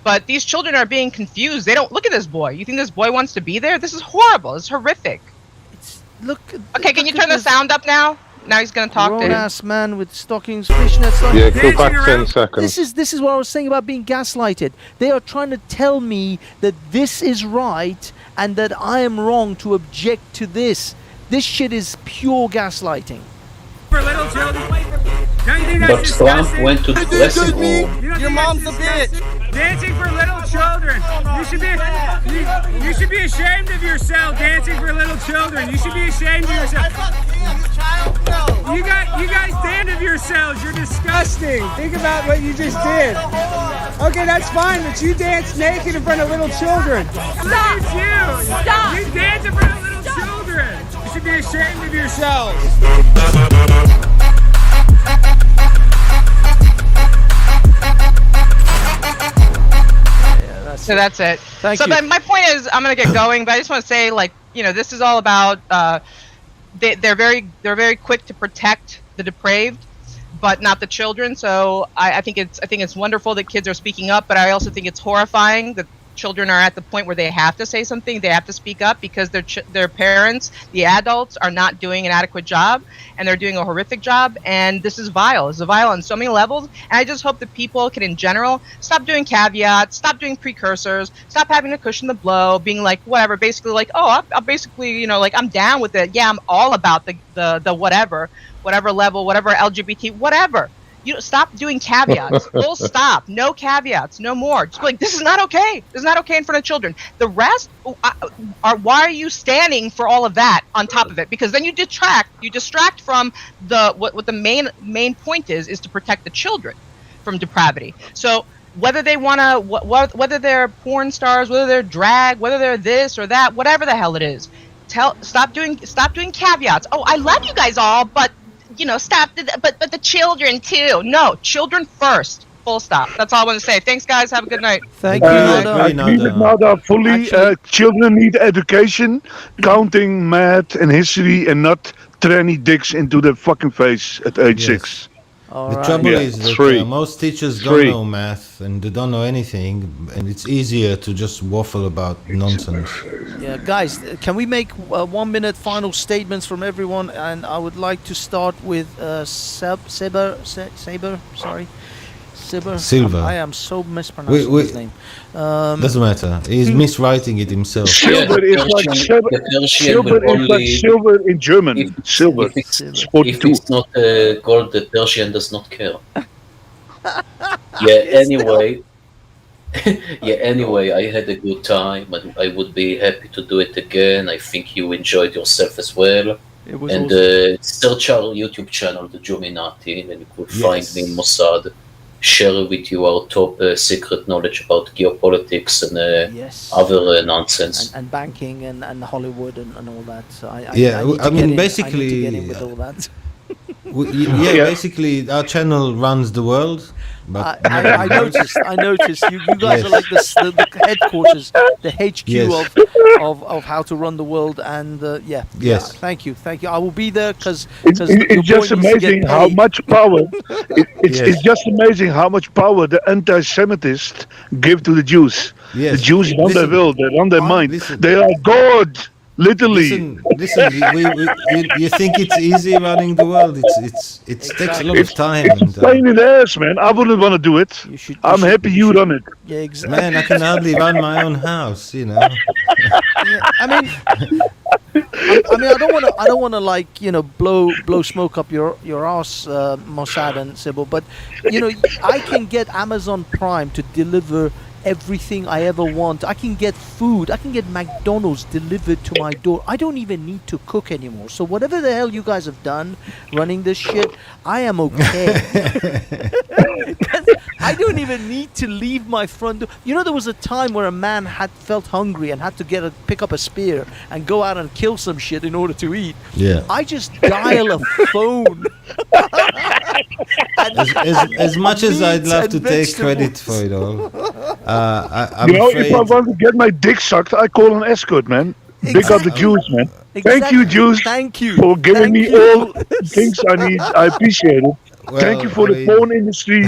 But these children are being confused. They don't, look at this boy. You think this boy wants to be there? This is horrible. It's horrific. Okay, can you turn the sound up now? Now he's gonna talk to him. Grown-ass man with stockings, fishnets. Yeah, go back 10 seconds. This is what I was saying about being gaslighted. They are trying to tell me that this is right and that I am wrong to object to this. This shit is pure gaslighting. For little children. But Trump went to the dressing room. Your mom's a bitch. Dancing for little children. You should be ashamed of yourself. Dancing for little children. You should be ashamed of yourself. You guys stand of yourselves. You're disgusting. Think about what you just did. Okay, that's fine, but you dance naked in front of little children. Stop. Stop. You dance in front of little children. You should be ashamed of yourselves. So that's it. Thank you. Then my point is, I'm gonna get going, but I just want to say, like, you know, this is all about. They're very quick to protect the depraved, but not the children. So I think it's wonderful that kids are speaking up, but I also think it's horrifying that children are at the point where they have to say something, they have to speak up because their parents, the adults, are not doing an adequate job, and they're doing a horrific job, and this is vile. It's vile on so many levels, and I just hope that people can, in general, stop doing caveats, stop doing precursors, stop having to cushion the blow, being like, whatever, basically like, oh, I'll basically, you know, like, I'm down with it. Yeah, I'm all about the whatever level, whatever LGBT, whatever. You know, stop doing caveats. Full stop. No caveats. No more. Just be like, this is not okay. This is not okay in front of children. The rest why are you standing for all of that on top of it? Because then you distract from what the main point is to protect the children from depravity. So whether they want to, whether they're porn stars, whether they're drag, whether they're this or that, whatever the hell it is, stop doing caveats. Oh, I love you guys all, but you know, stop. But the children too. No, children first. Full stop. That's all I want to say. Thanks, guys. Have a good night. Thank you, Nada. Fully. Children need education, counting, math, and history, and not tranny dicks into their fucking face at age 6. The trouble is that most teachers don't know math and they don't know anything, and it's easier to just waffle about nonsense. Yeah, guys, can we make 1 minute final statements from everyone? And I would like to start with Silver. I am so mispronouncing his name. Doesn't matter. He's miswriting it himself. Silver is like silver in German. Silver. If it's not gold, the Persian does not care. Anyway, I had a good time, and I would be happy to do it again. I think you enjoyed yourself as well. And search our YouTube channel, TheJewminati, and you could find me in Mossad. Share with you our top secret knowledge about geopolitics and other nonsense. And banking and Hollywood and all that. So I basically, I need to get in with all that. Basically, our channel runs the world. But I noticed. You guys are like the headquarters, the HQ of how to run the world, and Yes. Thank you. I will be there because it's just amazing how much power. It's just amazing how much power the anti-Semitists give to the Jews. Yes. The Jews run their will, they run their mind. They are God. Literally. Listen. You think it's easy running the world? It takes a lot of time. It's a pain in the ass, man. I wouldn't want to do it. I'm happy you run it. Yeah, exactly. Man, I can hardly run my own house, you know. I mean, I don't want to like, you know, blow smoke up your ass, Mossad and Sybil, but you know, I can get Amazon Prime to deliver everything I ever want. I can get food. I can get McDonald's delivered to my door. I don't even need to cook anymore. So whatever the hell you guys have done running this shit, I am okay. I don't even need to leave my front door. You know, there was a time where a man had felt hungry and had to pick up a spear and go out and kill some shit in order to eat. Yeah. I just dial a phone. As much as I'd love to take credit for it all, I'm you know, afraid... if I want to get my dick sucked, I call an escort, man. Big up the Jews, man. Thank you, Jews. Thank you for giving me all things I need. I appreciate it. Well, thank you for the phone industry,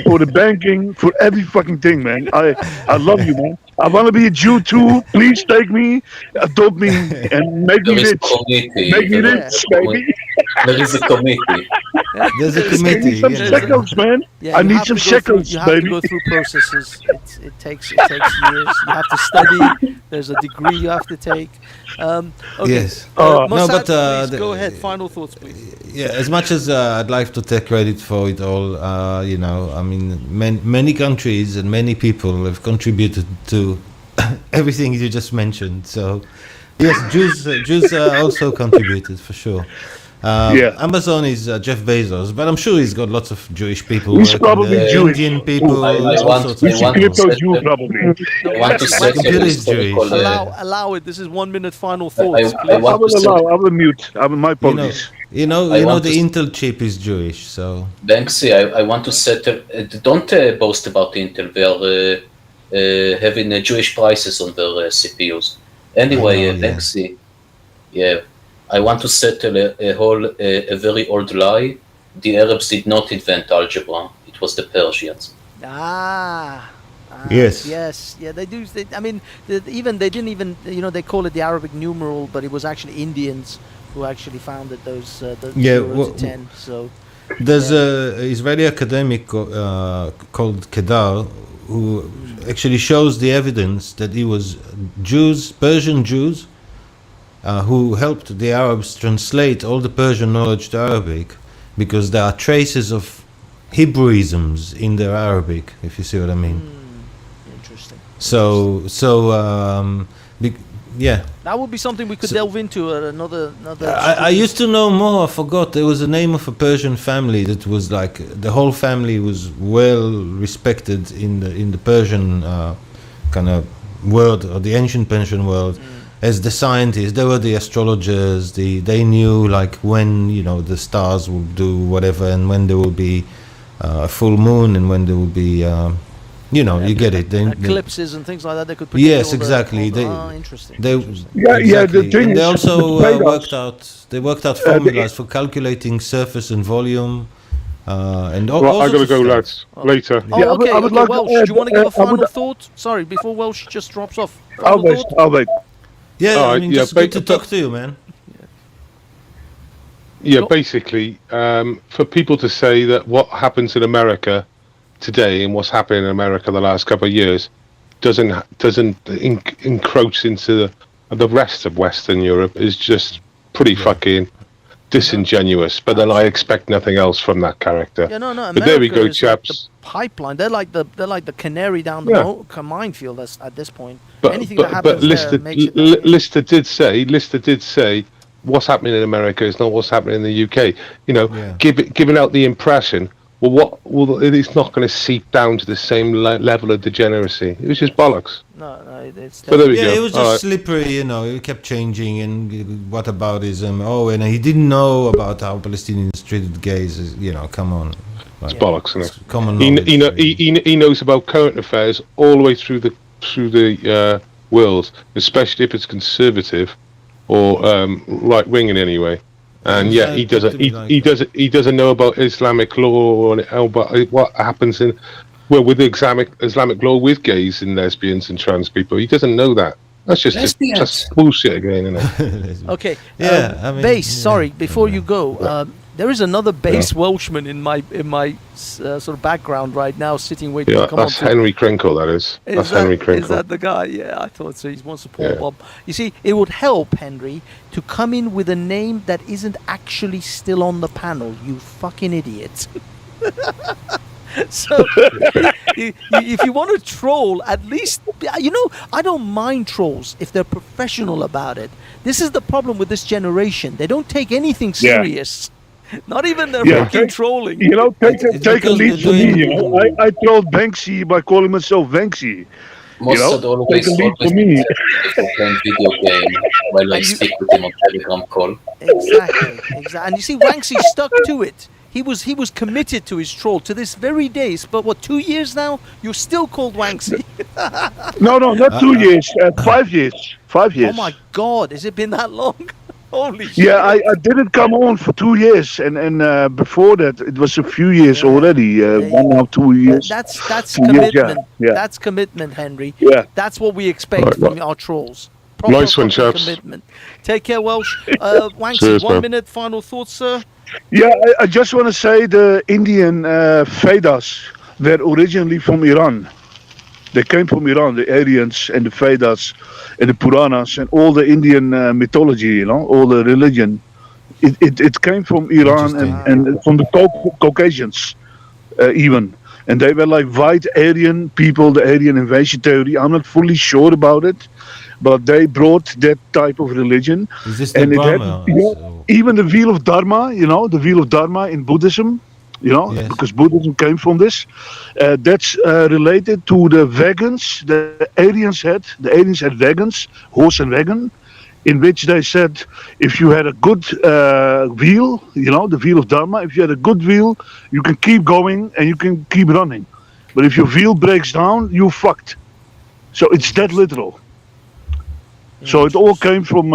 for the banking, for every fucking thing, man. I love you, man. I want to be a Jew too. Please take me, adopt me, and make me rich. Make me rich, baby. There is a committee. There's a committee. I need some shekels, man. Yeah, I need some shekels, you have baby. to go through processes. It takes years. You have to study. There's a degree you have to take. Okay. Yes. Mossad, but please go ahead. Final thoughts, please. Yeah, as much as I'd like to take credit for it all, you know, I mean, many countries and many people have contributed to everything you just mentioned. So, yes, Jews also contributed for sure. Amazon is Jeff Bezos, but I'm sure he's got lots of Jewish people. He's probably Jewish. Indian people. He's a crypto Jew, probably. I want to say Allow it. This is 1 minute final thoughts. I will mute. My apologies. You know, the Intel chip is Jewish, so. Banksy, I want to settle. Don't boast about Intel. They are having Jewish prices on their CPUs. Anyway, Banksy, I want to settle a very old lie. The Arabs did not invent algebra. It was the Persians. Yes. Yes. Yeah, they do. They didn't even. You know, they call it the Arabic numeral, but it was actually Indians who actually founded those 0 to 10. So there's a Israeli academic called Kedar who actually shows the evidence that it was Persian Jews, who helped the Arabs translate all the Persian knowledge to Arabic, because there are traces of Hebrewisms in their Arabic, if you see what I mean. Interesting. Yeah. That would be something we could delve into at another. I used to know more. I forgot. There was a name of a Persian family that was like the whole family was well respected in the Persian kind of world, or the ancient Persian world, as the scientists. They were the astrologers. They knew like when, you know, the stars will do whatever, and when there will be a full moon, and when there will be. You know, you get it. Eclipses and things like that. They could. Yes, exactly. Interesting. Exactly. The thing and they is, also worked out formulas for calculating surface and volume. And all I gotta go, lads. Later. Oh, okay. I would like Welsh, to do you want to give a final thought? Sorry, before Welsh just drops off. I'll wait. Yeah, I mean, just good to talk to you, man. Yeah, basically, for people to say that what happens in America today and what's happening in America the last couple of years doesn't encroach into the rest of Western Europe is just pretty fucking disingenuous. But then I expect nothing else from that character. Yeah, no. But there we go, is chaps. like the pipeline. They're like the canary down the minefield at this point. Anything that happens Lister, there makes it Lister did say what's happening in America is not what's happening in the UK. You know, giving out the impression. Well, it's not going to seep down to the same level of degeneracy. It was just bollocks. No, it's. But there we go. It was just slippery, you know. It kept changing, and what aboutism? Oh, and he didn't know about how Palestinians treated gays. You know, come on. It's bollocks, isn't it? Common he knows about current affairs all the way through the world, especially if it's conservative or right wing in any way. And he doesn't know about Islamic law or about what happens with Islamic law with gays and lesbians and trans people. He doesn't know that. That's just bullshit again, isn't it? Okay. Yeah, I mean, Base. Sorry, before you go, there is another base Welshman in my sort of background right now, sitting waiting to come on. That's Henry Crinkle. That is. That's Henry Crinkle. Is that the guy? Yeah, I thought so. He wants to Paul Bob. You see, it would help Henry to come in with a name that isn't actually still on the panel. You fucking idiot. So, if you want to troll, at least, I don't mind trolls if they're professional about it. This is the problem with this generation. They don't take anything serious. Not even their fucking trolling. Take a lead from me. I trolled Banksy by calling myself Banksy. Most always take a lead from me. Playing video game while I speak with him on Telegram call. Exactly. And you see, Banksy stuck to it. He was committed to his troll to this very day. But what, 2 years now? You're still called Wanksy. No, not 2 years. 5 years. 5 years. Oh my God! Has it been that long? Holy shit! Yeah, I didn't come on for 2 years, and before that it was a few years already. 1 or 2 years. That's commitment. Yeah. That's commitment, Henry. Yeah. That's what we expect from our trolls. Nice one, chaps. Commitment. Take care, Welsh. Wanksy, Cheers, 1 man. minute. Final thoughts, sir. Yeah, I just want to say the Indian Vedas were originally from Iran. They came from Iran, the Aryans and the Vedas and the Puranas and all the Indian mythology, all the religion. It came from Iran and from the Caucasians even. And they were like white Aryan people, the Aryan invasion theory. I'm not fully sure about it, but they brought that type of religion. Is this and the it Brahma? had, even the wheel of Dharma, the wheel of Dharma in Buddhism, because Buddhism came from this. That's related to the wagons the Aryans had. The Aryans had wagons, horse and wagon, in which they said, if you had a good wheel, the wheel of Dharma, if you had a good wheel, you can keep going and you can keep running. But if your wheel breaks down, you're fucked. So it's that literal. So it all came from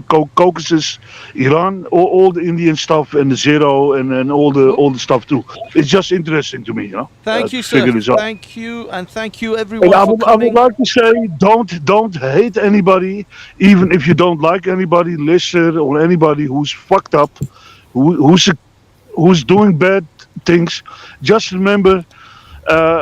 Caucasus, Iran, all the Indian stuff and the zero and all the stuff too. It's just interesting to me, Thank you, sir. Thank you, and thank you everyone and for coming. I would like to say, don't hate anybody, even if you don't like anybody, listener or anybody who's fucked up, who's doing bad things. Just remember,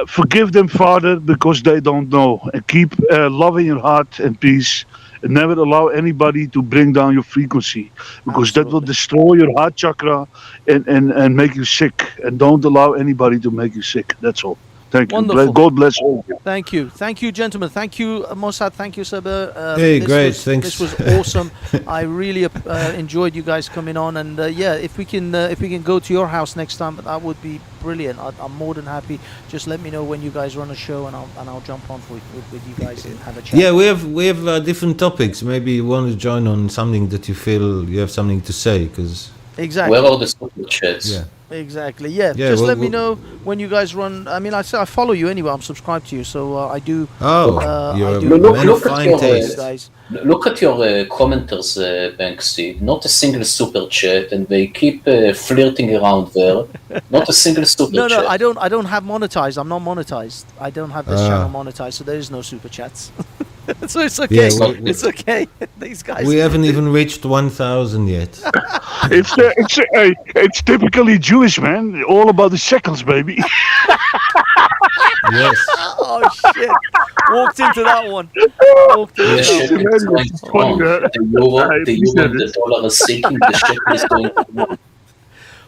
forgive them, Father, because they don't know, and keep love in your heart and peace. And never allow anybody to bring down your frequency, because that will destroy your heart chakra and make you sick. And don't allow anybody to make you sick. That's all. Thank you. Wonderful. God bless all. Thank you, gentlemen. Thank you, Mossad. Thank you, Saber. Hey, great. Thanks. This was awesome. I really enjoyed you guys coming on. And if we can go to your house next time, that would be brilliant. I'm more than happy. Just let me know when you guys run a show, and I'll jump on with you guys and have a chat. Yeah, we have different topics. Maybe you want to join on something that you feel you have something to say, because exactly. Where are the super chats? Yeah. Exactly. Yeah. Just let me know when you guys run. I mean, I follow you anyway. I'm subscribed to you, so I do. Look at your commenters, Banksy. Not a single super chat, and they keep flirting around there. Not a single super chat. No, I don't have monetized. I'm not monetized. I don't have this channel monetized, so there is no super chats. So it's okay. Yeah, it's okay. These guys. We haven't even reached 1,000 yet. It's typically Jewish, man. All about the shekels, baby. Yes. Oh shit! Walked into that one. The euro, the dollar is sinking. The shekel is going.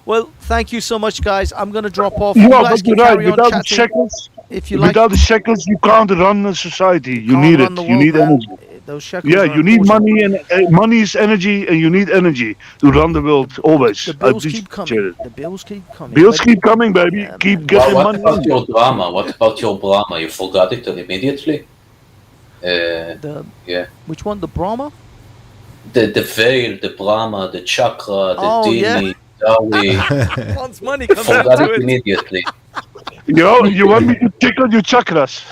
Well, thank you so much, guys. I'm gonna drop off. You guys but can you're right. carry on Without the chatting. shekels, If you like, without the shekels, you can't run a society. You can't need run it. the You world, need man. energy. Those shekels Yeah, are you need important. money, and money is energy, and you need energy to run the world always. The bills keep coming. The bills keep coming. Bills keep coming, baby. Yeah, keep getting What money. about your drama? What about your Brahma? You forgot it immediately? Yeah. Which one? The Brahma? The veil, the Brahma, the chakra, the Oh, Dini, Dawi. Once money comes Forgot into it it. immediately. You want me to tickle your chakras?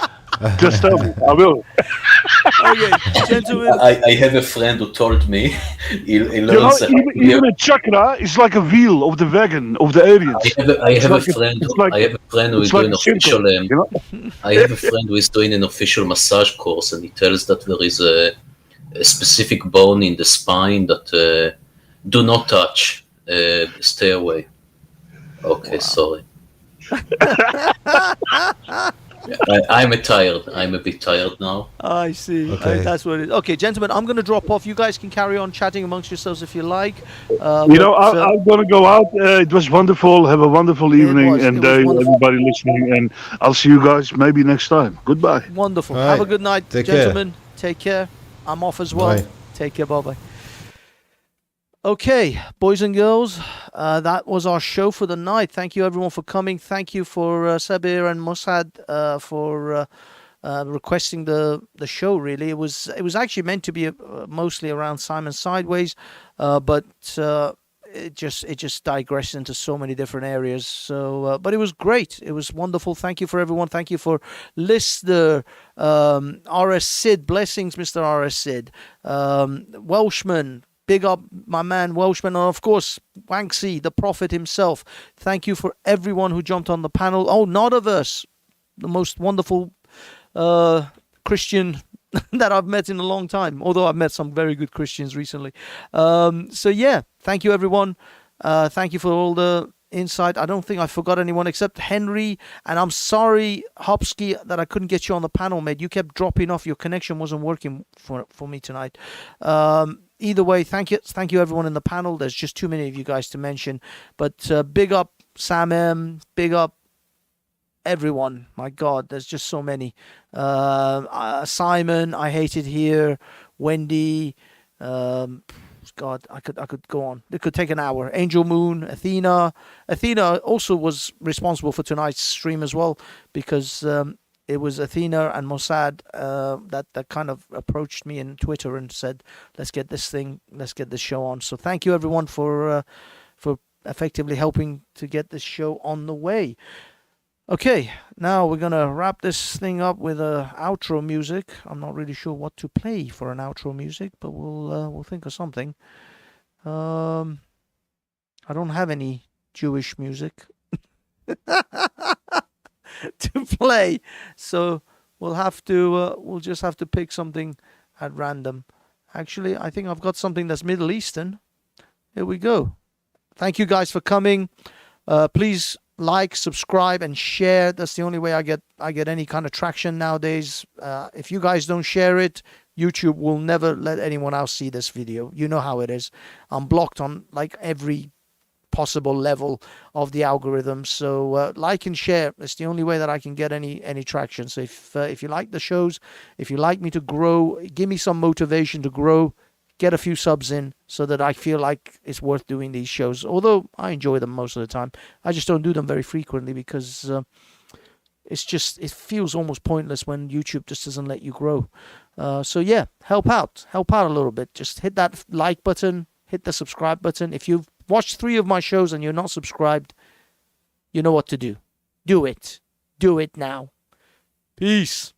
Just tell me. I will. Okay, gentlemen. I have a friend who told me he learns that even a chakra is like a wheel of the wagon of the aliens. I have a friend who is doing official. I have a friend who is doing an official massage course, and he tells that there is a specific bone in the spine that do not touch. Stay away. Okay, sorry. I'm tired. I'm a bit tired now. I see. Okay. That's what it is. Okay, gentlemen, I'm going to drop off. You guys can carry on chatting amongst yourselves if you like. I'm going to go out. It was wonderful. Have a wonderful evening and day, everybody listening. And I'll see you guys maybe next time. Goodbye. Wonderful. All Have a right. good night, Take gentlemen. Take care. I'm off as well. Bye. Take care. Bye-bye. Okay, boys and girls, that was our show for the night. Thank you, everyone, for coming. Thank you for Sabir and Mossad for requesting the show. Really, it was actually meant to be mostly around Simon Sideways, but it just digressed into so many different areas. So, but it was great. It was wonderful. Thank you for everyone. Thank you for Lister, R.S. Sid. Blessings, Mr. R.S. Sid. Welshman. Big up my man Welshman, and of course Banksy, the prophet himself. Thank you for everyone who jumped on the panel. Oh, Nodaverse, the most wonderful Christian that I've met in a long time, although I've met some very good Christians recently. So yeah, thank you everyone. Thank you for all the insight. I don't think I forgot anyone except Henry, and I'm sorry, Hopsky, that I couldn't get you on the panel, mate. You kept dropping off. Your connection wasn't working for me tonight. Either way, thank you everyone in the panel. There's just too many of you guys to mention, but big up Sam M, big up everyone. My God, there's just so many. Simon, I hate it here. Wendy, God, I could go on. It could take an hour. Angel Moon, Athena also was responsible for tonight's stream as well, because it was Athena and Mossad that kind of approached me in Twitter and said, let's get this show on. So thank you everyone for effectively helping to get this show on the way. Okay, now we're gonna wrap this thing up with outro music. I'm not really sure what to play for an outro music, but we'll think of something. I don't have any Jewish music to play, so we'll just have to pick something at random. Actually, I think I've got something that's Middle Eastern. Here we go. Thank you guys for coming. Please like, subscribe, and share. That's the only way I get any kind of traction nowadays. If you guys don't share it, YouTube will never let anyone else see this video. You know how it is. I'm blocked on like every possible level of the algorithm. So like and share. It's the only way that I can get any traction. So if you like the shows, if you like me to grow, give me some motivation to grow. Get a few subs in so that I feel like it's worth doing these shows. Although I enjoy them most of the time, I just don't do them very frequently because it feels almost pointless when YouTube just doesn't let you grow. So yeah, help out a little bit. Just hit that like button, hit the subscribe button. If you've watched 3 of my shows and you're not subscribed, you know what to do. Do it now. Peace.